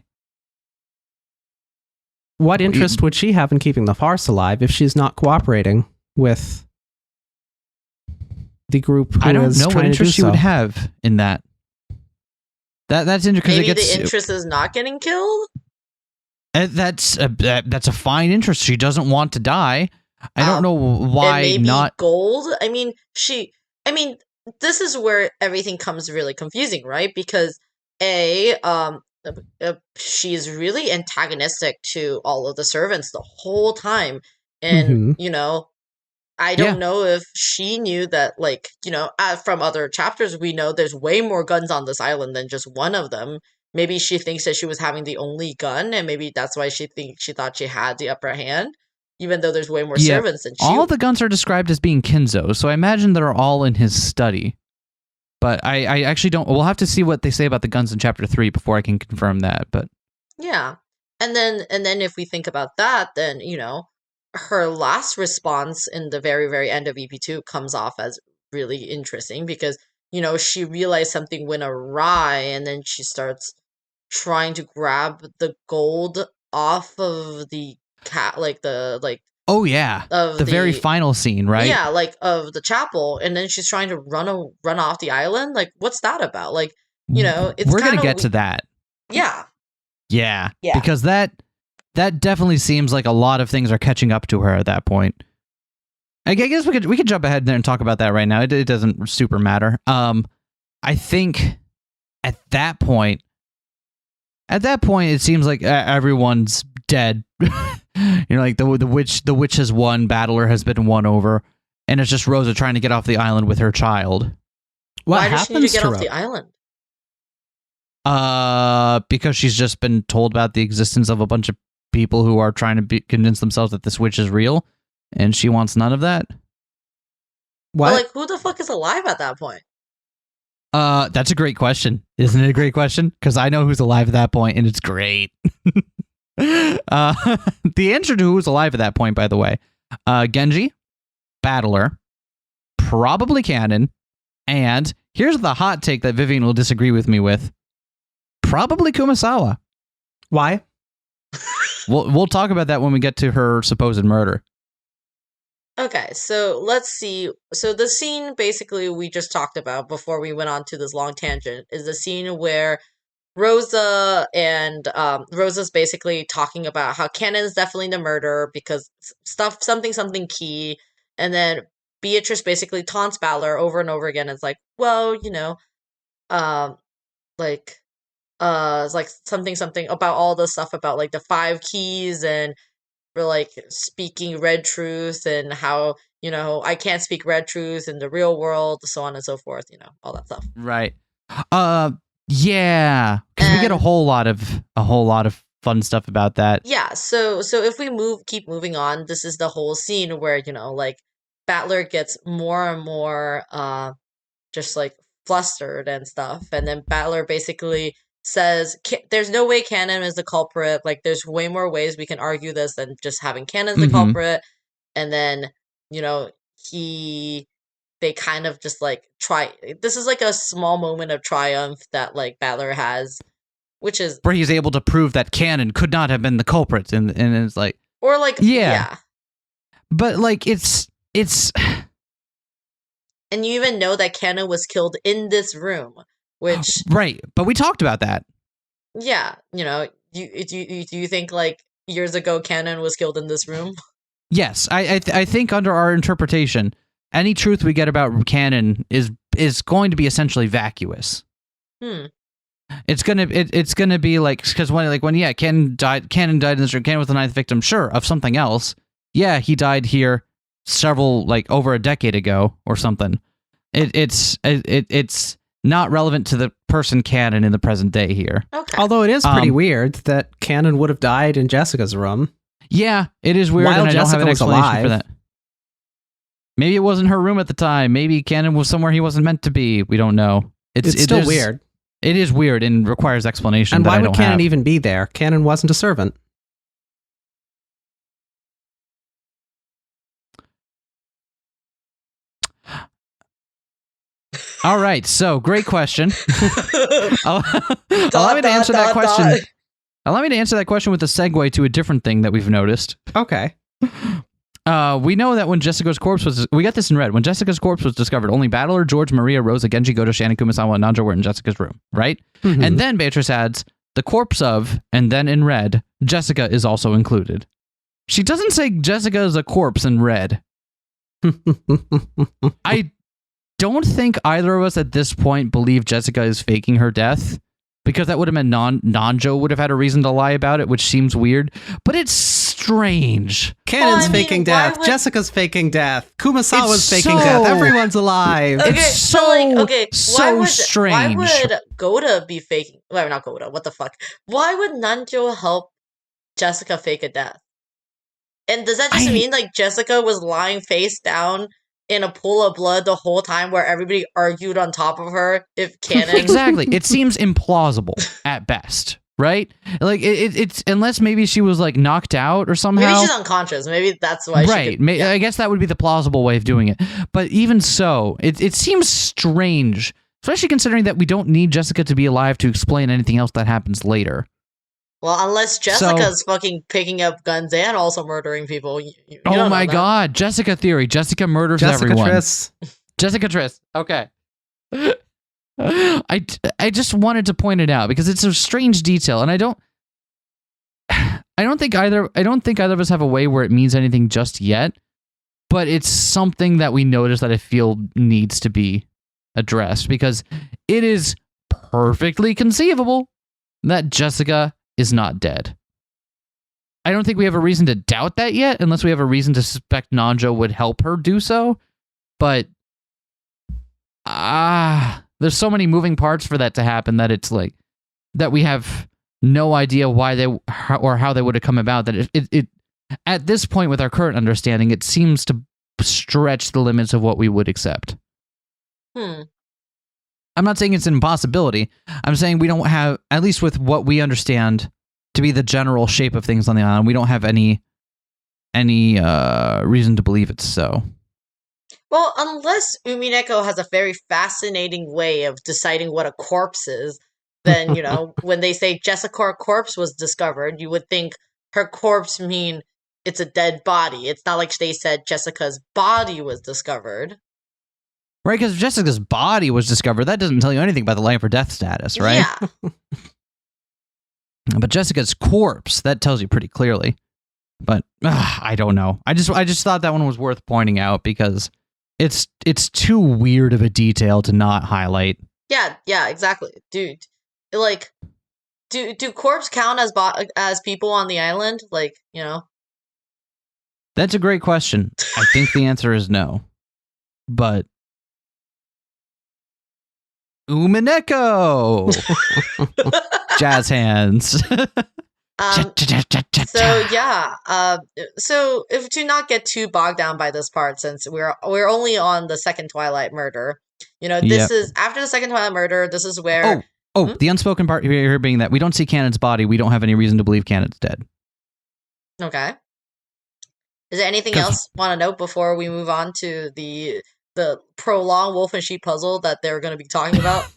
What interest would she have in keeping the farce alive if she's not cooperating with the group who is trying to do so? I don't know what interest she would have in that. That's interesting. Maybe the interest is not getting killed? That's a fine interest. She doesn't want to die. I don't know why maybe not gold. I mean, this is where everything comes really confusing, right? Because she's really antagonistic to all of the servants the whole time, and I don't know if she knew that, like, from other chapters, we know there's way more guns on this island than just one of them. Maybe she thinks that she was having the only gun, and maybe that's why she thought she had the upper hand. Even though there's way more servants than she. All the guns are described as being Kinzo, so I imagine they're all in his study. But I actually don't. We'll have to see what they say about the guns in Chapter 3 before I can confirm that. But yeah, and then if we think about that, then her last response in the very, very end of EP2 comes off as really interesting because she realized something went awry, and then she starts trying to grab the gold off of the cat, oh yeah, the very final scene, right? Yeah, of the chapel, and then she's trying to run off the island. Like, what's that about? Like, it's we're gonna get to that. Yeah, because that definitely seems like a lot of things are catching up to her at that point. I guess we could jump ahead there and talk about that right now. It doesn't super matter. I think at that point, it seems like everyone's dead. Like the witch has won, Battler has been won over, and it's just Rosa trying to get off the island with her child. Why does she need to get off the island? Because she's just been told about the existence of a bunch of people who are trying to convince themselves that this witch is real, and she wants none of that. What? Well, who the fuck is alive at that point? That's a great question. Isn't it a great question? Because I know who's alive at that point, and it's great. The answer to who's alive at that point, by the way, Genji, Battler, probably Kanon, and here's the hot take that Vivian will disagree with me with, probably Kumasawa. Why? We'll talk about that when we get to her supposed murder. Okay, so let's see. So the scene basically we just talked about before we went on to this long tangent is the scene where Rosa and Rosa's basically talking about how Kanon's definitely the murderer because something key, and then Beatrice basically taunts Battler over and over again. It's like, well, it's like something about all the stuff about like the 5 keys and for like speaking red truth and how I can't speak red truth in the real world, so on and so forth. All that stuff. Right. Yeah, because we get a whole lot of fun stuff about that. Yeah, so if we keep moving on, this is the whole scene where Battler gets more and more just like flustered and stuff, and then Battler basically says, "There's no way Kanon is the culprit. Like, there's way more ways we can argue this than just having Kanon the culprit." And then they kind of just like try. This is like a small moment of triumph that like Battler has, which is where he's able to prove that Kanon could not have been the culprit, and it's like, or like yeah. But like it's and you even know that Kanon was killed in this room, which right. But we talked about that. Yeah, do you think like years ago Kanon was killed in this room? Yes, I think under our interpretation, any truth we get about Kanon is going to be essentially vacuous. It's gonna be like, because when Kanon died in this room, Kanon was the 9th victim, sure, of something else. Yeah, he died here over a decade ago or something. It's not relevant to the person Kanon in the present day here. Okay. Although it is pretty weird that Kanon would have died in Jessica's room. Yeah, it is weird, while and I Jessica don't have an was explanation alive. for that. Maybe it wasn't her room at the time. Maybe Kanon was somewhere he wasn't meant to be. We don't know. It's still weird. It is weird and requires explanation. And why would Kanon even be there? Kanon wasn't a servant. All right, so great question. Allow me to answer that question. Allow me to answer that question with a segue to a different thing that we've noticed. Okay. We know that when Jessica's corpse was... We got this in red. When Jessica's corpse was discovered, only Battler, George, Maria, Rosa, Genji, Goto, Shannon, Kumasawa, and Nanjo were in Jessica's room, right? Mm-hmm. And then Beatrice adds, the corpse of, and then in red, Jessica is also included. She doesn't say Jessica is a corpse in red. I don't think either of us at this point believe Jessica is faking her death, because that would have meant Nanjo would have had a reason to lie about it, which seems weird, but it's strange. Kanon's faking death. Jessica's faking death. Kumasawa's faking death. Everyone's alive. Okay, it's so, so strange. Why would Goto be faking? Well, not Goto. What the fuck? Why would Nanjo help Jessica fake a death? And does that just mean like Jessica was lying face down in a pool of blood the whole time where everybody argued on top of her if Kanon... Exactly. It seems implausible at best, right? Like, it's unless maybe she was, like, knocked out or somehow. Maybe she's unconscious. Maybe that's why right. I guess that would be the plausible way of doing it. But even so, it seems strange, especially considering that we don't need Jessica to be alive to explain anything else that happens later. Well, unless Jessica's fucking picking up guns and also murdering people. You oh my god, Jessica theory. Jessica murders everyone. Jessica Triss. Okay. I just wanted to point it out because it's a strange detail, and I don't think either of us have a way where it means anything just yet, but it's something that we notice that I feel needs to be addressed because it is perfectly conceivable that Jessica is not dead. I don't think we have a reason to doubt that yet, unless we have a reason to suspect Nanjo would help her do so. But there's so many moving parts for that to happen that it's like that we have no idea why they or how they would have come about. That it at this point with our current understanding, it seems to stretch the limits of what we would accept. I'm not saying it's an impossibility. I'm saying we don't have, at least with what we understand to be the general shape of things on the island, we don't have any reason to believe it's so. Well, unless Umineko has a very fascinating way of deciding what a corpse is, then, you know, when they say Jessica's corpse was discovered, you would think her corpse mean it's a dead body. It's not like they said Jessica's body was discovered. Right, because Jessica's body was discovered. That doesn't tell you anything about the life or death status, right? Yeah. But Jessica's corpse, that tells you pretty clearly. But I don't know. I just thought that one was worth pointing out because it's too weird of a detail to not highlight. Yeah, exactly. Dude, like, do corpse count as people on the island? Like, you know? That's a great question. I think the answer is no. But Umineko! Jazz hands. So yeah, so if to not get too bogged down by this part, since we're only on the Second Twilight murder, you know, this is after the Second Twilight murder. This is where the unspoken part here being that we don't see Kanon's body. We don't have any reason to believe Kanon's dead. Okay. Is there anything else want to note before we move on to the prolonged wolf and sheep puzzle that they're going to be talking about?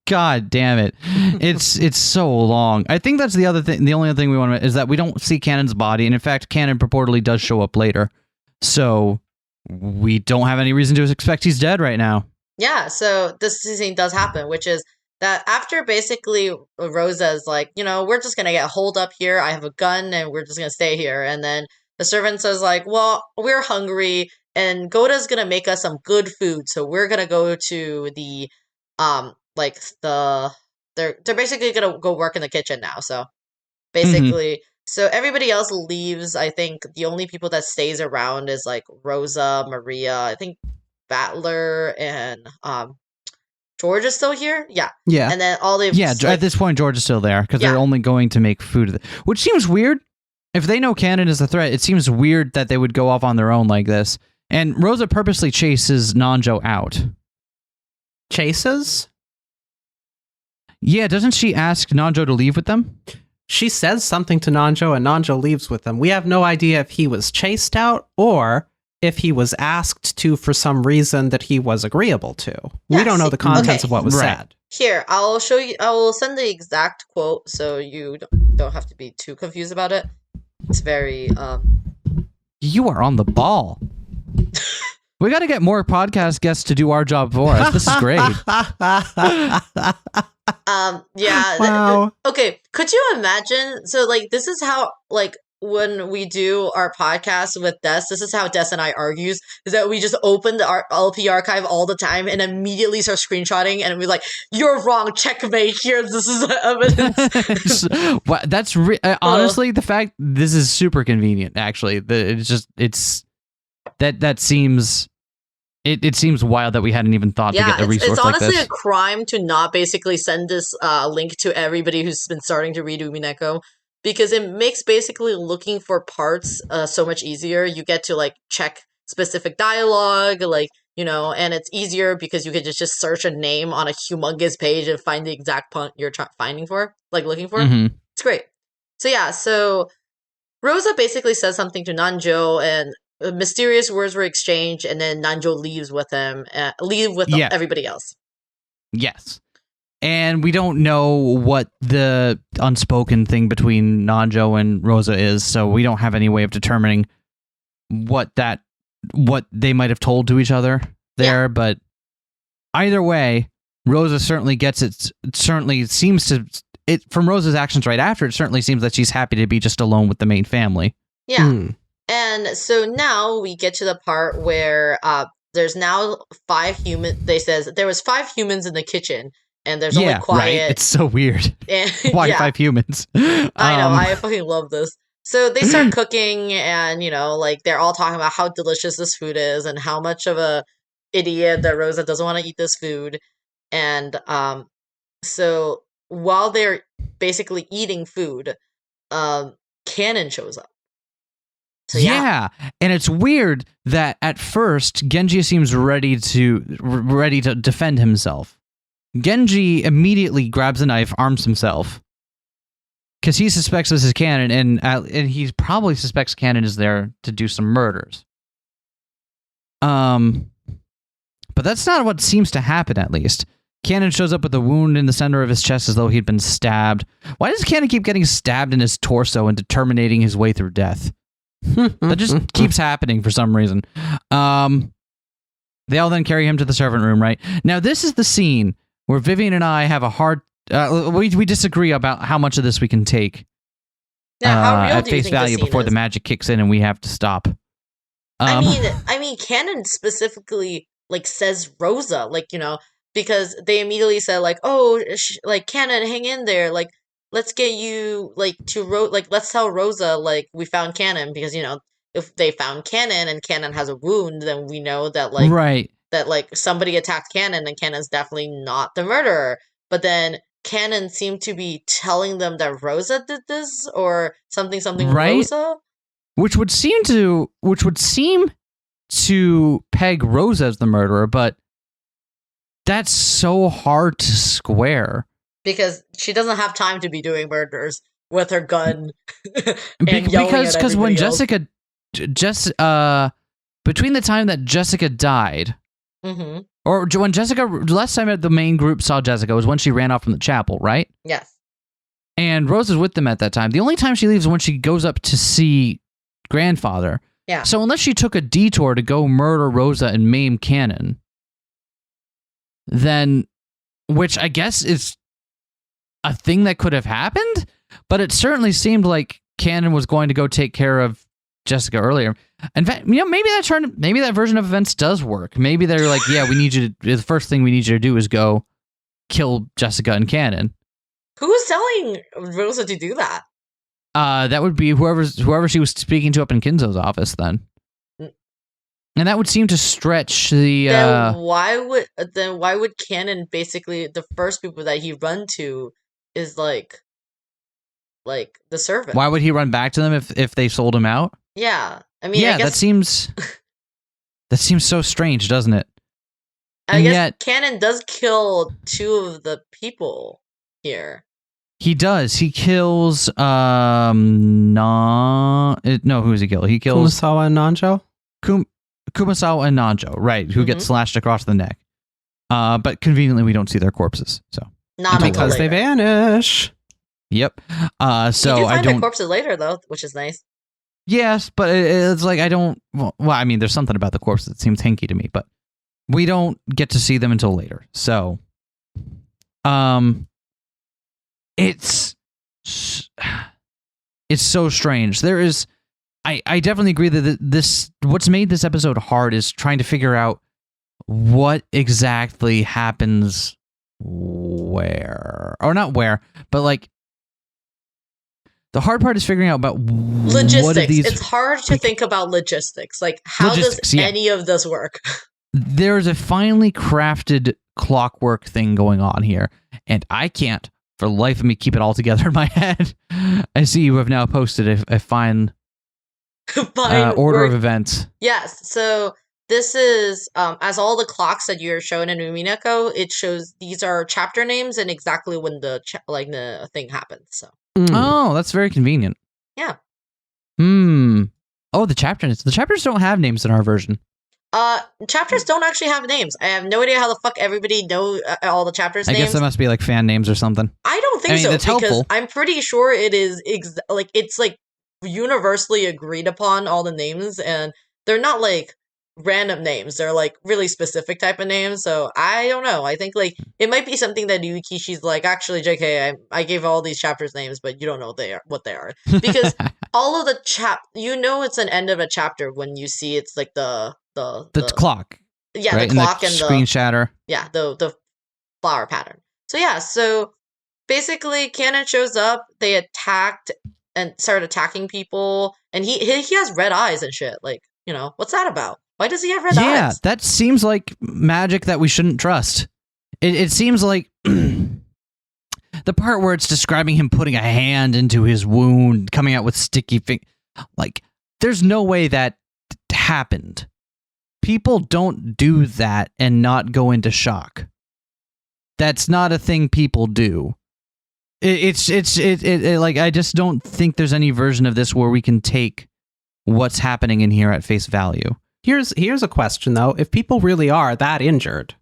God damn it. It's so long. I think that's the other thing. The only other thing we want to is that we don't see Kanon's body. And in fact, Kanon purportedly does show up later. So we don't have any reason to expect he's dead right now. Yeah. So this scene does happen, which is that after basically Rosa's like, you know, we're just going to get holed up here. I have a gun and we're just going to stay here. And then the servant says like, well, we're hungry and Gota's going to make us some good food. So we're going to go to the, they're basically going to go work in the kitchen now. So basically, so everybody else leaves. I think the only people that stays around is like Rosa, Maria, I think Battler and, George is still here? Yeah. And then all the... Yeah, at this point, George is still there because they're only going to make food. Which seems weird. If they know Kanon is a threat, it seems weird that they would go off on their own like this And Rosa purposely chases Nanjo out. Chases? Yeah, doesn't she ask Nanjo to leave with them? She says something to Nanjo, and Nanjo leaves with them. We have no idea if he was chased out or if he was asked to for some reason that he was agreeable to. Yeah, we don't know the contents of what was Right. said. Here, I'll show you. I will send the exact quote so you don't have to be too confused about it. It's very You are on the ball. We got to get more podcast guests to do our job for us. This is great. Yeah. Wow. Okay, could you imagine? So, like, this is how, like, when we do our podcast with Des, this is how Des and I argues, is that we just open the LP archive all the time and immediately start screenshotting and we're like, you're wrong, checkmate, here, this is the evidence. Well, that's honestly the fact. This is super convenient. Actually, that seems. It seems wild that we hadn't even thought to get a resource it's like honestly this. a crime to not basically send this link to everybody who's been starting to read Umineko, because it makes basically looking for parts so much easier. You get to like check specific dialogue, like, you know, and it's easier because you could just search a name on a humongous page and find the exact punt you're looking for. Mm-hmm. It's great. So yeah, so Rosa basically says something to Nanjo, and mysterious words were exchanged, and then Nanjo leaves with him, everybody else. Yes. And we don't know what the unspoken thing between Nanjo and Rosa is, so we don't have any way of determining what they might have told to each other there, but either way, Rosa certainly gets it. It certainly seems to, from Rosa's actions right after, it certainly seems that she's happy to be just alone with the main family. Yeah. And so now we get to the part where there's now 5 humans. They says there was 5 humans in the kitchen, and there's only quiet. Right. It's so weird. And, Why 5 humans? I know. I fucking love this. So they start cooking, and, you know, like, they're all talking about how delicious this food is and how much of a idiot that Rosa doesn't want to eat this food. And so while they're basically eating food, Kanon shows up. So, yeah, and it's weird that at first Genji seems ready to defend himself. Genji immediately grabs a knife, arms himself, because he suspects this is Kanon, and he probably suspects Kanon is there to do some murders. But that's not what seems to happen. At least Kanon shows up with a wound in the center of his chest as though he'd been stabbed. Why does Kanon keep getting stabbed in his torso and terminating his way through death? That just keeps happening for some reason. They all then carry him to the servant room, right? Now, this is the scene where Vivian and I have a hard... we disagree about how much of this we can take at face value before the magic kicks in and we have to stop. I mean, Kanon specifically, like, says Rosa, like, you know, because they immediately said, like, oh, like, Kanon, hang in there, like, let's get you, like, let's tell Rosa, like, we found Kanon, because, you know, if they found Kanon and Kanon has a wound, then we know that, like, right, that, like, somebody attacked Kanon and Kanon's definitely not the murderer. But then Kanon seemed to be telling them that Rosa did this, or something right? Rosa? Which would seem to peg Rosa as the murderer, but that's so hard to square. Because she doesn't have time to be doing murders with her gun and because when else. Between the time that Jessica died, mm-hmm. or when Jessica, last time the main group saw Jessica was when she ran off from the chapel, right? Yes. And Rose is with them at that time. The only time she leaves is when she goes up to see grandfather. Yeah. So unless she took a detour to go murder Rosa and maim Kanon, then, which I guess is a thing that could have happened, but it certainly seemed like Kanon was going to go take care of Jessica earlier. In fact, you know, maybe that version of events does work. Maybe they're like, yeah, the first thing we need you to do is go kill Jessica and Kanon. Who's telling Rosa to do that? That would be whoever she was speaking to up in Kinzo's office then. And that would seem to stretch the... Then why would Kanon, basically, the first people that he run to is like the servant? Why would he run back to them if they sold him out? Yeah. I mean, yeah, I guess... that seems That seems so strange, doesn't it? I guess Kanon does kill 2 of the people here. He does. He kills who does he kill? He kills Kumasawa and Nanjo? Kumasawa and Nanjo, right, who get slashed across the neck. But conveniently we don't see their corpses. So not because they vanish. Yep. So you do find I don't their corpses later though, which is nice. Yes, but it's like I don't well, I mean there's something about the corpses that seems hinky to me, but we don't get to see them until later. So it's so strange. There is I definitely agree that this what's made this episode hard is trying to figure out what exactly happens where. Or not where, but like the hard part is figuring out about logistics. What of these, it's hard to think about logistics. Like how does any of this work? There's a finely crafted clockwork thing going on here, and I can't for the life of me keep it all together in my head. I see you have now posted a fine order of events. Yes, so this is as all the clocks that you're shown in Umineko, it shows these are chapter names and exactly when the thing happens. So oh, that's very convenient. Yeah. Oh, the chapters don't have names in our version. Chapters don't actually have names. I have no idea how the fuck everybody know all the chapters names. I guess it must be like fan names or something. I don't think so, because helpful. I'm pretty sure it is it's like universally agreed upon, all the names, and they're not like random names. They're like really specific type of names. So I don't know. I think like it might be something that Yukishi's like, actually, JK, I gave all these chapters names, but you don't know what they are. Because all of the it's an end of a chapter when you see it's like the clock. Yeah, right? The clock and the screen shatter. Yeah, the flower pattern. So yeah, so basically Kanon shows up, they attacked and started attacking people, and he has red eyes and shit. Like, you know, what's that about? Why does he have red eyes? Yeah, that seems like magic that we shouldn't trust. It seems like the part where it's describing him putting a hand into his wound, coming out with sticky fingers. Like, there's no way that happened. People don't do that and not go into shock. That's not a thing people do. It's like, I just don't think there's any version of this where we can take what's happening in here at face value. Here's a question though. If people really are that injured,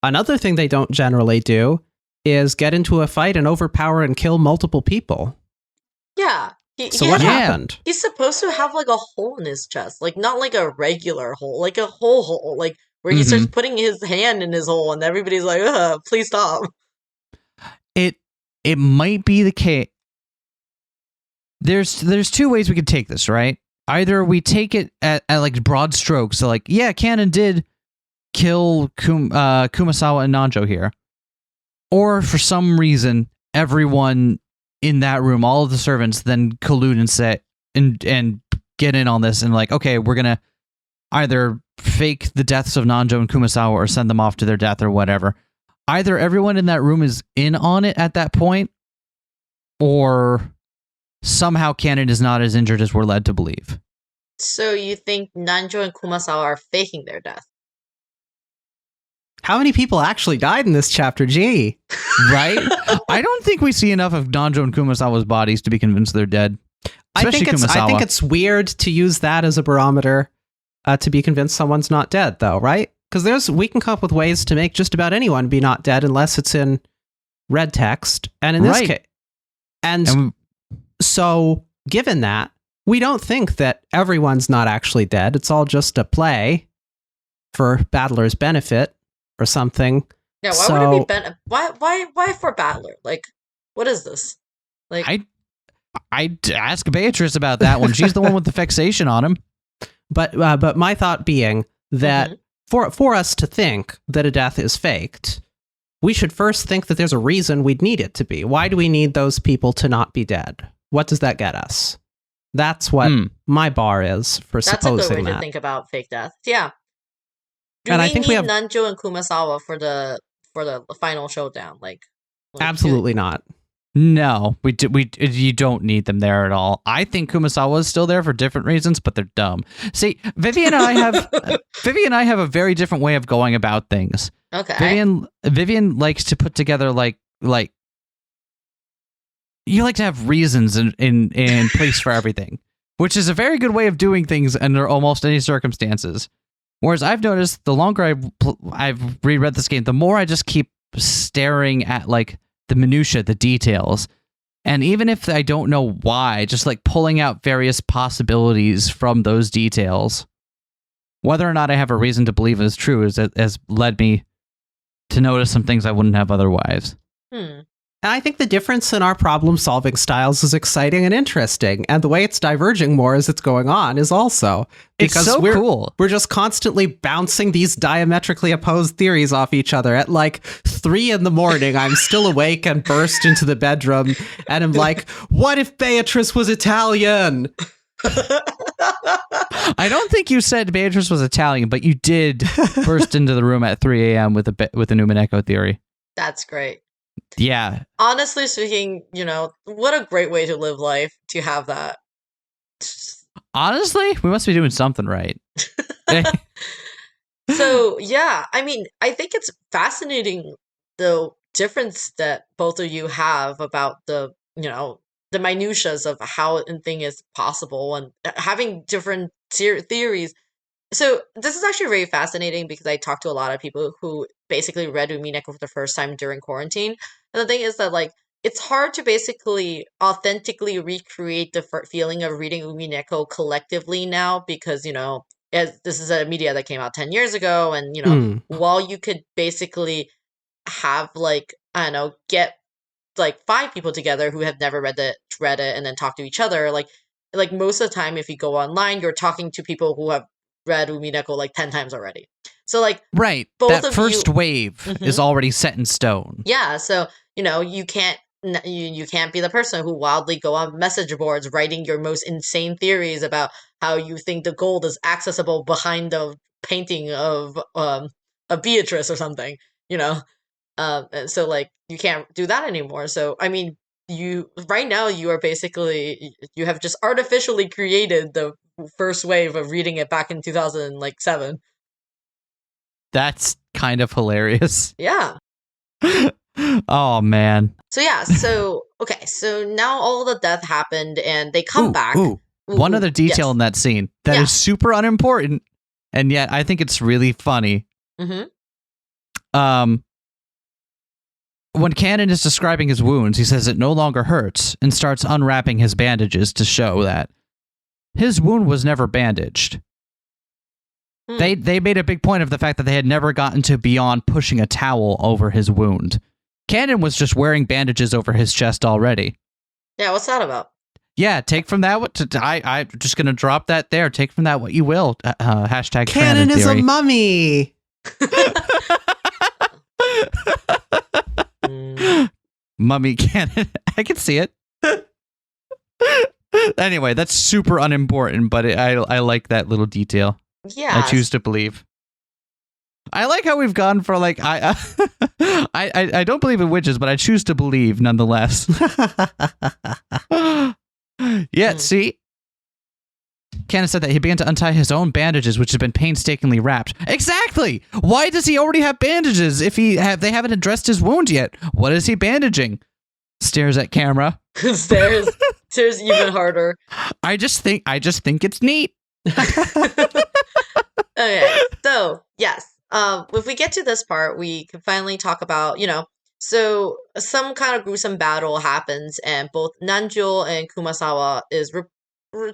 another thing they don't generally do is get into a fight and overpower and kill multiple people. Yeah. What happened? He's supposed to have like a hole in his chest, like not like a regular hole, like a whole hole, like where he starts putting his hand in his hole, and everybody's like, please stop. It might be the case. There's 2 ways we could take this, right? Either we take it at like broad strokes, so like, yeah, Kanon did kill Kumasawa and Nanjo here, or for some reason everyone in that room, all of the servants, then collude and say and get in on this, and like, okay, we're gonna either fake the deaths of Nanjo and Kumasawa or send them off to their death or whatever. Either everyone in that room is in on it at that point, or somehow Kanon is not as injured as we're led to believe. So you think Nanjo and Kumasawa are faking their death? How many people actually died in this chapter? Gee. Right? I don't think we see enough of Nanjo and Kumasawa's bodies to be convinced they're dead. I think it's weird to use that as a barometer to be convinced someone's not dead, though, right? Because we can come up with ways to make just about anyone be not dead unless it's in red text. And in this case, and so given that, we don't think that everyone's not actually dead. It's all just a play for Battler's benefit or something. Yeah, why would it be why for Battler? Like, what is this? Like, I'd ask Beatrice about that one. She's the one with the fixation on him. But my thought being that for us to think that a death is faked, we should first think that there's a reason we'd need it to be. Why do we need those people to not be dead? What does that get us? That's what my bar is for supposing that. That's a good way to think about fake death. Yeah. I think we have Nanjo and Kumasawa for the final showdown. Like absolutely not. No, you don't need them there at all. I think Kumasawa is still there for different reasons, but they're dumb. See, Vivi and I have a very different way of going about things. Okay. Vivian likes to put together like you like to have reasons in place for everything, which is a very good way of doing things under almost any circumstances. Whereas I've noticed the longer I've reread this game, the more I just keep staring at like the minutia, the details. And even if I don't know why, just like pulling out various possibilities from those details, whether or not I have a reason to believe it is true, has led me to notice some things I wouldn't have otherwise. And I think the difference in our problem-solving styles is exciting and interesting, and the way it's diverging more as it's going on is also because it's so cool. We're just constantly bouncing these diametrically opposed theories off each other. At like 3 a.m, I'm still awake and burst into the bedroom, and I'm like, "What if Beatrice was Italian?" I don't think you said Beatrice was Italian, but you did burst into the room at 3 a.m. with an Umineko theory. That's great. Yeah. Honestly speaking, what a great way to live life to have that. Honestly, we must be doing something right. So, yeah, I mean, I think it's fascinating the difference that both of you have about the minutiae of how a thing is possible and having different theories. So this is actually very fascinating because I talked to a lot of people who basically read Umineko for the first time during quarantine. And the thing is that, like, it's hard to basically authentically recreate the feeling of reading Umineko collectively now because, as this is a media that came out 10 years ago. And, while you could basically have, like, I don't know, get, like, 5 people together who have never read it and then talk to each other, like most of the time, if you go online, you're talking to people who have read Umineko like 10 times already. So like right, both that first wave is already set in stone. Yeah, so you can't be the person who wildly go on message boards writing your most insane theories about how you think the gold is accessible behind the painting of Beatrice or something. So like you can't do that anymore. So I mean, right now you are basically you have just artificially created the first wave of reading it back in 2007. That's kind of hilarious. Yeah. Oh man. So yeah, okay, so now all the death happened and they come back. One other detail in that scene that is super unimportant, and yet I think it's really funny. When Kanon is describing his wounds, he says it no longer hurts and starts unwrapping his bandages to show that his wound was never bandaged. They made a big point of the fact that they had never gotten to beyond pushing a towel over his wound. Kanon was just wearing bandages over his chest already. Yeah, what's that about? Yeah, take from that what I'm just gonna drop that there. Take from that what you will. Hashtag Kanon is a mummy. Mummy Kanon. I can see it. Anyway, that's super unimportant, but I like that little detail. Yeah, I choose to believe. I like how we've gone for like I don't believe in witches, but I choose to believe nonetheless. See, Kanon said that he began to untie his own bandages, which had been painstakingly wrapped. Exactly. Why does he already have bandages if they haven't addressed his wound yet? What is he bandaging? Stares at camera. Stares even harder. I just think it's neat. Okay, so yes, if we get to this part, we can finally talk about so some kind of gruesome battle happens, and both Nanjo and Kumasawa is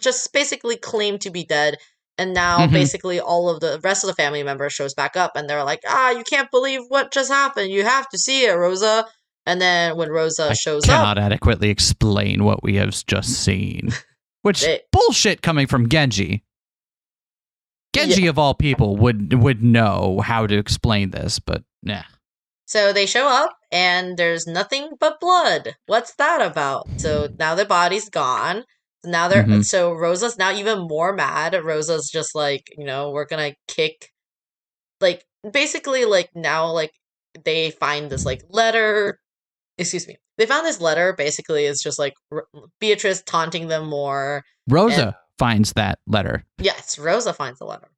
just basically claimed to be dead, and now basically all of the rest of the family members shows back up, and they're like, you can't believe what just happened. You have to see it, Rosa. And then when Rosa shows up, I cannot adequately explain what we have just seen, which bullshit coming from Genji. Genji of all people would know how to explain this, but nah. So they show up and there's nothing but blood. What's that about? So now their body's gone. Now so Rosa's now even more mad. Rosa's just like, we're gonna kick, like basically like now like they find this like letter. Excuse me. they found this letter. Basically, it's just like Beatrice taunting them more. Rosa finds that letter. Yes, Rosa finds the letter.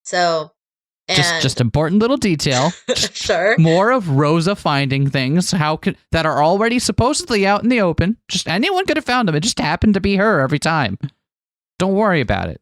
So, just important little detail. Sure. More of Rosa finding things that are already supposedly out in the open. Just anyone could have found them. It just happened to be her every time. Don't worry about it.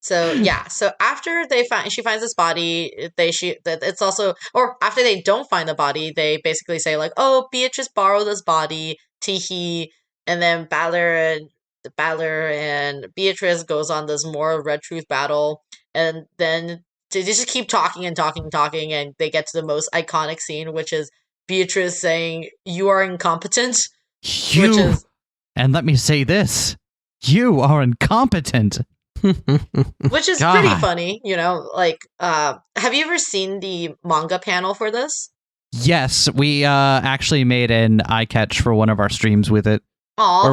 So yeah, so after she finds this body, it's also, or after they don't find the body, they basically say like, oh, Beatrice borrowed this body, teehee, and then Battler and Beatrice goes on this more Red Truth battle, and then they just keep talking and talking, and they get to the most iconic scene, which is Beatrice saying, "You are incompetent." And let me say this: you are incompetent. Which is pretty funny, like, have you ever seen the manga panel for this? Yes, we actually made an eye catch for one of our streams with it. Aww,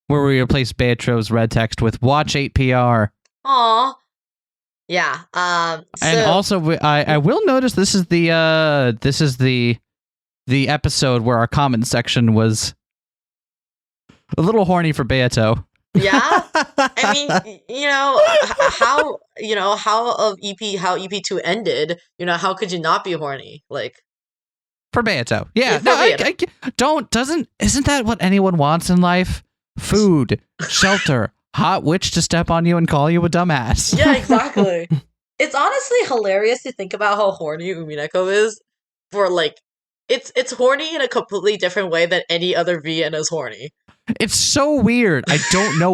where we replaced Beatro's red text with "Watch 8PR." Aww. Yeah. And also, I will notice this is the episode where our comment section was a little horny for Beato. Yeah, I mean, how EP2 ended. How could you not be horny? Like for Beato, yeah. Isn't that what anyone wants in life? Food, shelter, hot witch to step on you and call you a dumbass. Yeah, exactly. It's honestly hilarious to think about how horny Umineko is. For like, it's horny in a completely different way than any other VN is horny. It's so weird. I don't know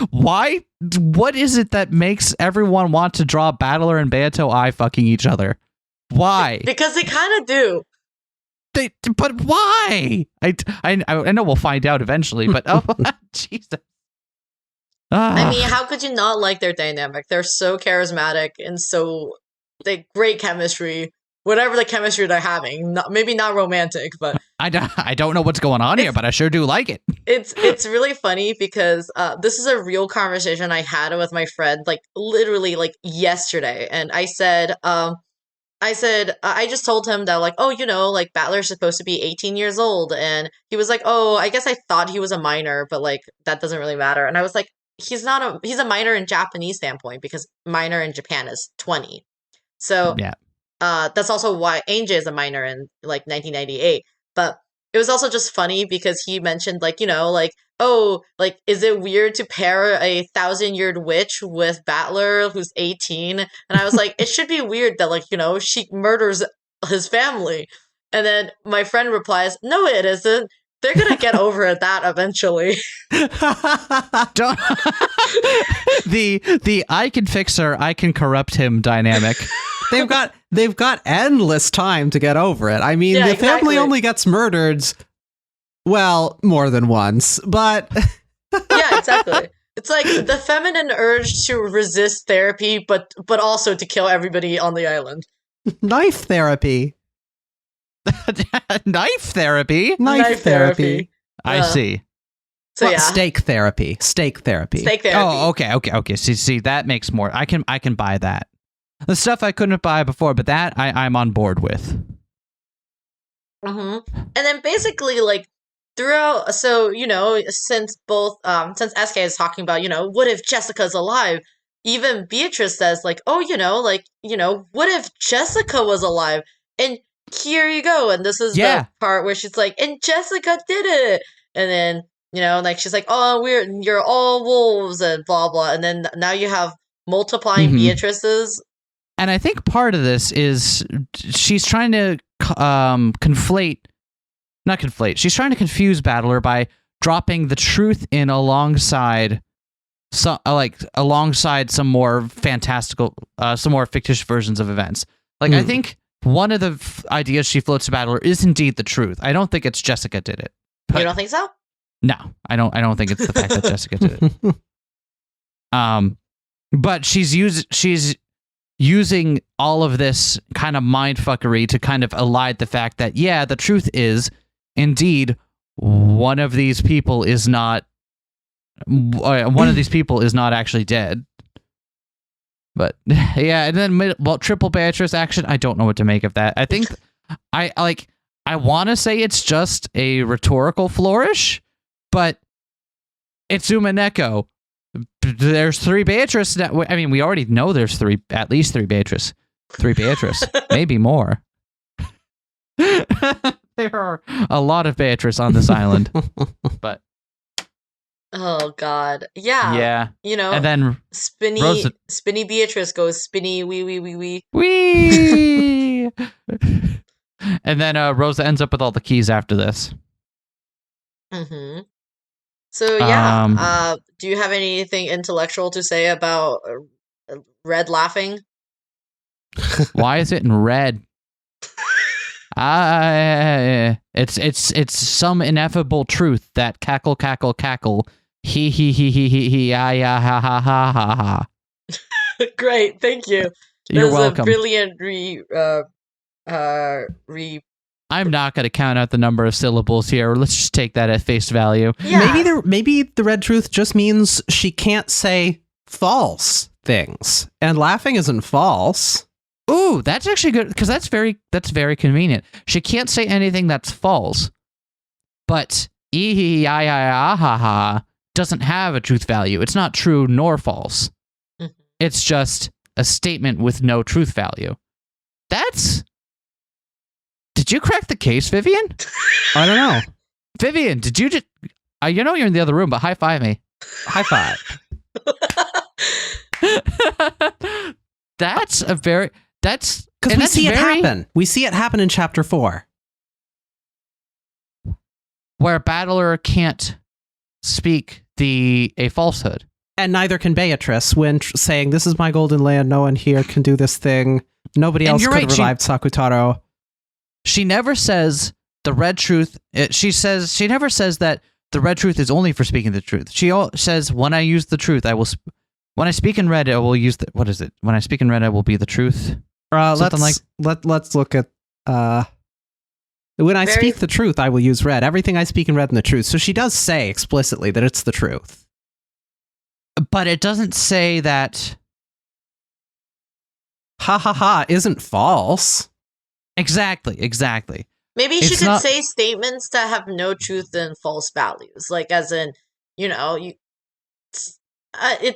why. What is it that makes everyone want to draw Battler and Beato eye fucking each other? Why? Because they kind of do. But why? I know we'll find out eventually. But oh Jesus. I mean, how could you not like their dynamic? They're so charismatic and they great chemistry. Whatever the chemistry they're having, maybe not romantic, but I don't know what's going on here, but I sure do like it. It's really funny because this is a real conversation I had with my friend, like literally like yesterday, and I said I just told him that like, oh, like Battler's supposed to be 18 years old, and he was like, oh, I guess I thought he was a minor, but like that doesn't really matter, and I was like, he's a minor in Japanese standpoint because minor in Japan is 20, so yeah. That's also why Angel is a minor in like 1998. But it was also just funny because he mentioned like, like, oh, like, is it weird to pair a 1,000-year witch with Battler who's 18? And I was like, it should be weird that like, she murders his family. And then my friend replies, no, it isn't. They're gonna get over that eventually. Don't the I can fix her, I can corrupt him dynamic. They've got endless time to get over it. I mean, the family only gets murdered, well, more than once, but yeah, exactly. It's like the feminine urge to resist therapy, but also to kill everybody on the island. Knife therapy. Knife therapy. Knife therapy. I see. So yeah, steak therapy. Oh, okay. See, that makes more. I can buy that. The stuff I couldn't buy before, but that I'm on board with. And then basically, like throughout, so since Eskay is talking about, what if Jessica's alive? Even Beatrice says, like, oh, what if Jessica was alive? And here you go. And this is the part where she's like, and Jessica did it. And then, like she's like, oh, you're all wolves and blah, blah. And then now you have multiplying Beatrices. And I think part of this is she's trying to she's trying to confuse Battler by dropping the truth in alongside some more fantastical, some more fictitious versions of events. Like, I think one of the ideas she floats to Battler is indeed the truth. I don't think it's Jessica did it. You don't think so? No, I don't think it's the fact that Jessica did it. But she's using all of this kind of mindfuckery to kind of elide the fact that, yeah, the truth is, indeed, one of these people is not actually dead. But yeah, and then triple Beatrice action, I don't know what to make of that. I think I want to say it's just a rhetorical flourish, but it's Umineko. There's 3 Beatrice. I mean, we already know there's at least 3 Beatrice. 3 Beatrice, maybe more. There are a lot of Beatrice on this island, but oh god, yeah, yeah, you know, and then spinny Beatrice goes spinny wee. And then Rosa ends up with all the keys after this. Mm-hmm. So yeah, do you have anything intellectual to say about Red laughing? Why is it in red? It's some ineffable truth that cackle he ha ha. Great, thank you. You're welcome. A brilliant I'm not going to count out the number of syllables here. Let's just take that at face value. Yeah. Maybe the red truth just means she can't say false things, and laughing isn't false. Ooh, that's actually good, because that's very convenient. She can't say anything that's false, but doesn't have a truth value. It's not true nor false. Mm-hmm. It's just a statement with no truth value. Did you crack the case, Vivian? I don't know. Vivian, did you just... you know you're in the other room, but high five me. High five. That's because we see it happen. We see it happen in chapter 4. Where a battler can't speak a falsehood. And neither can Beatrice when saying, "This is my golden land, no one here can do this thing. Nobody else could have revived Sakutaro." She never says the red truth. She never says that the red truth is only for speaking the truth. She says, when I use the truth, I will... when I speak in red, I will use the... What is it? When I speak in red, I will be the truth. Let's look at... when I speak the truth, I will use red. Everything I speak in red in the truth. So she does say explicitly that it's the truth. But it doesn't say that... Ha ha ha isn't false. Exactly. Maybe she could say statements that have no truth and false values. Like, as in, you know, I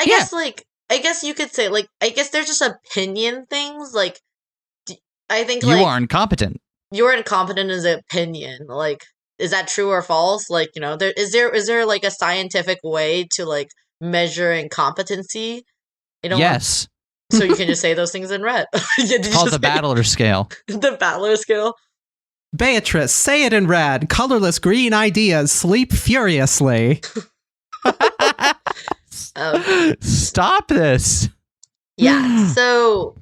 guess you could say, like, I guess they're just opinion things. Like, I think, you are incompetent. You're incompetent is an opinion. Like, is that true or false? Like, you know, is there like a scientific way to, like, measure incompetency? Yes. So you can just say those things in red. It's called the battler scale. The battler scale. Beatrice, say it in red. Colorless green ideas sleep furiously. Stop this. Yeah. So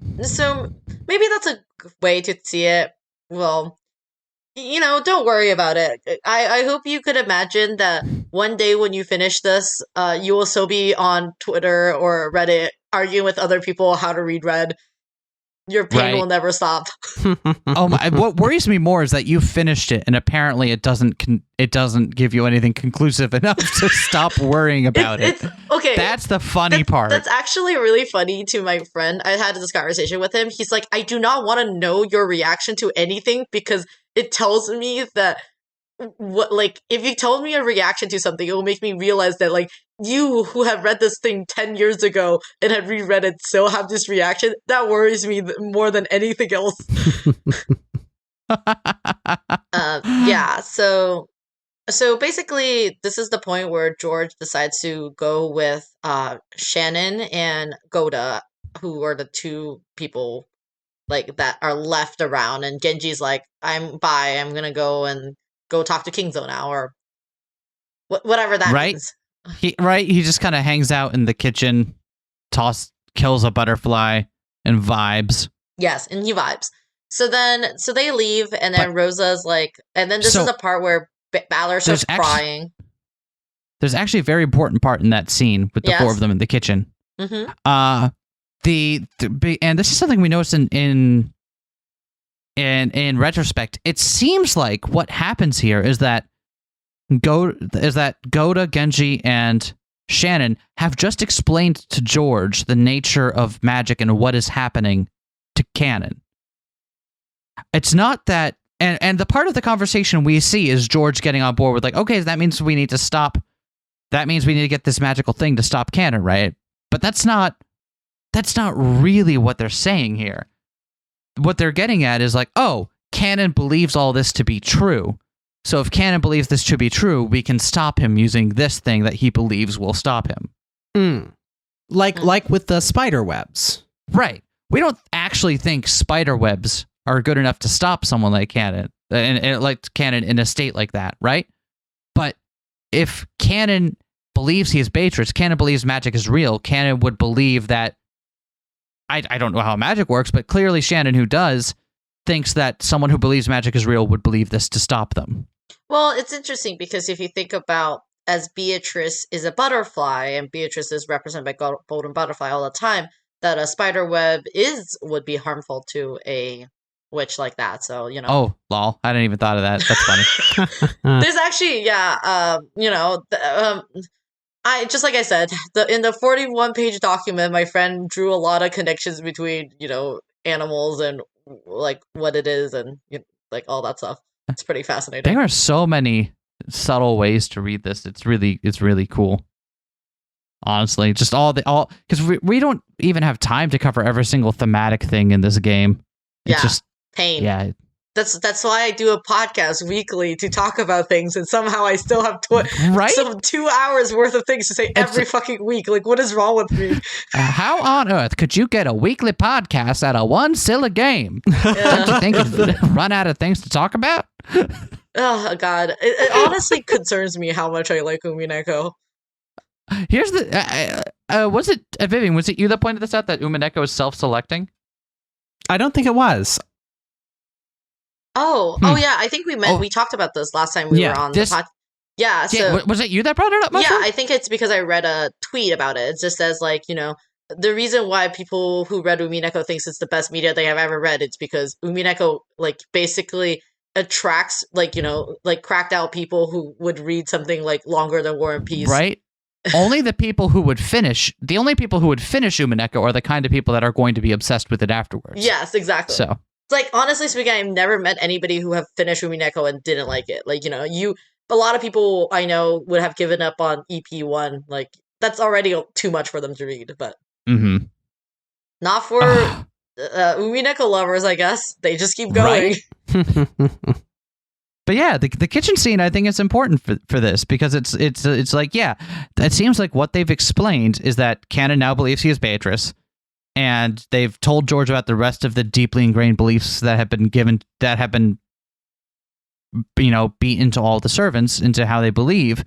maybe that's a way to see it. Well, you know, don't worry about it. I hope you could imagine that one day when you finish this, you will still be on Twitter or Reddit arguing with other people how to read red. Your pain will never stop. What worries me more is that you finished it, and apparently it doesn't give you anything conclusive enough to stop worrying about it. Okay, that's the funny part. That's actually really funny to my friend. I had this conversation with him. He's like, I do not want to know your reaction to anything because it tells me that if you told me a reaction to something, it will make me realize that, like, you who have read this thing 10 years ago and have reread it still have this reaction. That worries me more than anything else. Yeah, so basically this is the point where George decides to go with Shannon and Goda, who are the 2 people, like, that are left around, and Genji's like, I'm gonna go talk to Kinzo now, or whatever that means. He just kind of hangs out in the kitchen, kills a butterfly, and vibes. Yes, and he vibes. So they leave, and then Rosa's like, and then this is the part where Balor starts crying. There's actually a very important part in that scene with the 4 of them in the kitchen. Mm-hmm. And this is something we noticed in retrospect. It seems like what happens here is that Goda, Genji, and Shannon have just explained to George the nature of magic and what is happening to Kanon. it's not that, and the part of the conversation we see is George getting on board with like, okay, that means we need to stop. That means we need to get this magical thing to stop Kanon, right? But that's not really what they're saying here. What they're getting at is like, oh, Kanon believes all this to be true. So if Kanon believes this to be true, we can stop him using this thing that he believes will stop him. Like with the spider webs. Right. We don't actually think spider webs are good enough to stop someone like Kanon, and like Kanon in a state like that, right? But if Kanon believes he is Beatrice, Kanon believes magic is real, Kanon would believe that, I don't know how magic works, but clearly Shannon, who does, thinks that someone who believes magic is real would believe this to stop them. Well, it's interesting because if you think about, as Beatrice is a butterfly, and Beatrice is represented by golden butterfly all the time, that a spider web would be harmful to a witch like that. So, you know. Oh, lol. I didn't even thought of that. That's funny. There's actually, I just like I said, in the 41-page document, my friend drew a lot of connections between, animals and like what it is and like all that stuff. It's pretty fascinating. There are so many subtle ways to read this. It's really cool. Honestly, just because we don't even have time to cover every single thematic thing in this game. It's just pain. Yeah. That's why I do a podcast weekly to talk about things, and somehow I still have some 2 hours worth of things to say every fucking week. Like, what is wrong with me? How on earth could you get a weekly podcast out of one silly game? Don't you think you'd run out of things to talk about? Oh, God. It honestly concerns me how much I like Umineko. Here's the... was it... Vivian, was it you that pointed this out, that Umineko is self-selecting? I don't think it was. Oh, yeah. I think we talked about this last time we were on the podcast. Yeah, so... was it you that brought it up, Mushroom? Yeah, I think it's because I read a tweet about it. It just says, like, the reason why people who read Umineko thinks it's the best media they have ever read, it's because Umineko, like, basically attracts, like, like, cracked out people who would read something, like, longer than War and Peace. Right? The only people who would finish Umineko are the kind of people that are going to be obsessed with it afterwards. Yes, exactly. So... Like, honestly speaking, I've never met anybody who have finished Umineko and didn't like it. Like, a lot of people I know would have given up on EP1. Like, that's already too much for them to read, but not for Umineko lovers, I guess. They just keep going. Right? But yeah, the kitchen scene, I think, is important for this, because it's like, yeah, it seems like what they've explained is that Kanon now believes he is Beatrice. And they've told George about the rest of the deeply ingrained beliefs that have been beaten to all the servants into how they believe,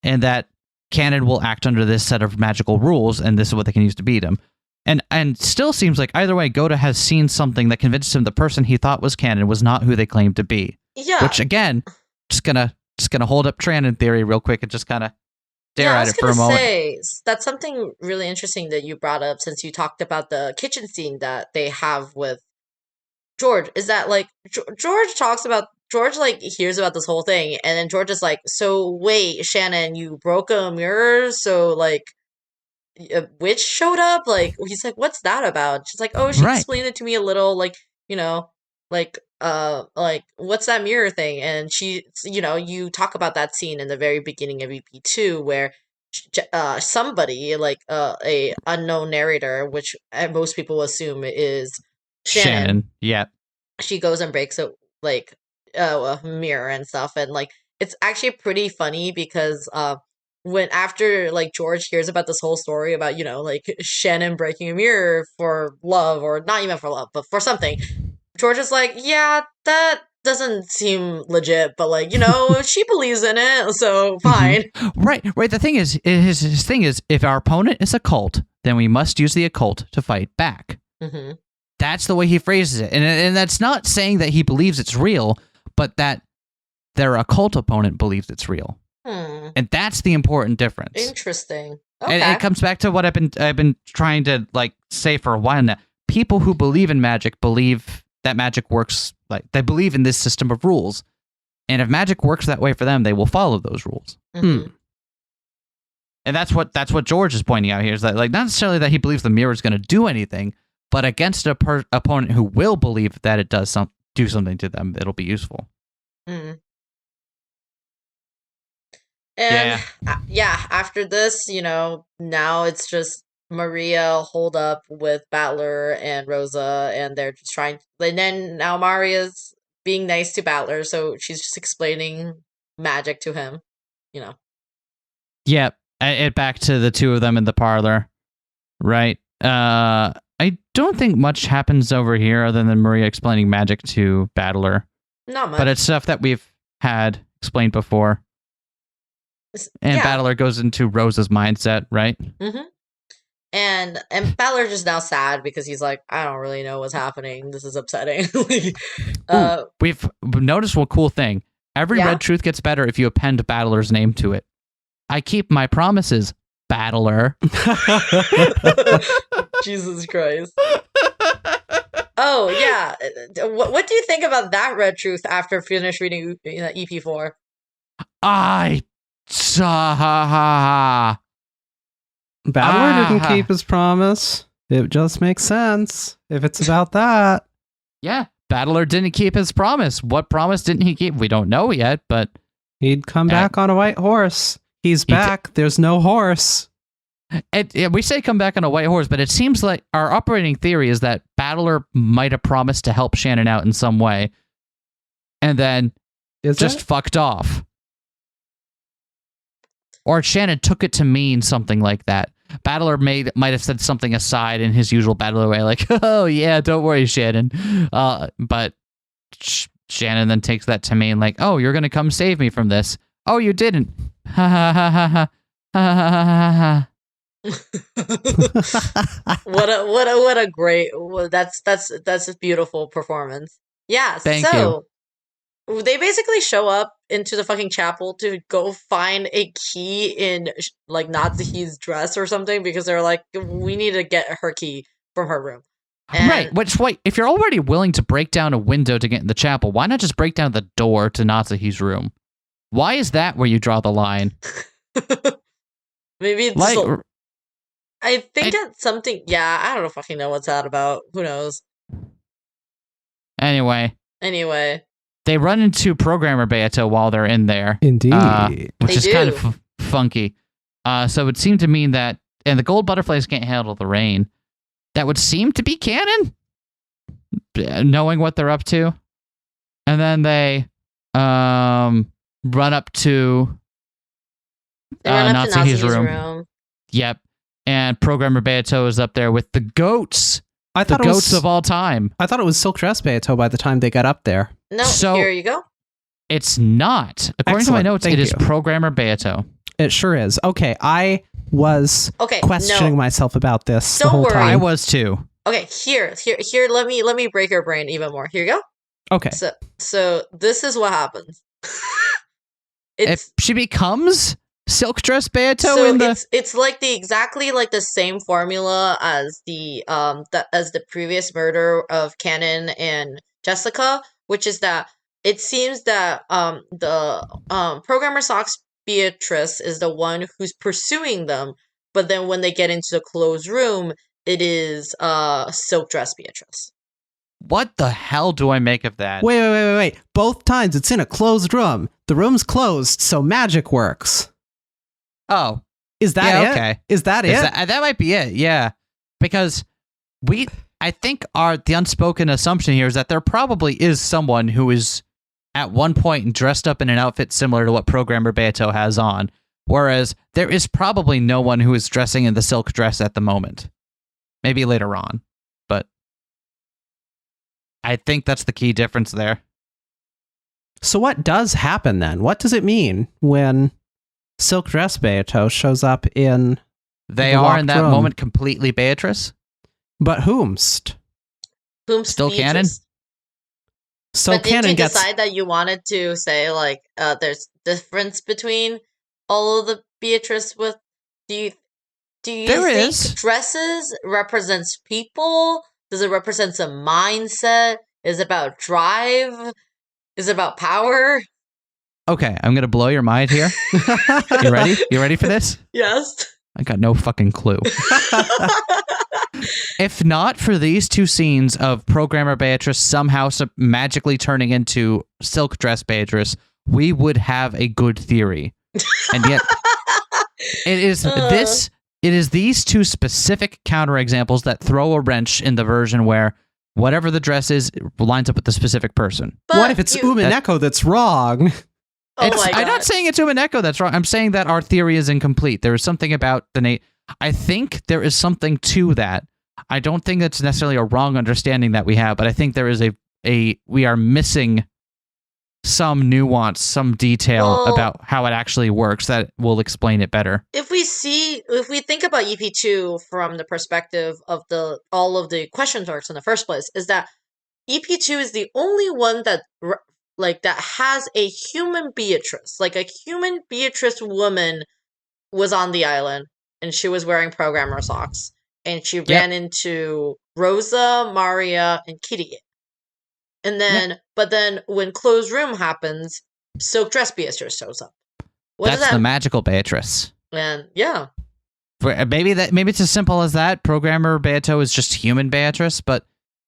and that Kanon will act under this set of magical rules, and this is what they can use to beat him. And still seems like either way, Goda has seen something that convinced him the person he thought was Kanon was not who they claimed to be. Yeah. Which again, just gonna hold up Tranon theory real quick and just kind of stare at it for a moment. That's something really interesting that you brought up, since you talked about the kitchen scene that they have with George, is that, like, George, like, hears about this whole thing, and then George is like, so wait, Shannon, you broke a mirror, so, like, a witch showed up? Like, he's like, what's that about? She's like, oh, she explained it to me a little, like, like, what's that mirror thing? And she, you talk about that scene in the very beginning of EP2 where somebody, like, a unknown narrator, which most people assume is Shannon. Yeah. She goes and breaks a mirror and stuff, and, like, it's actually pretty funny because when after, like, George hears about this whole story about, like, Shannon breaking a mirror for love, or not even for love, but for something, George is like, yeah, that doesn't seem legit, but, like, she believes in it, so fine. Right. The thing is, his thing is, if our opponent is a cult, then we must use the occult to fight back. Mm-hmm. That's the way he phrases it. And that's not saying that he believes it's real, but that their occult opponent believes it's real. And that's the important difference. Interesting. Okay. And it comes back to what I've been trying to, like, say for a while now. People who believe in magic believe that magic works, like, they believe in this system of rules. And if magic works that way for them, they will follow those rules. Mm-hmm. And that's what George is pointing out here, is that, like, not necessarily that he believes the mirror is going to do anything, but against an opponent who will believe that it does do something to them, it'll be useful. Mm. And after this, now it's just Maria hold up with Battler and Rosa, and they're just trying. And then now Maria's being nice to Battler, so she's just explaining magic to him, Yep. Back to the two of them in the parlor, right? I don't think much happens over here other than Maria explaining magic to Battler. Not much. But it's stuff that we've had explained before. And Battler goes into Rosa's mindset, right? Mm-hmm. And Battler's just now sad because he's like, I don't really know what's happening. This is upsetting. We've noticed one cool thing. Every Red Truth gets better if you append Battler's name to it. I keep my promises, Battler. Jesus Christ. Oh, yeah. What do you think about that Red Truth after finish reading EP4? Battler didn't keep his promise. It just makes sense if it's about that. Yeah, Battler didn't keep his promise. What promise didn't he keep? We don't know yet, but... He'd come back on a white horse. He's back. There's no horse. We say come back on a white horse, but it seems like our operating theory is that Battler might have promised to help Shannon out in some way, and then fucked off. Or Shannon took it to mean something like that. Battler might have said something aside in his usual Battler way, like, oh yeah, don't worry, Shannon. But Shannon then takes that to mean like, oh, you're going to come save me from this. Oh, you didn't. Ha ha ha ha ha ha ha. What a great, that's a beautiful performance. Yeah. Thank you. They basically show up into the fucking chapel to go find a key in like Natsuhi's dress or something because they're like, we need to get her key from her room. Right. Wait, if you're already willing to break down a window to get in the chapel, why not just break down the door to Natsuhi's room? Why is that where you draw the line? Maybe it's I think that's something. Yeah, I don't fucking know what's that about. Who knows? Anyway. They run into Programmer Beato while they're in there. Indeed. Which is kind of funky. So it would seem to mean that, and the gold butterflies can't handle the rain. That would seem to be canon, knowing what they're up to. And then they run up to Natsuhi's room. Yep. And Programmer Beato is up there with the goats. The goats of all time. I thought it was Silk Dress Beato by the time they got up there. No, so here you go. It's not. According to my notes, it is Programmer Beato. It sure is. Okay, I was questioning myself about this the whole time. I was too. Okay, here. Let me break your brain even more. Here you go. Okay. So this is what happens. She becomes Silk Dress Beato. So it's like exactly like the same formula as the previous murder of Kanon and Jessica, which is that it seems that the Programmer Socks Beatrice is the one who's pursuing them, but then when they get into the closed room, it is Silk Dress Beatrice. What the hell do I make of that? Wait. Both times it's in a closed room. The room's closed, so magic works. Oh. Is that it? Okay. Is that it? That might be it, yeah. Because I think the unspoken assumption here is that there probably is someone who is at one point dressed up in an outfit similar to what Programmer Beato has on, whereas there is probably no one who is dressing in the silk dress at the moment. Maybe later on, but I think that's the key difference there. So what does happen then? What does it mean when Silk Dress Beato shows up in They are in that moment completely Beatrice? But whomst? Still Kanon? So but Kanon did you decide that you wanted to say like there's difference between all of the Beatrice with do you think dresses represents people? Does it represent some mindset? Is it about drive? Is it about power? Okay, I'm gonna blow your mind here. You ready? You ready for this? Yes. I got no fucking clue. If not for these two scenes of programmer Beatrice somehow magically turning into silk dress Beatrice, we would have a good theory. And yet, it is these two specific counterexamples that throw a wrench in the version where whatever the dress is lines up with the specific person. But what if it's Umineko that's wrong? Oh my God. I'm not saying it's Umineko that's wrong. I'm saying that our theory is incomplete. There is something about I think there is something to that. I don't think that's necessarily a wrong understanding that we have, but I think there is we are missing some nuance, some detail about how it actually works that will explain it better. If we think about EP2 from the perspective of all of the question marks in the first place, is that EP2 is the only one that has a human Beatrice, like a human Beatrice woman was on the island and she was wearing programmer socks and she ran into Rosa, Maria, and Kitty. And then, but then when Closed Room happens, Silk Dress Beatrice shows up. That's the magical Beatrice. And yeah. Maybe it's as simple as that. Programmer Beato is just human Beatrice, but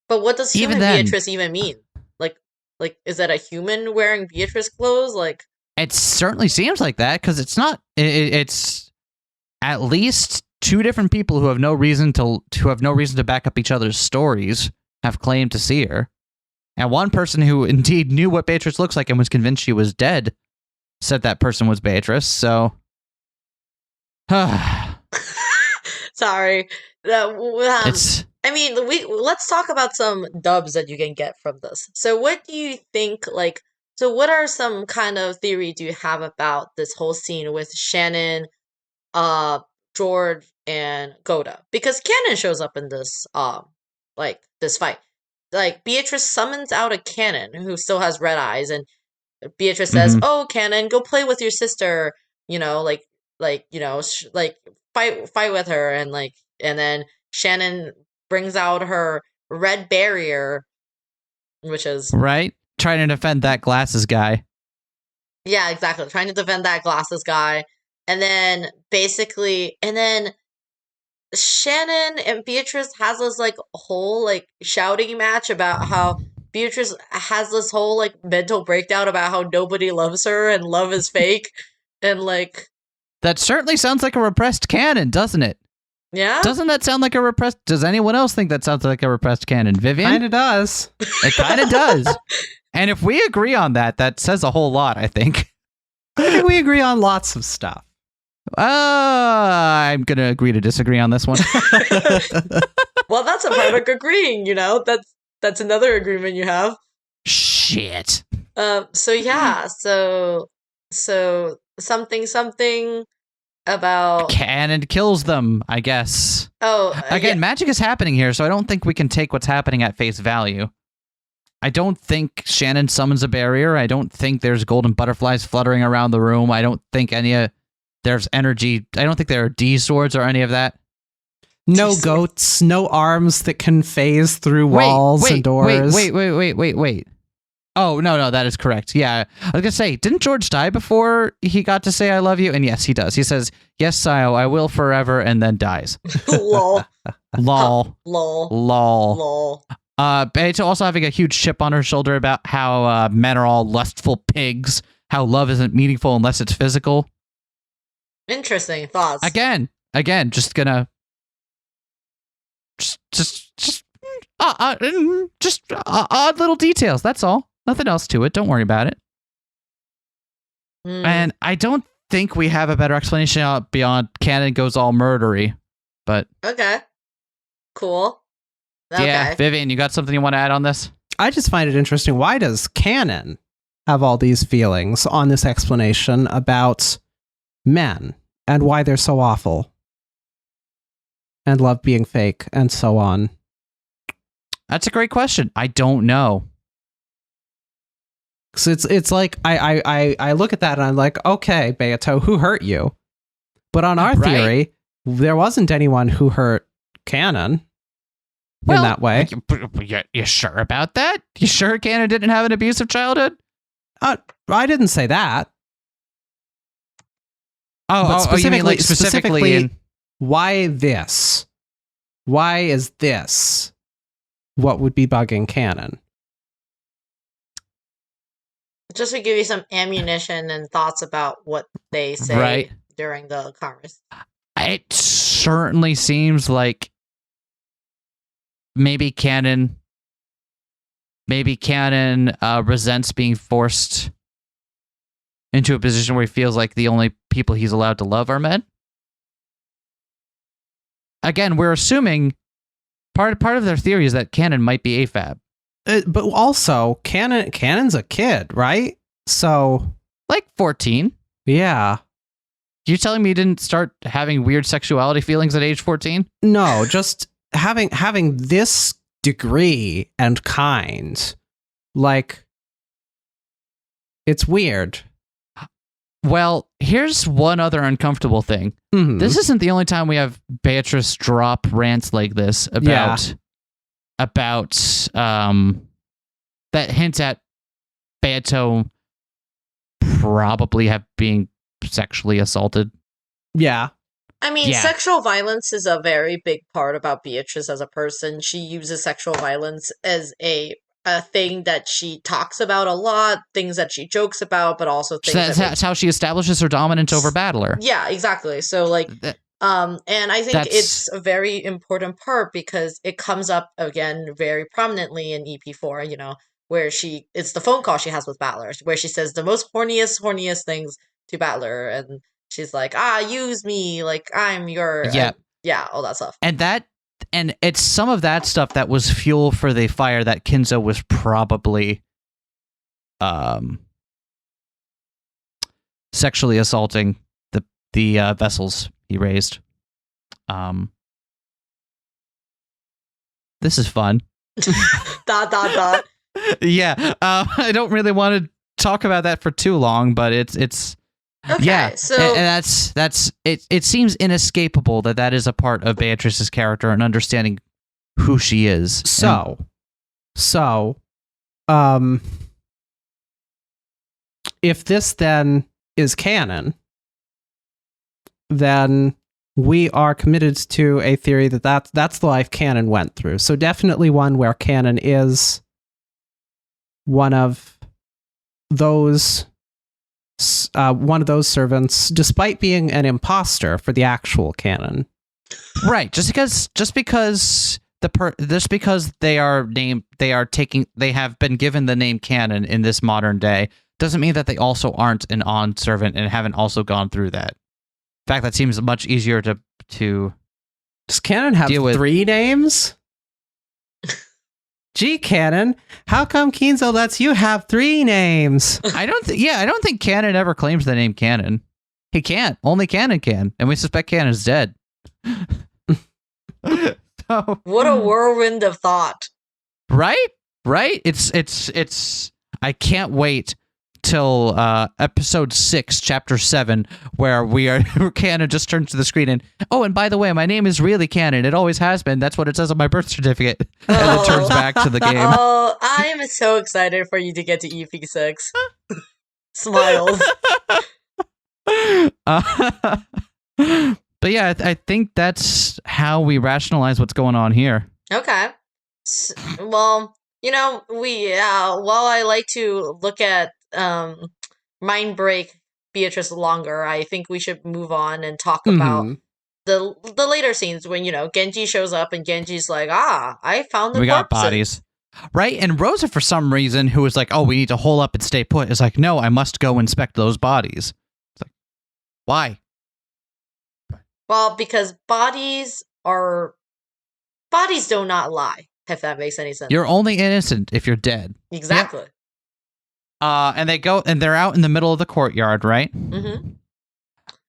what does human Beatrice even mean? Like, is that a human wearing Beatrice clothes? Like, it certainly seems like that because it's not. It's at least two different people who have no reason to back up each other's stories have claimed to see her, and one person who indeed knew what Beatrice looks like and was convinced she was dead said that person was Beatrice. So, sorry. Let's talk about some dubs that you can get from this. So what do you think, what are some kind of theory do you have about this whole scene with Shannon, George, and Goda? Because Kanon shows up in this, this fight. Like, Beatrice summons out a Kanon who still has red eyes, and Beatrice says, "Oh, Kanon, go play with your sister, fight with her," and then Shannon brings out her red barrier, which is... Right? Trying to defend that glasses guy. Yeah, exactly. Trying to defend that glasses guy. And then, Shannon and Beatrice has this, whole, shouting match about how Beatrice has this whole, mental breakdown about how nobody loves her and love is fake. And, That certainly sounds like a repressed canon, doesn't it? Yeah? Doesn't that sound like a repressed... Does anyone else think that sounds like a repressed canon? Vivian? Kinda does. It kinda does. And if we agree on that, that says a whole lot, I think. I think we agree on lots of stuff. I'm gonna agree to disagree on this one. Well, that's a part of agreeing, That's another agreement you have. Shit. So something about Kanon kills them, I guess. Again, magic is happening here, so I don't think we can take what's happening at face value. I don't think Shannon summons a barrier. I don't think there's golden butterflies fluttering around the room. I don't think there's energy. I don't think there are D swords or any of that. No goats, no arms that can phase through walls and doors. Wait. Oh, no, that is correct. Yeah, I was going to say, didn't George die before he got to say I love you? And yes, he does. He says, "Yes, Sio, I will forever," and then dies. Lol. Lol. Lol. Lol. Beato also having a huge chip on her shoulder about how men are all lustful pigs, how love isn't meaningful unless it's physical. Interesting thoughts. Again, just gonna... Just odd little details, that's all. Nothing else to it. Don't worry about it. And I don't think we have a better explanation beyond Kanon goes all murdery, but... Okay. Cool. Okay. Yeah, Vivian, you got something you want to add on this? I just find it interesting. Why does Kanon have all these feelings on this explanation about men and why they're so awful and love being fake and so on? That's a great question. I don't know. So it's like I look at that and I'm like, okay, Beato, who hurt you? But on our theory, there wasn't anyone who hurt Kanon in that way. You sure about that? You sure Kanon didn't have an abusive childhood? I didn't say that. You mean specifically in... why this? Why is this what would be bugging Kanon? Just to give you some ammunition and thoughts about what they say during the conference. It certainly seems like maybe Kanon resents being forced into a position where he feels like the only people he's allowed to love are men. Again, we're assuming part of their theory is that Kanon might be AFAB. But also, Kanon's a kid, right? So, like 14. Yeah. You telling me you didn't start having weird sexuality feelings at age 14? No, just having this degree and kind, like, it's weird. Well, here's one other uncomfortable thing. Mm-hmm. This isn't the only time we have Beatrice drop rants like this about that hints at Beato probably being sexually assaulted. Yeah. I mean, sexual violence is a very big part about Beatrice as a person. She uses sexual violence as a thing that she talks about a lot, things that she jokes about, but also things that's how she establishes her dominance over Battler. Yeah, exactly. So, like, and I think it's a very important part because it comes up again very prominently in EP4, you know, where it's the phone call she has with Battler, where she says the most horniest things to Battler, and she's like, use me, like I'm your all that stuff. And it's some of that stuff that was fuel for the fire that Kinzo was probably sexually assaulting the vessels he raised. This is fun. ... Yeah, I don't really want to talk about that for too long, but it's okay. Yeah, so and that's it. It seems inescapable that is a part of Beatrice's character and understanding who she is. So, if this then is canon, then we are committed to a theory that's the life Kanon went through. So definitely one where Kanon is one of those servants, despite being an imposter for the actual Kanon. Right. Just because they have been given the name Kanon in this modern day doesn't mean that they also aren't an on servant and haven't also gone through that. In fact, that seems much easier to Does Kanon have deal with. 3 names? Gee, Kanon, how come Kinzo lets you have 3 names? I don't think Kanon ever claims the name Kanon. He can't. Only Kanon can, and we suspect Kanon's dead. So, what a whirlwind of thought. Right? It's I can't wait till episode 6, chapter 7, where Kanon just turns to the screen and, and by the way, my name is really Kanon. It always has been. That's what it says on my birth certificate. And it turns back to the game. Oh, I am so excited for you to get to EP6. Smiles. But yeah, I think that's how we rationalize what's going on here. Okay. Well, you know, while I like to look at mind break Beatrice longer, I think we should move on and talk about the later scenes when, you know, Genji shows up and Genji's like, I found the corpses. We got bodies. Right? And Rosa, for some reason, who was like, we need to hole up and stay put, is like, no, I must go inspect those bodies. It's like, why? Well, because bodies do not lie, if that makes any sense. You're only innocent if you're dead. Exactly. Yep. And they're out in the middle of the courtyard, right? Mm-hmm.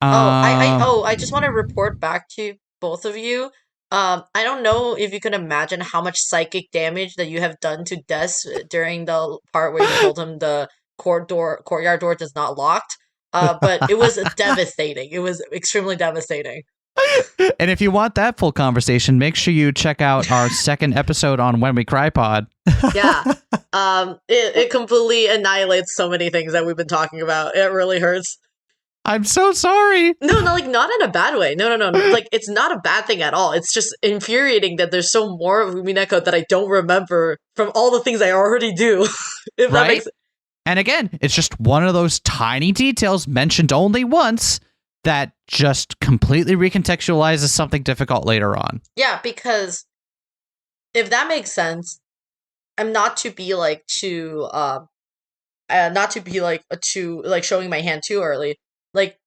I just want to report back to both of you. I don't know if you can imagine how much psychic damage that you have done to Des during the part where you told him the courtyard door is not locked. But it was devastating. It was extremely devastating. And if you want that full conversation, make sure you check out our second episode on When We Cry Pod. Yeah. It completely annihilates so many things that we've been talking about. It really hurts. I'm so sorry. No, like not in a bad way. No. Like it's not a bad thing at all. It's just infuriating that there's so more of Umineko that I don't remember from all the things I already do. If that makes sense. And again, it's just one of those tiny details mentioned only once that just completely recontextualizes something difficult later on. Yeah, because if that makes sense, I'm not to be like too showing my hand too early. Like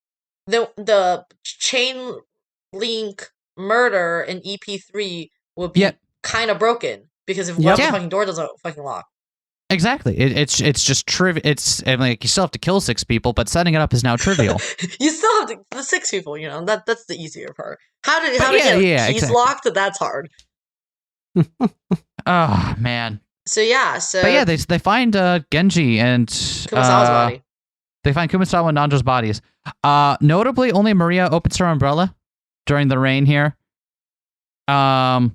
the chain link murder in EP3 will be kind of broken because if the fucking door doesn't fucking lock. Exactly. It's just trivial. It's like you still have to kill 6 people, but setting it up is now trivial. You still have the 6 people. You know that's the easier part. How to get keys locked? That's hard. Oh man. So but yeah, they find Genji and Kumasawa's body. They find Kumasawa and Nanjo's bodies. Notably, only Maria opens her umbrella during the rain here. Why?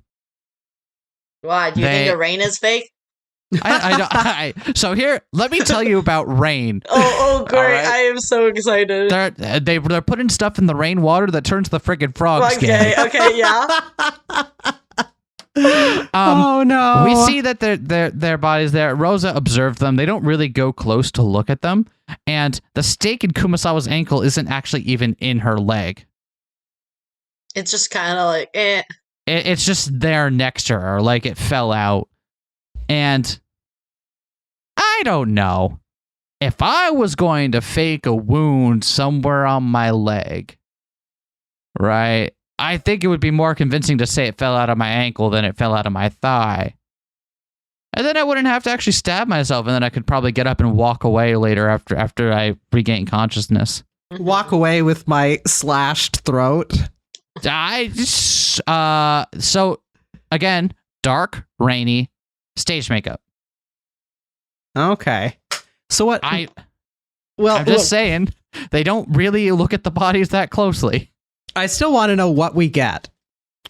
Do you think the rain is fake? So here, let me tell you about rain. Oh, great! Right? I am so excited. They're putting stuff in the rainwater that turns the friggin' frogs gay. Okay, yeah. Oh no! We see that their bodies there. Rosa observed them. They don't really go close to look at them, and the stake in Kumasawa's ankle isn't actually even in her leg. It's just kind of like It's just there next to her, like it fell out. And I don't know. If I was going to fake a wound somewhere on my leg, right, I think it would be more convincing to say it fell out of my ankle than it fell out of my thigh. And then I wouldn't have to actually stab myself, and then I could probably get up and walk away later after I regain consciousness. Walk away with my slashed throat. So, again, dark, rainy, stage makeup. Okay. So what? I'm just saying, they don't really look at the bodies that closely. I still want to know what we get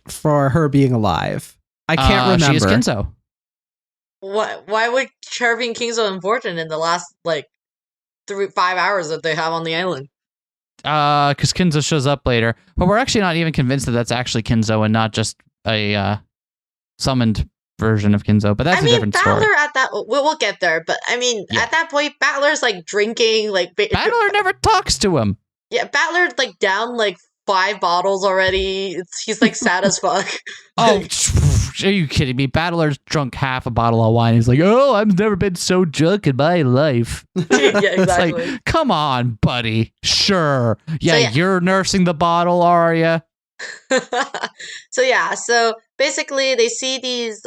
for her being alive. I can't remember. She is Kinzo. Why would her being Kinzo important in the last 5 hours that they have on the island? Because Kinzo shows up later, but we're actually not even convinced that that's actually Kinzo and not just a summoned version of Kinzo. But that's a different story. Battler at that we'll get there. But I mean, at that point, Battler's drinking. Battler never talks to him. Yeah, Battler's down 5 bottles already. He's sad as fuck. Oh, are you kidding me? Battler's drunk half a bottle of wine. He's like, oh, I've never been so drunk in my life. Yeah, exactly. It's come on, buddy. Sure. Yeah, you're nursing the bottle, are you? So basically they see these,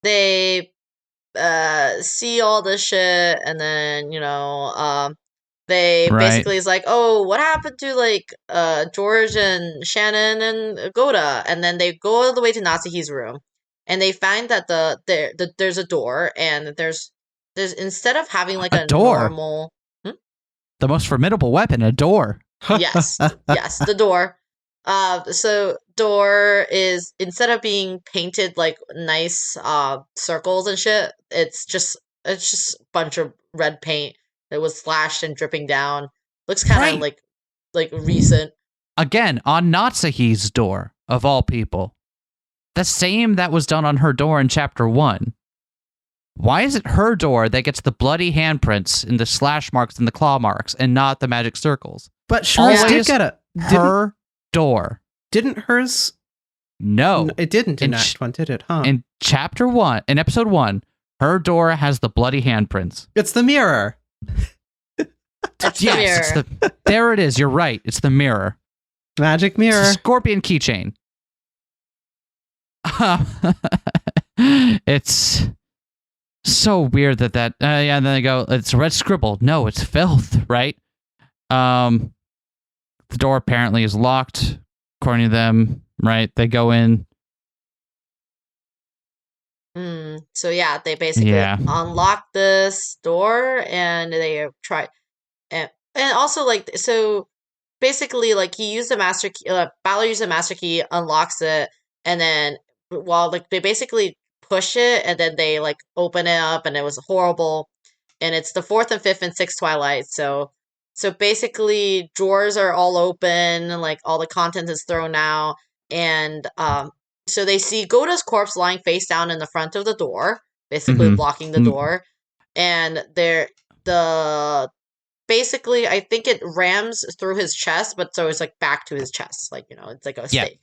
they see all this shit, and then, they basically is oh, what happened to George and Shannon and Goda? And then they go all the way to Natsuhi's room, and they find that there's a door, and there's instead of having a door. Normal the most formidable weapon, a door. yes, the door. So door is, instead of being painted nice circles and shit, it's just a bunch of red paint that was slashed and dripping down. Looks kind of like recent. Again, on Natsuhi's door, of all people. The same that was done on her door in chapter 1. Why is it her door that gets the bloody handprints and the slash marks and the claw marks and not the magic circles? But Sharice did get her door. Didn't hers? No. It didn't in Act 1, did it? Huh? In chapter 1, in episode 1, her door has the bloody handprints. It's the mirror. There it is. You're right. It's the mirror. Magic mirror. It's a scorpion keychain. It's so weird that and then they go, it's red scribble. No, it's filth, right? The door apparently is locked, according to them, right? They go in. So they basically unlock this door, and they try, and also so basically he used the master key. Balor used the master key, unlocks it, and then while they basically push it, and then they open it up, and it was horrible. And it's the 4th and 5th and 6th Twilight, so So basically, drawers are all open, like all the content is thrown out, and so they see Goda's corpse lying face down in the front of the door, basically blocking the door, and the basically I think it rams through his chest, but so it's like back to his chest, like it's like a stake.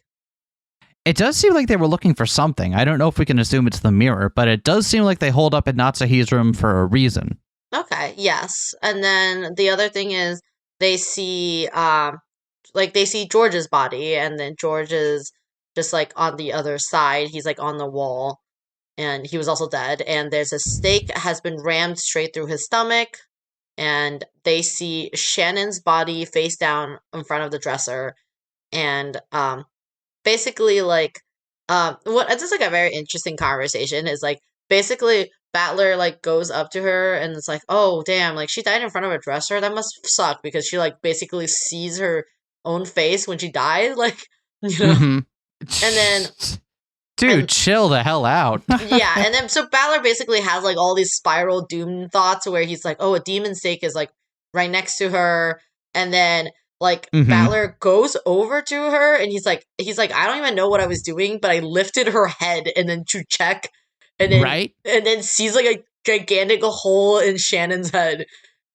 It does seem like they were looking for something. I don't know if we can assume it's the mirror, but it does seem like they hold up in Natsuhi's room for a reason. Okay, yes. And then the other thing is they see they see George's body, and then George is just like on the other side. He's like on the wall, and he was also dead. And there's a stake that has been rammed straight through his stomach, and they see Shannon's body face down in front of the dresser. And basically like what it's just like a very interesting conversation is like basically Battler like goes up to her and it's like, oh damn, like she died in front of a dresser. That must suck because she like basically sees her own face when she died, like And then, dude, chill the hell out. Yeah, and then so Battler basically has like all these spiral doom thoughts where he's like, oh, a demon stake is like right next to her, and then like Battler goes over to her and he's like, I don't even know what I was doing, but I lifted her head and then to check. And then, and then sees like a gigantic hole in Shannon's head.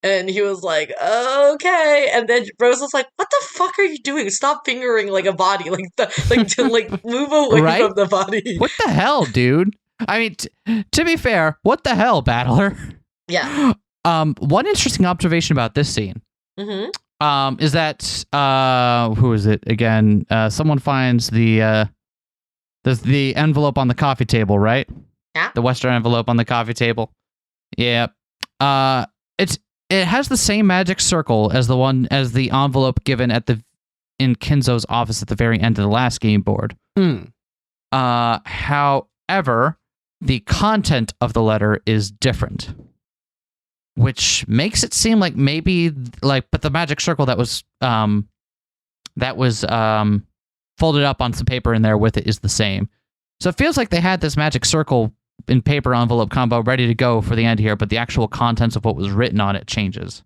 And he was like, okay. And then Rose was like, what the fuck are you doing? Stop fingering like a body. Like, move away from the body. What the hell, dude? I mean, to be fair, what the hell, Battler? Yeah. One interesting observation about this scene is that, who is it again? Someone finds the envelope on the coffee table, right? Yeah. The Western envelope on the coffee table. Yeah. It has the same magic circle as the envelope given in Kinzo's office at the very end of the last game board. However, the content of the letter is different, which makes it seem like maybe but the magic circle that was folded up on some paper in there with it is the same. So it feels like they had this magic circle in paper envelope combo ready to go for the end here, but the actual contents of what was written on it changes.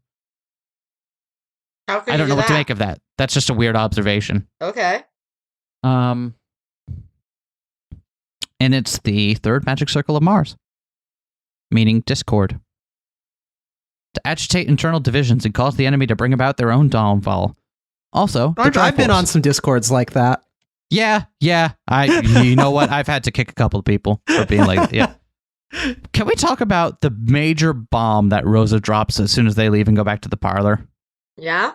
How could I don't know what to make of that. That's just a weird observation. Okay. And it's the third magic circle of Mars, meaning discord. To agitate internal divisions and cause the enemy to bring about their own downfall. Also, I've been on some discords like that. Yeah. You know what? I've had to kick a couple of people for being like, yeah. Can we talk about the major bomb that Rosa drops as soon as they leave and go back to the parlor? Yeah.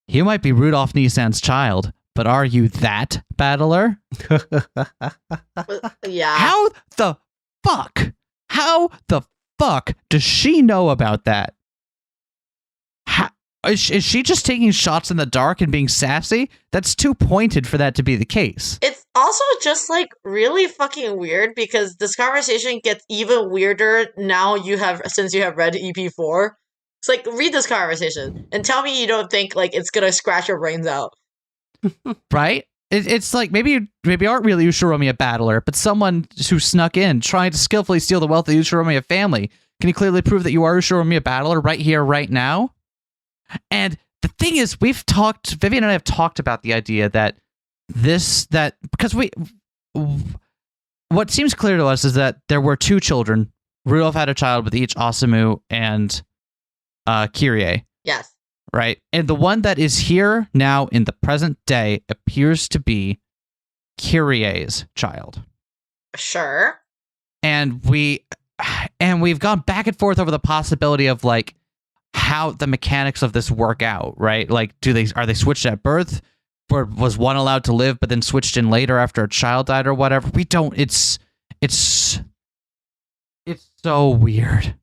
You might be Rudolph Nissan's child, but are you that Battler? Yeah. How the fuck does she know about that? Is she just taking shots in the dark and being sassy? That's too pointed for that to be the case. It's also just like really fucking weird because this conversation gets even weirder now since you have read EP4. It's like, read this conversation and tell me you don't think like it's gonna scratch your brains out. Right? It's like maybe aren't really Ushiromi a battler, but someone who snuck in trying to skillfully steal the wealth of Ushiromi family. Can you clearly prove that you are Ushiromi a battler right here, right now? And the thing is, Vivian and I have talked about the idea that because what seems clear to us is that there were two children. Rudolph had a child with each Osamu and Kyrie. Yes. Right? And the one that is here now in the present day appears to be Kyrie's child. Sure. And we've gone back and forth over the possibility of like how the mechanics of this work out, right? Like, are they switched at birth? Or was one allowed to live but then switched in later after a child died or whatever? We don't. It's so weird.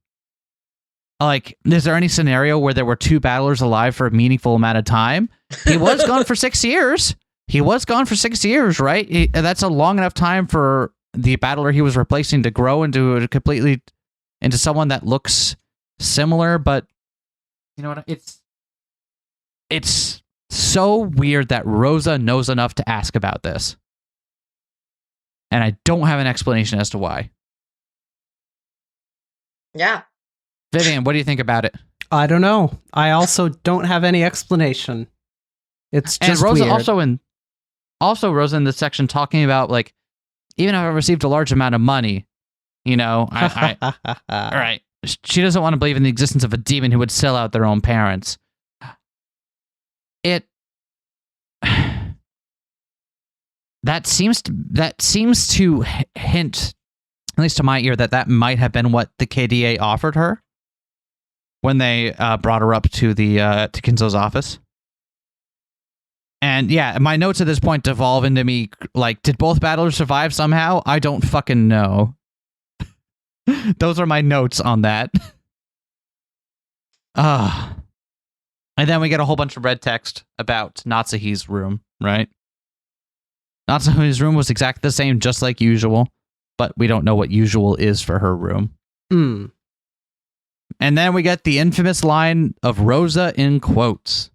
Like, is there any scenario where there were two battlers alive for a meaningful amount of time? He was gone for 6 years. Right? That's a long enough time for the battler he was replacing to grow into someone that looks similar, but you know what? It's so weird that Rosa knows enough to ask about this. And I don't have an explanation as to why. Yeah. Vivian, what do you think about it? I don't know. I also don't have any explanation. It's just and Rosa weird. also Rosa in this section talking about like, even if I received a large amount of money, you know, all right. She doesn't want to believe in the existence of a demon who would sell out their own parents. That seems to hint, at least to my ear, that might have been what the KDA offered her when they brought her up to the to Kinzo's office. And yeah, my notes at this point devolve into me like, did both battlers survive somehow? I don't fucking know. Those are my notes on that. And then we get a whole bunch of red text about Natsuhi's room, right? Natsuhi's room was exactly the same, just like usual, but we don't know what usual is for her room. Mm. And then we get the infamous line of Rosa in quotes.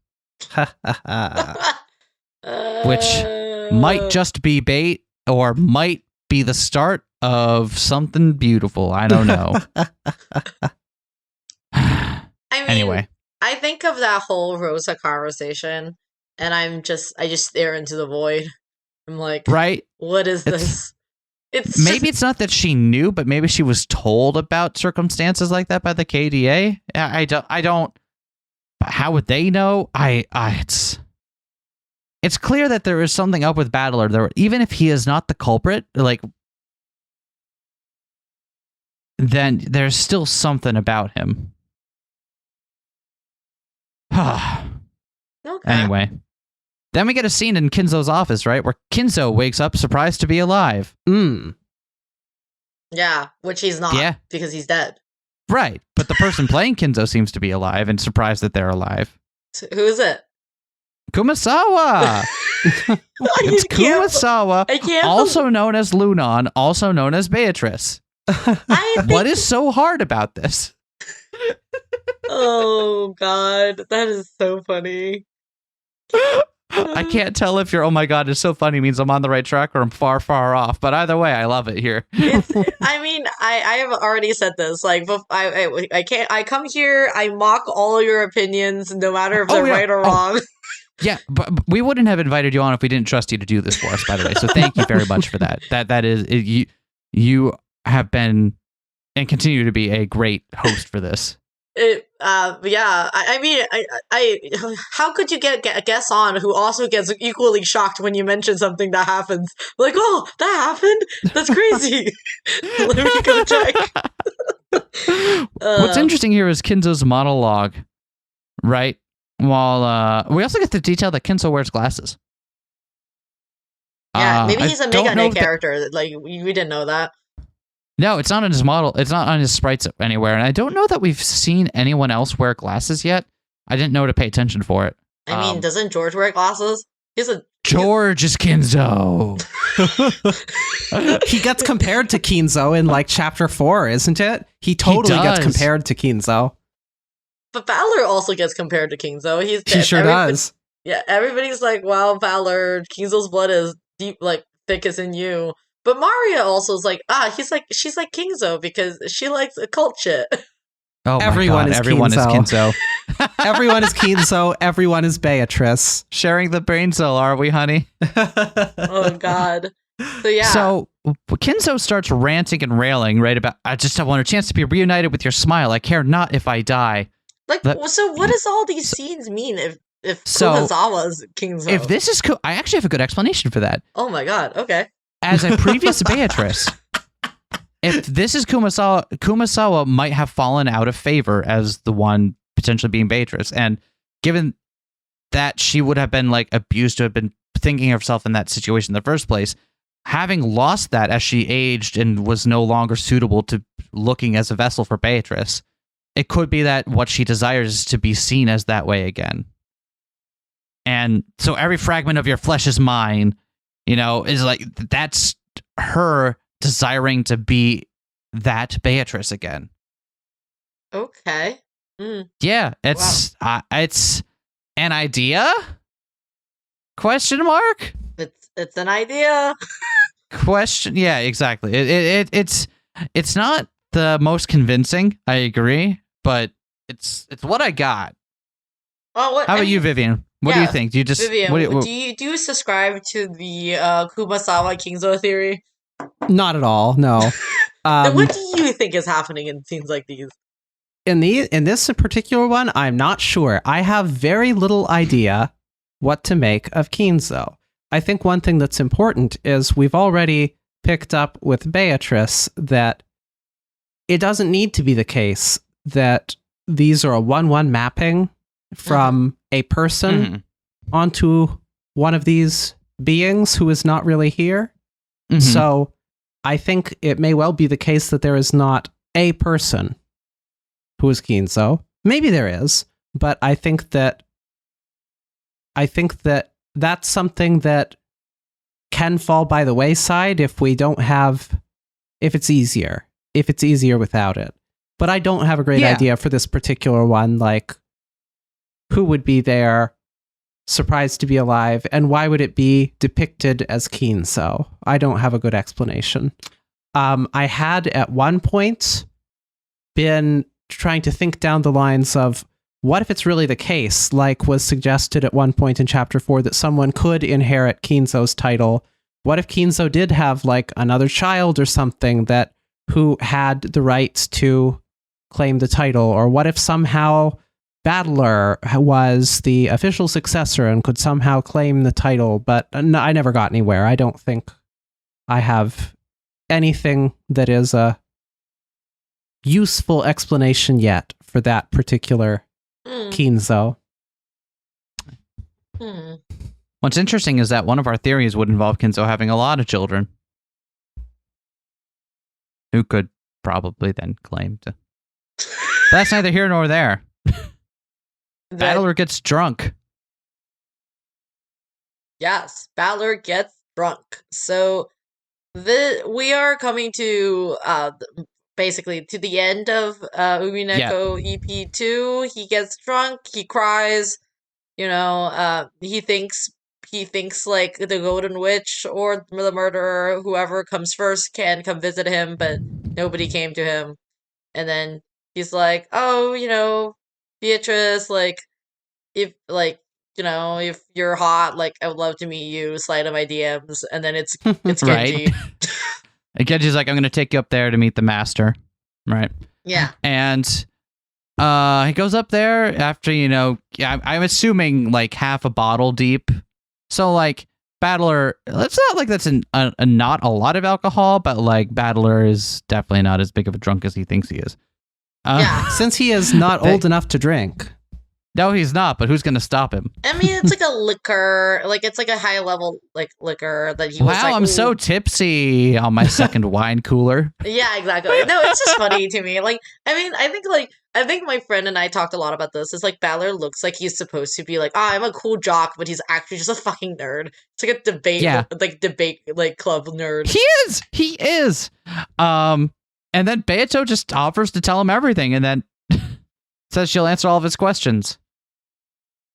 Which might just be bait or might be the start of something beautiful. I don't know. I mean, anyway, I think of that whole Rosa conversation, and I just stare into the void. I'm like, right? What is this? It's not that she knew, but maybe she was told about circumstances like that by the KDA. I don't. How would they know? It's clear that there is something up with Battler. Even if he is not the culprit, like, then there's still something about him. Okay. Anyway, then we get a scene in Kinzo's office, right, where Kinzo wakes up surprised to be alive. Yeah, which he's not. Yeah, because he's dead. Right, but the person playing Kinzo seems to be alive and surprised that they're alive. Who is it? Kumasawa! It's Kumasawa, also known as Lunon, also known as Beatrice. What is so hard about this? Oh, God. That is so funny. I can't tell if your "oh my god" is so funny means I'm on the right track or I'm far, far off. But either way, I love it here. I mean, I have already said this. Like, I can't. I come here. I mock all your opinions, no matter if they're right or wrong. Yeah, but we wouldn't have invited you on if we didn't trust you to do this for us. By the way, so thank you very much for that. That is you have been and continue to be a great host for this. Yeah. I mean, I how could you get a guest on who also gets equally shocked when you mention something that happens? Like, oh, that happened? That's crazy. Let me go check. What's interesting here is Kinzo's monologue, right? While we also get the detail that Kinzo wears glasses. Yeah, maybe he's a Megane character. Like, we didn't know that. No, it's not on his model. It's not on his sprites anywhere. And I don't know that we've seen anyone else wear glasses yet. I didn't know to pay attention for it. I mean, doesn't George wear glasses? George is Kinzo. He gets compared to Kinzo in like chapter 4, isn't it? He totally gets compared to Kinzo. But Valor also gets compared to Kinzo. He sure does. Yeah, everybody's like, wow, Valor, Kinzo's blood is deep, like thick as in you. But Maria also is like, she's like Kinzo because she likes occult shit. Oh my God, everyone is Kinzo. Everyone is Kinzo. Everyone is Beatrice. Sharing the brain cell, are we, honey? Oh God. So yeah. So Kinzo starts ranting and railing, right, about, I just want a chance to be reunited with your smile. I care not if I die. Like, so what does all these scenes mean if Kumasawa's Kinzo? If this is I actually have a good explanation for that. Oh my God, okay. As a previous Beatrice, if this is Kumasawa might have fallen out of favor as the one potentially being Beatrice. And given that she would have been like abused to have been thinking of herself in that situation in the first place, having lost that as she aged and was no longer suitable to looking as a vessel for Beatrice, it could be that what she desires is to be seen as that way again. And so every fragment of your flesh is mine, you know, is like, that's her desiring to be that Beatrice again. Okay. Yeah, it's an idea? Question mark? It's an idea. Question. Yeah, exactly. It's not the most convincing, I agree, but It's what I got. Oh, what? How about you, Vivian? What do you think? Do you just Vivian? what, do you subscribe to the Kumasawa Kinzo theory? Not at all. No. Then what do you think is happening in scenes like these? In this particular one, I'm not sure. I have very little idea what to make of Kinzo. I think one thing that's important is we've already picked up with Beatrice that it doesn't need to be the case that these are a 1-1 mapping from a person onto one of these beings who is not really here. So I think it may well be the case that there is not a person who is Kinzo. Maybe there is, but I think that that's something that can fall by the wayside if it's easier without it. But I don't have a great idea for this particular one, like who would be there, surprised to be alive, and why would it be depicted as Kinzo? I don't have a good explanation. I had at one point been trying to think down the lines of what if it's really the case, like was suggested at one point in chapter 4 that someone could inherit Kinzo's title. What if Kinzo did have like another child or something who had the rights to claim the title? Or what if somehow Battler was the official successor and could somehow claim the title? But no, I never got anywhere. I don't think I have anything that is a useful explanation yet for that particular Kinzo. What's interesting is that one of our theories would involve Kinzo having a lot of children who could probably then claim to. But that's neither here nor there. Battler gets drunk. Yes, Battler gets drunk. So we are coming to basically to the end of Umineko EP2. He gets drunk, he cries, he thinks like the Golden Witch or the murderer, whoever comes first, can come visit him, but nobody came to him. And then he's like, oh, Beatrice, like, if you're hot, like, I would love to meet you, slide on my DMs. And then it's Genji. Right. And Genji's like, I'm going to take you up there to meet the master. Right. Yeah. And he goes up there after, I'm assuming like half a bottle deep. So like Battler, it's not like that's not a lot of alcohol, but like Battler is definitely not as big of a drunk as he thinks he is. Since he is not old enough to drink. No, he's not, but who's going to stop him? I mean, it's like a liquor, like it's like a high level like liquor that he was like, I'm so tipsy on my second wine cooler. Yeah, exactly. No, it's just funny to me. Like, I mean, I think my friend and I talked a lot about this. It's like Battler looks like he's supposed to be like, I'm a cool jock, but he's actually just a fucking nerd. It's like a debate club nerd. He is. And then Beato just offers to tell him everything, and then says she'll answer all of his questions.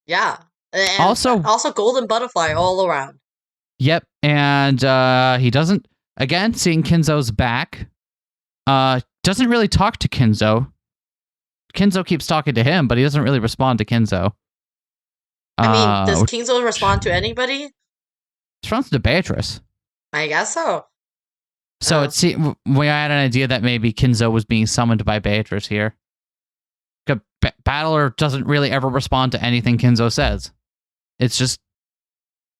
Yeah. And also golden butterfly all around. Yep. And he doesn't, again, seeing Kinzo's back, doesn't really talk to Kinzo. Kinzo keeps talking to him, but he doesn't really respond to Kinzo. I mean, does Kinzo respond to anybody? Responds to Beatrice. I guess so. So we had an idea that maybe Kinzo was being summoned by Beatrice here. Battler doesn't really ever respond to anything Kinzo says. It's just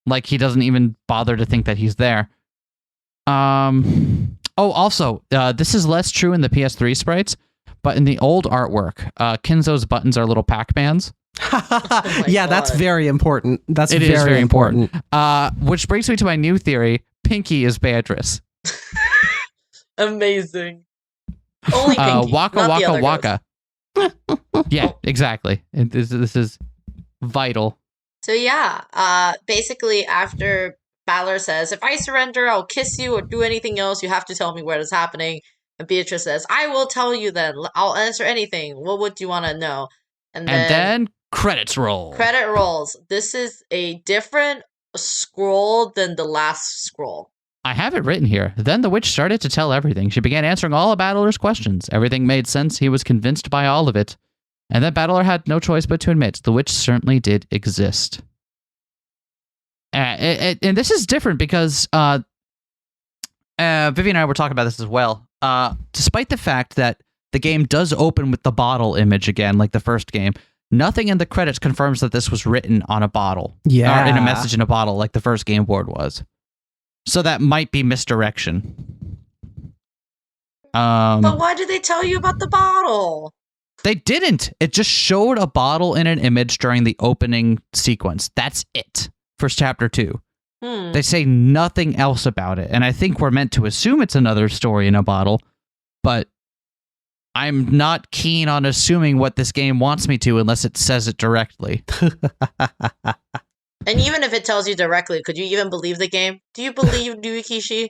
like he doesn't even bother to think that he's there. Also, this is less true in the PS3 sprites, but in the old artwork, Kinzo's buttons are little Pac-Mans. Yeah, that's very important. It is very important. Which brings me to my new theory. Pinky is Beatrice. Amazing. Only Pinky, waka, not waka, the other waka. Yeah, exactly. This is vital. So yeah, basically after Battler says, if I surrender, I'll kiss you or do anything else. You have to tell me what is happening. And Beatrice says, I will tell you then. I'll answer anything. What would you want to know? And then credits roll. Credit rolls. This is a different scroll than the last scroll. I have it written here. Then the witch started to tell everything. She began answering all of Battler's questions. Everything made sense. He was convinced by all of it. And that battler had no choice but to admit the witch certainly did exist. And this is different because Vivian and I were talking about this as well. Despite the fact that the game does open with the bottle image again, like the first game, nothing in the credits confirms that this was written on a bottle. Yeah. Or in a message in a bottle like the first game board was. So that might be misdirection. But why did they tell you about the bottle? They didn't. It just showed a bottle in an image during the opening sequence. That's it for chapter 2. They say nothing else about it. And I think we're meant to assume it's another story in a bottle, but I'm not keen on assuming what this game wants me to unless it says it directly. And even if it tells you directly, could you even believe the game? Do you believe Ryukishi?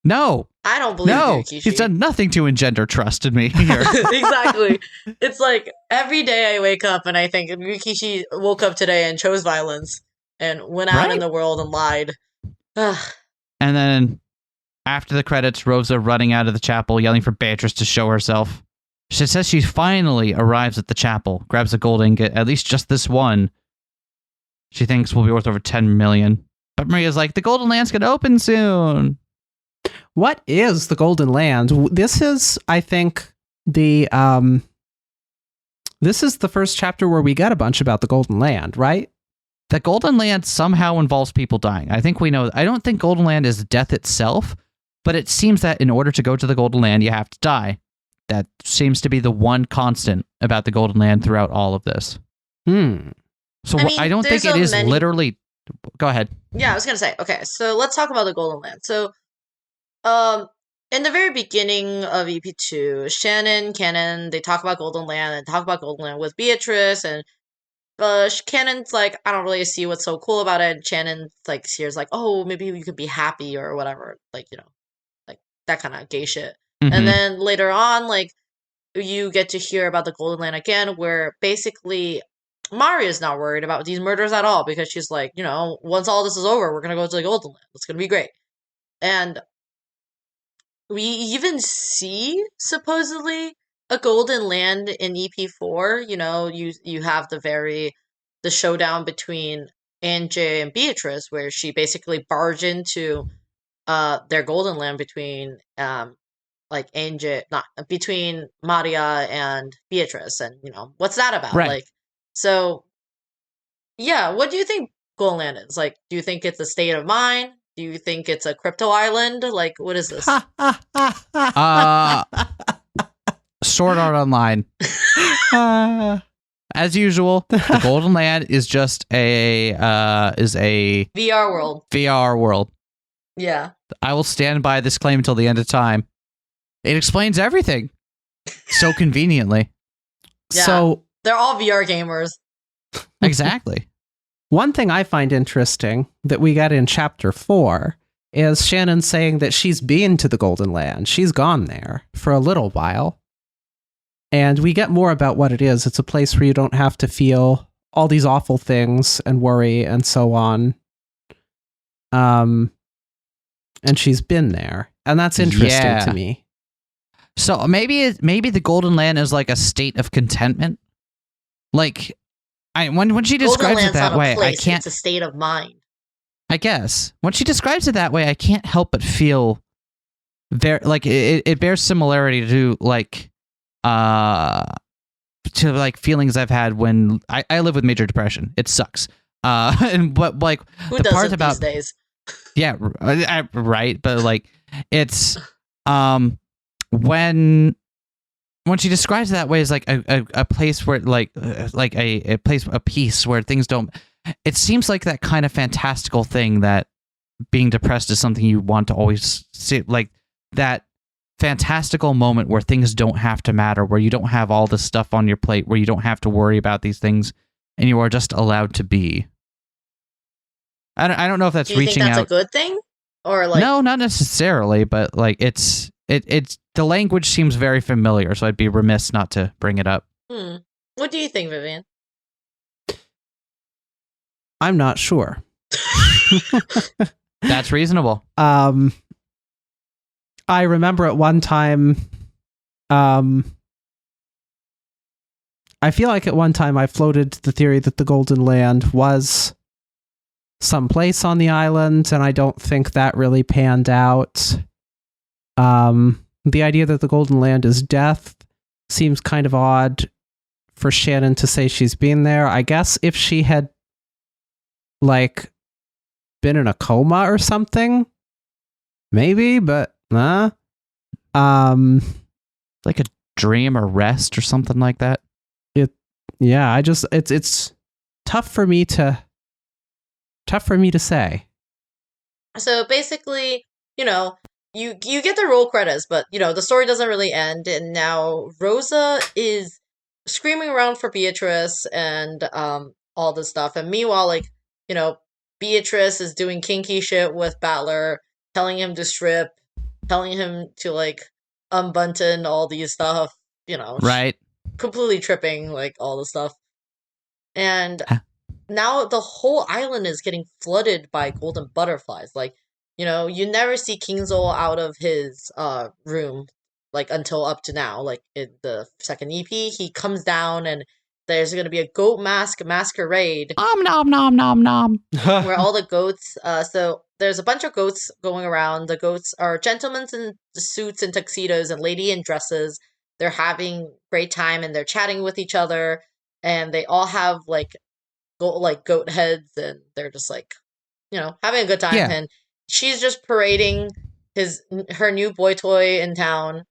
No. I don't believe Ryukishi. He's done nothing to engender trust in me here. Exactly. It's like every day I wake up and I think Ryukishi woke up today and chose violence and went out in the world and lied. And then after the credits, Rosa running out of the chapel, yelling for Beatrice to show herself. She says she finally arrives at the chapel, grabs a gold ingot, at least just this one. She thinks will be worth over 10 million. But Maria's like, the Golden Land's gonna open soon. What is the Golden Land? This is, I think, this is the first chapter where we get a bunch about the Golden Land, right? The Golden Land somehow involves people dying. I think we know. I don't think Golden Land is death itself, but it seems that in order to go to the Golden Land, you have to die. That seems to be the one constant about the Golden Land throughout all of this. So I don't think it is literally... Go ahead. Yeah, I was going to say, okay, so let's talk about the Golden Land. So, in the very beginning of EP2, Shannon, Kanon, they talk about Golden Land and talk about Golden Land with Beatrice, and Kanon's like, I don't really see what's so cool about it. And Shannon's like, here's like, oh, maybe you could be happy or whatever. Like, you know, like that kind of gay shit. And then later on, like, you get to hear about the Golden Land again, where basically Maria's not worried about these murders at all because she's like, you know, once all this is over, we're going to go to the Golden Land. It's going to be great. And we even see, supposedly, a Golden Land in EP4. You know, you have the showdown between Anjay and Beatrice, where she basically barged into their Golden Land between like Anjay, not between Maria and Beatrice, and you know what's that about? Right. Like, so yeah, what do you think Golden Land is? Like, do you think it's a state of mind? Do you think it's a crypto island? Like, what is this? Sword Art Online. As usual, the Golden Land is just a VR world. VR world. Yeah. I will stand by this claim until the end of time. It explains everything so conveniently. Yeah. So they're all VR gamers. Exactly. One thing I find interesting that we got in chapter 4 is Shannon saying that she's been to the Golden Land. She's gone there for a little while. And we get more about what it is. It's a place where you don't have to feel all these awful things and worry and so on. And she's been there. And that's interesting to me. So maybe the Golden Land is like a state of contentment. Like, when she describes it that way, I can't. It's a state of mind. I guess when she describes it that way, I can't help but feel very like it bears similarity to like feelings I've had when I live with major depression. It sucks. But like who the part these about days? Yeah, right. But like it's when she describes it that way as like a place where like a place, a piece where things don't, it seems like that kind of fantastical thing that being depressed is something you want to always see, like that fantastical moment where things don't have to matter, where you don't have all this stuff on your plate, where you don't have to worry about these things and you are just allowed to be. I don't know if that's Do you reaching think that's out. a good thing? Or like, no, not necessarily, but like it's the language seems very familiar, so I'd be remiss not to bring it up. What do you think, Vivian? I'm not sure. That's reasonable. I remember at one time, I feel like at one time I floated the theory that the Golden Land was someplace on the island, and I don't think that really panned out. The idea that the Golden Land is death seems kind of odd for Shannon to say she's been there. I guess if she had, like, been in a coma or something, maybe, but like a dream or rest or something like that. It's tough for me to say. So basically, you get the roll credits, but the story doesn't really end, and now Rosa is screaming around for Beatrice and all this stuff, and meanwhile, like, Beatrice is doing kinky shit with Battler, telling him to strip, telling him to, like, unbutton all these stuff, right? Completely tripping, like, all the stuff. And now the whole island is getting flooded by golden butterflies. Like, you never see Kinzo out of his room, like, until up to now. Like, in the second EP, he comes down and there's going to be a goat masquerade. Nom nom nom nom. Where all the goats, so there's a bunch of goats going around. The goats are gentlemen in suits and tuxedos and lady in dresses. They're having great time and they're chatting with each other, and they all have like goat heads, and they're just like, having a good time. Yeah. And she's just parading her new boy toy in town.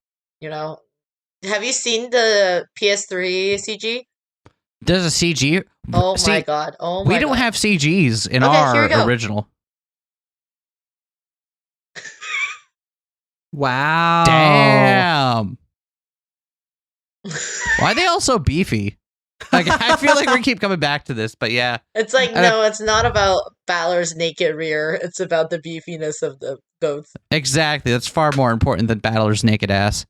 Have you seen the PS3 CG? There's a CG. Oh my god! Oh my! We don't have CGs in our original. Wow! Damn. Why are they all so beefy? Like, I feel like we keep coming back to this, but yeah. It's like, no, it's not about Battler's naked rear. It's about the beefiness of the goats. Exactly. That's far more important than Battler's naked ass.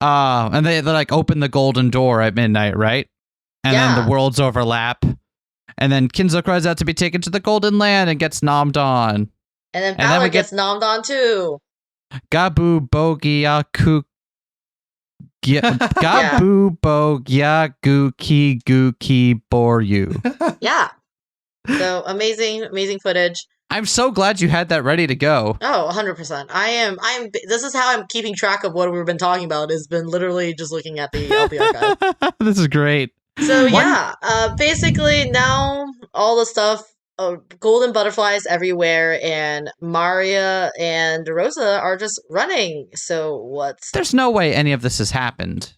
And they like open the golden door at midnight, right? And then the worlds overlap. And then Kinzo cries out to be taken to the Golden Land and gets nommed on. And then Battler gets nommed on too. Gabu Bogyaku Gabu Bogyaguki Guki Boryu. Yeah. So amazing footage. I'm so glad you had that ready to go. Oh, 100%. This is how I'm keeping track of what we've been talking about. Has been literally just looking at the LP archive. This is great. So basically now all the stuff, golden butterflies everywhere, and Maria and Rosa are just running. So there's no way any of this has happened.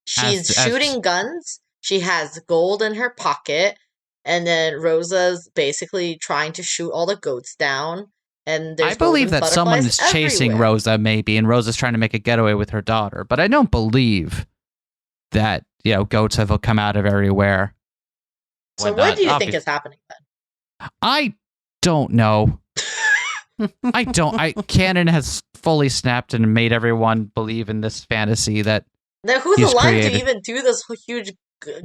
She's shooting guns. She has gold in her pocket. And then Rosa's basically trying to shoot all the goats down. And I believe that someone is chasing Rosa, maybe, and Rosa's trying to make a getaway with her daughter. But I don't believe that, goats have come out of everywhere. So what do you think is happening then? I don't know. Kanon has fully snapped and made everyone believe in this fantasy that now, who's alive to even do this huge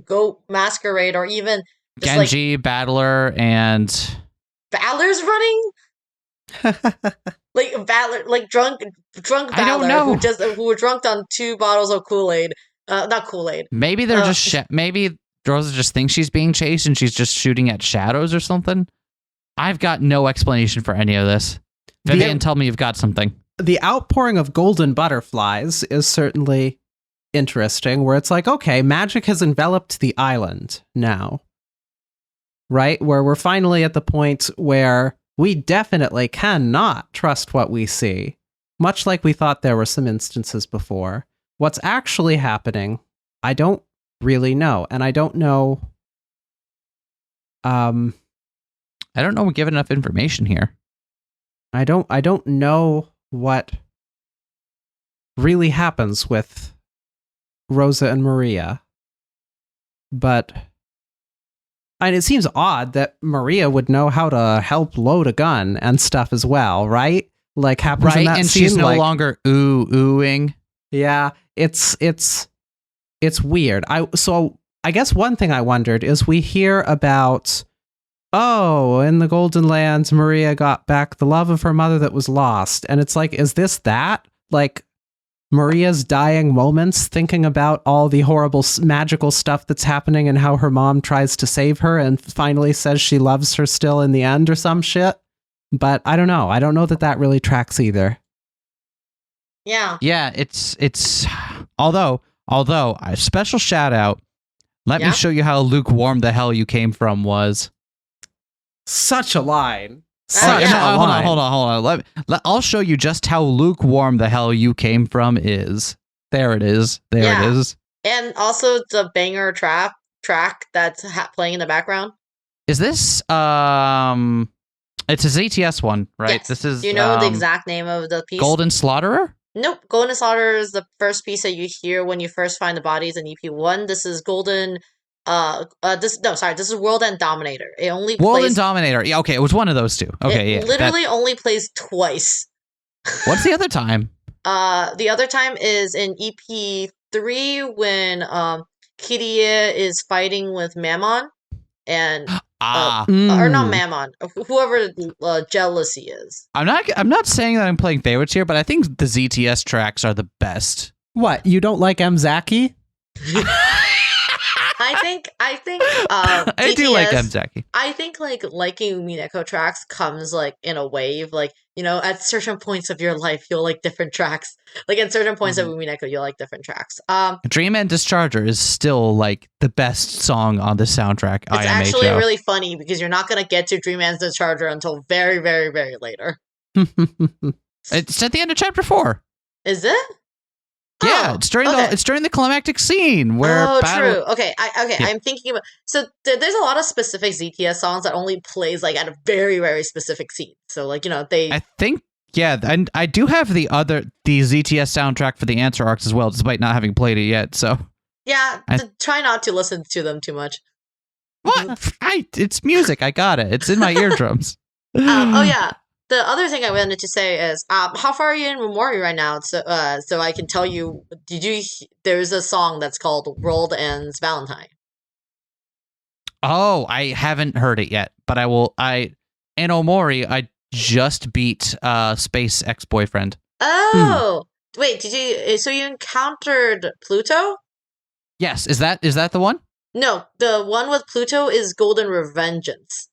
goat masquerade, or even Genji, Battler, and Battler's running? Like Battler, like drunk Battler, I don't know. who were drunk on 2 bottles of Kool-Aid. Not Kool-Aid. Maybe they're maybe Rosa just thinks she's being chased and she's just shooting at shadows or something. I've got no explanation for any of this. Vivian, tell me you've got something. The outpouring of golden butterflies is certainly interesting, where it's like, okay, magic has enveloped the island now. Right? Where we're finally at the point where we definitely cannot trust what we see, much like we thought there were some instances before. What's actually happening, I don't really know. And I don't know... I don't know we give enough information here. I don't know what really happens with Rosa and Maria. But... And it seems odd that Maria would know how to help load a gun and stuff as well, right? Like happens in that and scene, she's no longer oohing. Yeah, it's weird. So I guess one thing I wondered is we hear about, in the Golden Lands, Maria got back the love of her mother that was lost, and it's like, is this that? Like, Maria's dying moments, thinking about all the horrible magical stuff that's happening and how her mom tries to save her and finally says she loves her still in the end or some shit. But I don't know. I don't know that really tracks either. Yeah. Yeah, it's although a special shout out. Let me show you how lukewarm the hell you came from was. Such a line. Hold on. I'll show you just how lukewarm the hell you came from is. There it is. It is. And also the banger track that's playing in the background. Is this it's a ZTS one, right? Yes. This is. Do you know the exact name of the piece? Golden Slaughterer? Nope. Golden Slaughterer is the first piece that you hear when you first find the bodies in EP1. This is Golden. This is World End Dominator. It only World plays... End Dominator. Yeah, okay, it was one of those two. Okay, it literally only plays twice. What's the other time? The other time is in EP3 when Kirie is fighting with Mammon and or not Mammon, whoever Jealousy is. I'm not saying that I'm playing favorites here, but I think the ZTS tracks are the best. What, you don't like Mzaki? I think I do like Mzaki. I think liking Umineko tracks comes in a wave. At certain points of your life you'll like different tracks. At certain points of Umineko you'll like different tracks. Dream and Discharger is still the best song on the soundtrack. It's actually really funny because you're not gonna get to Dream and Discharger until very, very, very later. It's at the end of chapter 4. Is it? Yeah, it's during the climactic scene where true. Okay. I'm thinking about there's a lot of specific ZTS songs that only plays at a very, very specific scene. So they. I think and I do have the ZTS soundtrack for the Answer arcs as well, despite not having played it yet. So yeah, try not to listen to them too much. What? It's music. I got it. It's in my eardrums. Oh yeah. The other thing I wanted to say is, how far are you in Memori right now? So I can tell you, there's a song that's called World Ends Valentine. Oh, I haven't heard it yet, but I will. In Omori, I just beat Space Ex-Boyfriend. Oh, wait, so you encountered Pluto? Yes, is that the one? No, the one with Pluto is Golden Revengeance.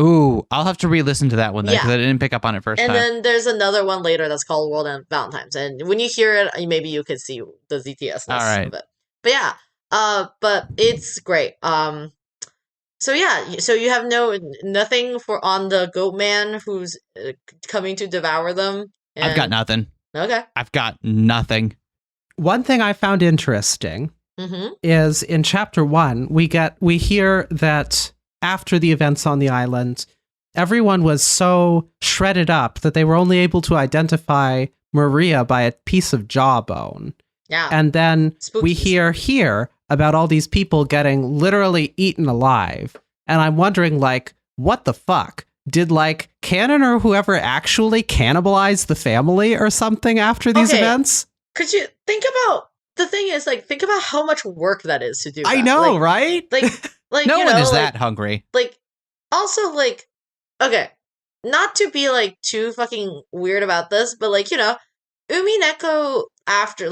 Ooh, I'll have to re-listen to that one then because I didn't pick up on it first time. And then there's another one later that's called World End Valentine's. And when you hear it, maybe you could see the ZTS of it. But yeah, but it's great. So you have nothing on the goat man who's coming to devour them? I've got nothing. Okay. I've got nothing. One thing I found interesting is in chapter 1, we hear that after the events on the island, everyone was so shredded up that they were only able to identify Maria by a piece of jawbone. Yeah. And then Spookies. We hear here about all these people getting literally eaten alive. And I'm wondering, what the fuck? Did, Kanon or whoever actually cannibalize the family or something after these events? Could you think about, the thing is, think about how much work that is to do that. I know, right? No one is that hungry. Also, okay, not to be, too fucking weird about this, but, Umineko, after,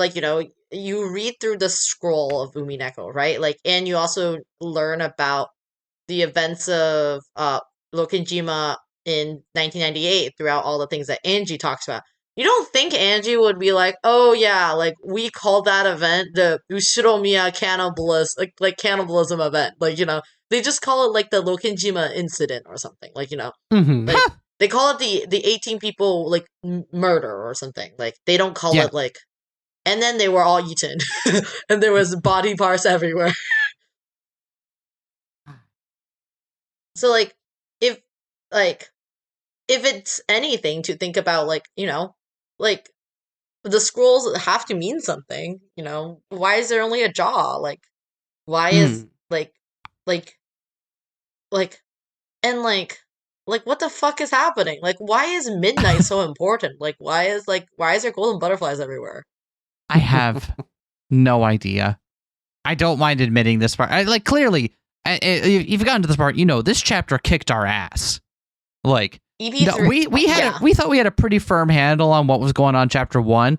you read through the scroll of Umineko, right? And you also learn about the events of Lokenjima in 1998 throughout all the things that Angie talks about. You don't think Angie would be oh yeah, we call that event the Ushiromiya cannibalism event. They just call it the Lokenjima incident or something. They call it the 18 people murder or something. They don't call it and then they were all eaten and there was body parts everywhere. So if it's anything to think about the scrolls have to mean something, why is there only a jaw? Why is what the fuck is happening? Why is midnight so important? Why is there golden butterflies everywhere? I have no idea. I don't mind admitting this part. Clearly, if you've gotten to this part, this chapter kicked our ass. EP3, we thought we had a pretty firm handle on what was going on in chapter 1,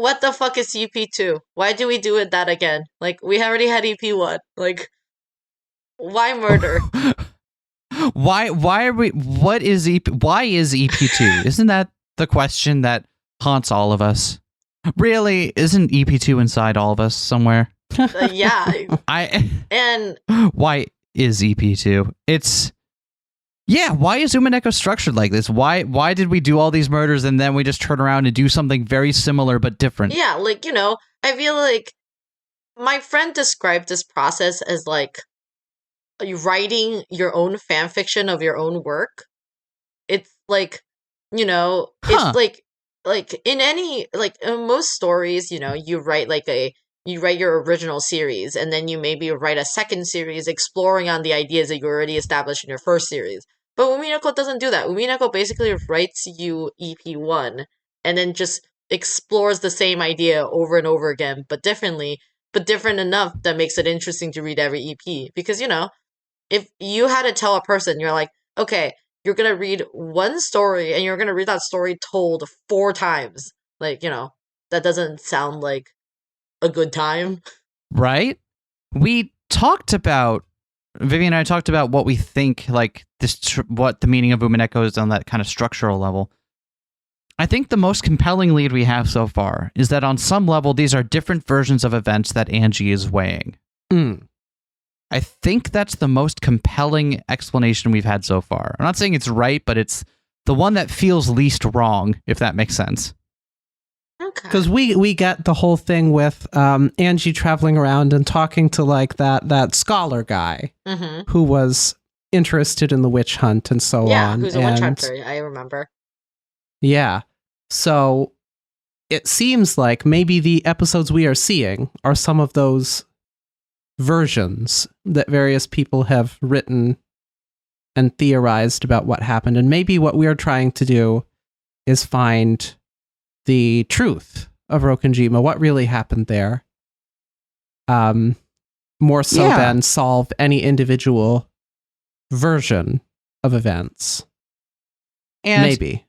what the fuck is EP2? Why do we do it that again? Like, we already had EP1. Like, why murder? Why are we? What is EP? Why is EP2? Isn't that the question that haunts all of us? Really, isn't EP2 inside all of us somewhere? Yeah. And why is EP2? Why is Umineko structured like this? Why did we do all these murders and then we just turn around and do something very similar but different? Yeah, like, I feel like my friend described this process as like writing your own fan fiction of your own work. It's like, it's like in any, like in most stories, you write your original series and then you maybe write a second series exploring on the ideas that you already established in your first series. But Umineko doesn't do that. Umineko basically writes you EP1 and then just explores the same idea over and over again, but differently, but different enough that makes it interesting to read every EP. Because, if you had to tell a person, you're like, okay, you're going to read one story and you're going to read that story told 4 times. Like, that doesn't sound like a good time. Right? We talked about, Vivian and I talked about what we think, like, what the meaning of Umineko is on that kind of structural level. I think the most compelling lead we have so far is that on some level, these are different versions of events that Angie is weighing. I think that's the most compelling explanation we've had so far. I'm not saying it's right, but it's the one that feels least wrong, if that makes sense. Okay. Because we get the whole thing with Angie traveling around and talking to like that scholar guy who was interested in the witch hunt and so on. Yeah, who's a witch hunter, I remember. Yeah. So it seems like maybe the episodes we are seeing are some of those versions that various people have written and theorized about what happened. And maybe what we're trying to do is find the truth of Rokenjima, what really happened there. More so than solve any individual version of events. And maybe.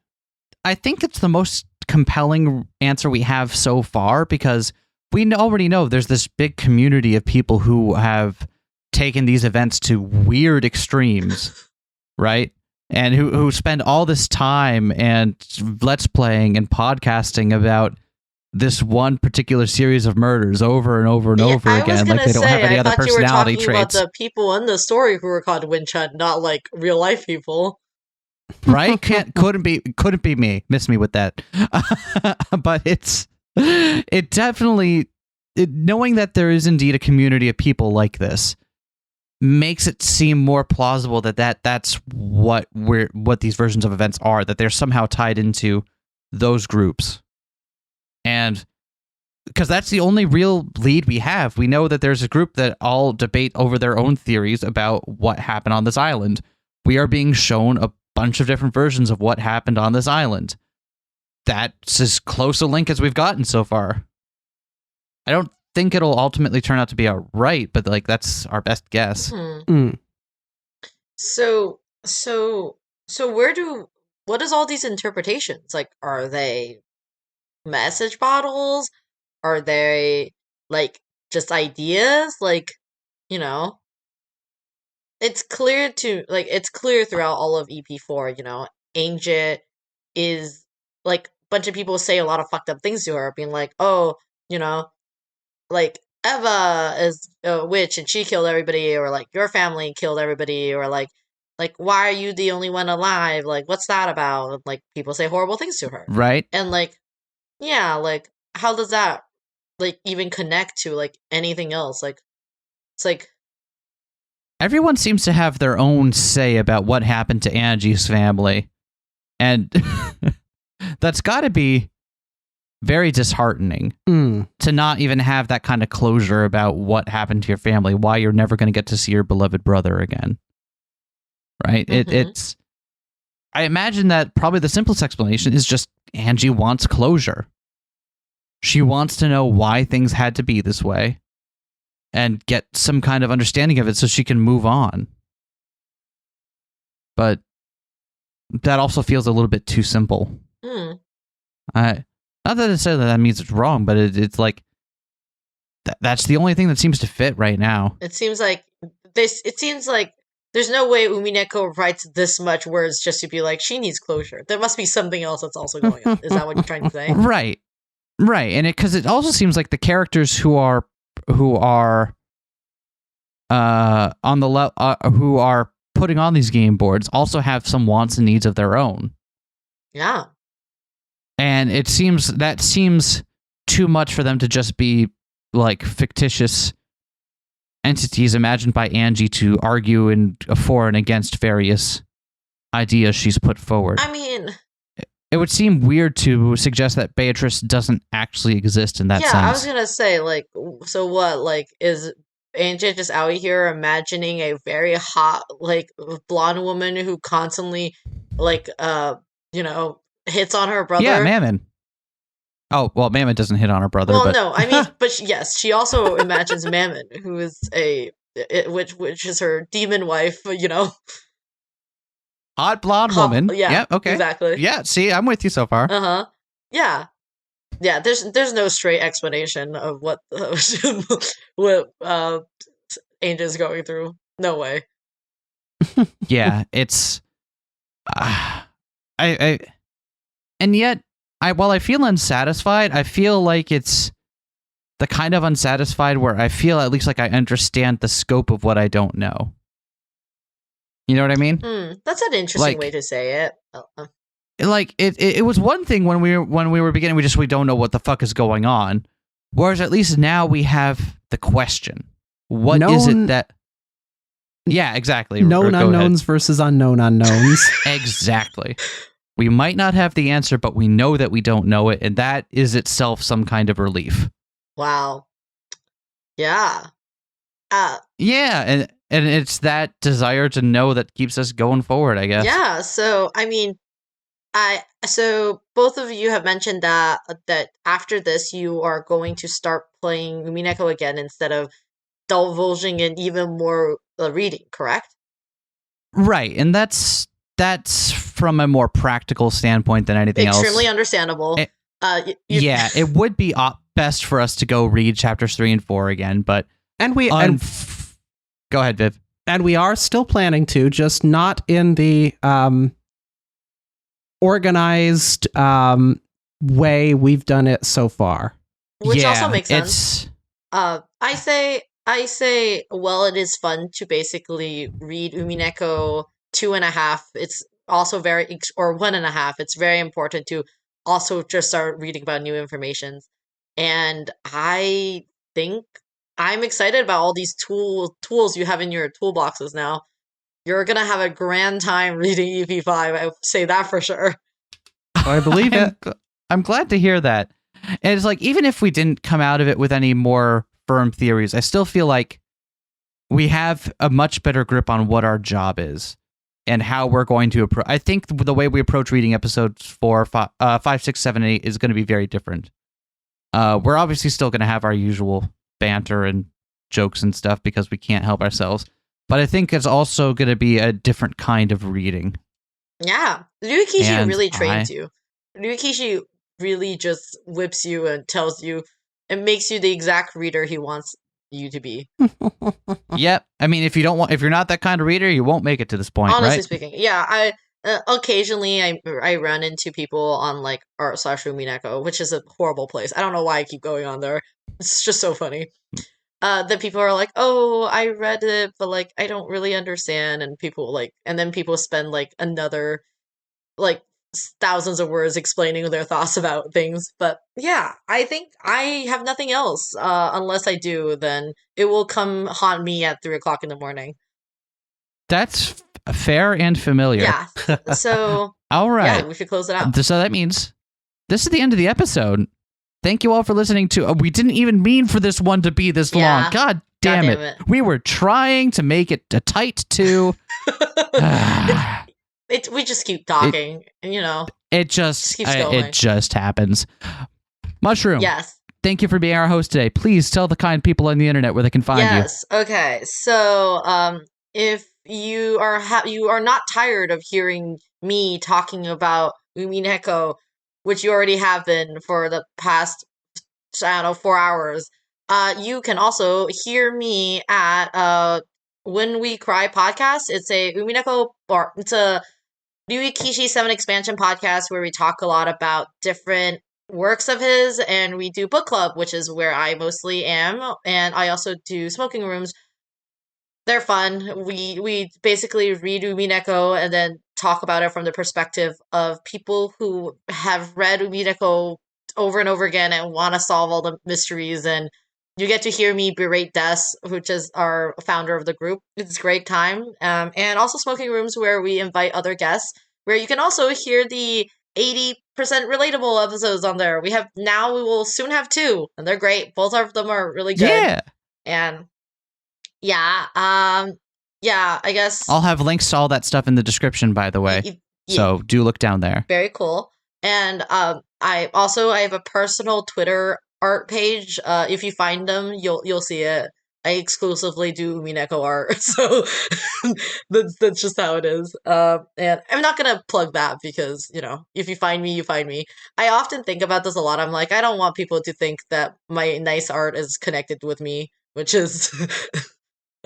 I think it's the most compelling answer we have so far because we already know there's this big community of people who have taken these events to weird extremes, right? And who spend all this time and let's playing and podcasting about this one particular series of murders over and over and over again, like they don't have any other personality traits. I thought you were talking about the people in the story who were called Witch Hunt, not like real life people. Right? Couldn't be me. Miss me with that. But it definitely, knowing that there is indeed a community of people like this makes it seem more plausible that's what these versions of events are, that they're somehow tied into those groups. And because that's the only real lead we have. We know that there's a group that all debate over their own theories about what happened on this island. We are being shown a bunch of different versions of what happened on this island. That's as close a link as we've gotten so far. I don't think it'll ultimately turn out to be right, but like that's our best guess. So what is all these interpretations? Like, are they message bottles? Are they like just ideas? Like, it's clear throughout all of EP4, Angel is like, a bunch of people say a lot of fucked up things to her, being like, oh, like Eva is a witch and she killed everybody, or like your family killed everybody, or like why are you the only one alive? Like, what's that about? Like, people say horrible things to her, right? And like, yeah, like how does that like even connect to like anything else? Like, it's like everyone seems to have their own say about what happened to Angie's family, and that's got to be very disheartening to not even have that kind of closure about what happened to your family, why you're never going to get to see your beloved brother again. Right? It's. I imagine that probably the simplest explanation is just Angie wants closure. She wants to know why things had to be this way and get some kind of understanding of it so she can move on. But that also feels a little bit too simple. Not that necessarily that means it's wrong, but it's like that's the only thing that seems to fit right now. It seems like there's no way Umineko writes this much words just to be like, she needs closure. There must be something else that's also going on. Is that what you're trying to say? Right. And because it also seems like the characters who are on the who are putting on these game boards also have some wants and needs of their own. Yeah. And it seems too much for them to just be like fictitious entities imagined by Angie to argue for and against various ideas she's put forward. I mean, it would seem weird to suggest that Beatrice doesn't actually exist in that sense. Yeah, I was gonna say, like, so what? Like, is Angie just out here imagining a very hot, like, blonde woman who constantly, like, hits on her brother? Yeah, Mammon. Oh, well, Mammon doesn't hit on her brother. Well, but... no, I mean, but yes, she also imagines Mammon, who is which is her demon wife, Hot blonde woman. Yeah, okay. Exactly. Yeah, see, I'm with you so far. Uh-huh. Yeah. Yeah, there's no straight explanation of what Angel's going through. No way. Yeah, it's and yet while I feel unsatisfied, I feel like it's the kind of unsatisfied where I feel at least like I understand the scope of what I don't know. You know what I mean? That's an interesting way to say it. Like it was one thing when we were beginning, we don't know what the fuck is going on. Whereas at least now we have the question. What is it that... Yeah, exactly. Known unknowns versus unknown unknowns. Exactly. We might not have the answer, but we know that we don't know it, and that is itself some kind of relief. Wow. Yeah. Yeah, and it's that desire to know that keeps us going forward, I guess. Yeah, so I mean, so both of you have mentioned that after this you are going to start playing Umineko again instead of divulging in even more reading, correct? Right, and that's from a more practical standpoint than anything else. Extremely understandable. Yeah, it would be best for us to go read chapters 3 and 4 again, but go ahead, Viv. And we are still planning to, just not in the organized way we've done it so far. Which also makes sense. I say, well, it is fun to basically read Umineko 2.5. It's also or 1.5. It's very important to also just start reading about new information. And I think I'm excited about all these tools you have in your toolboxes now. You're going to have a grand time reading EP5. I say that for sure. I believe it. I'm glad to hear that. And it's like, even if we didn't come out of it with any more firm theories, I still feel like we have a much better grip on what our job is and how we're going to approach. I think the way we approach reading episodes 4, 5, 6, 7, 8 is going to be very different. We're obviously still going to have our usual banter and jokes and stuff because we can't help ourselves. But I think it's also going to be a different kind of reading. Yeah. Ryukishi really trains you. Ryukishi really just whips you and tells you and makes you the exact reader he wants you to be. Yep. I mean, if you're not that kind of reader, you won't make it to this point. Honestly speaking, yeah. I occasionally I run into people on like art/Umineko, which is a horrible place. I don't know why I keep going on there. It's just so funny. The people are like, "Oh, I read it, but like I don't really understand," and then people spend like another like thousands of words explaining their thoughts about things. But yeah, I think I have nothing else. Unless I do, then it will come haunt me at 3:00 in the morning. That's fair and familiar. Yeah. So all right, yeah, we should close it out. So that means this is the end of the episode. Thank you all for listening to. We didn't even mean for this one to be this long. God damn it. We were trying to make it a tight 2. We just keep talking, It just keeps going. It just happens. Mushroom. Yes. Thank you for being our host today. Please tell the kind people on the internet where they can find you. Yes. Okay. So, if you are not tired of hearing me talking about Umineko which you already have been for the past, I don't know, 4 hours, you can also hear me at When We Cry podcast. It's a Umineko, or it's a Ryui Kishi 7 expansion podcast where we talk a lot about different works of his, and we do book club, which is where I mostly am, and I also do smoking rooms. They're fun. We basically read Umineko and then talk about it from the perspective of people who have read Umineko over and over again and want to solve all the mysteries, and you get to hear me berate Des, which is our founder of the group. It's a great time. And also smoking rooms where we invite other guests, where you can also hear the 80% relatable episodes on there. We will soon have 2, and they're great. Both of them are really good. Yeah. And yeah, I guess I'll have links to all that stuff in the description, by the way. So do look down there. Very cool. And I have a personal Twitter art page. If you find them, you'll see it. I exclusively do Umineko art, so that's just how it is. And I'm not gonna plug that because, if you find me, you find me. I often think about this a lot. I'm like, I don't want people to think that my nice art is connected with me, which is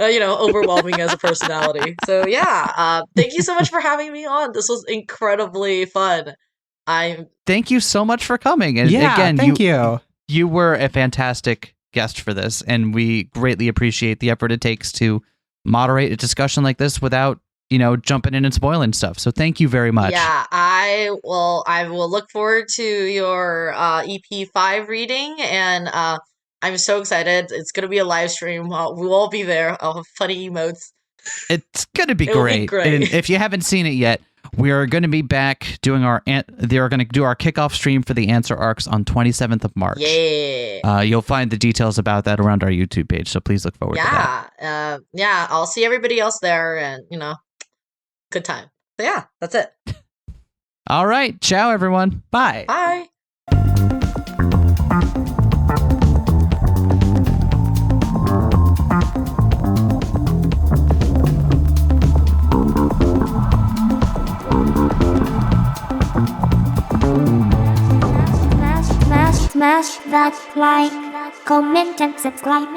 overwhelming as a personality. So yeah, thank you so much for having me on. This was incredibly fun. Thank you so much for coming. And again, thank you. You were a fantastic guest for this, and we greatly appreciate the effort it takes to moderate a discussion like this without, jumping in and spoiling stuff. So thank you very much. Yeah, I will look forward to your EP5 reading, and I'm so excited. It's going to be a live stream. We'll all be there. I'll have funny emotes. It's going to be great. And if you haven't seen it yet, we are going to be back doing they're going to do our kickoff stream for the Answer Arcs on 27th of March. Yeah. You'll find the details about that around our YouTube page, so please look forward to that. Yeah, I'll see everybody else there, and, good time. So yeah, that's it. All right. Ciao, everyone. Bye. Bye. Smash that like, comment and subscribe.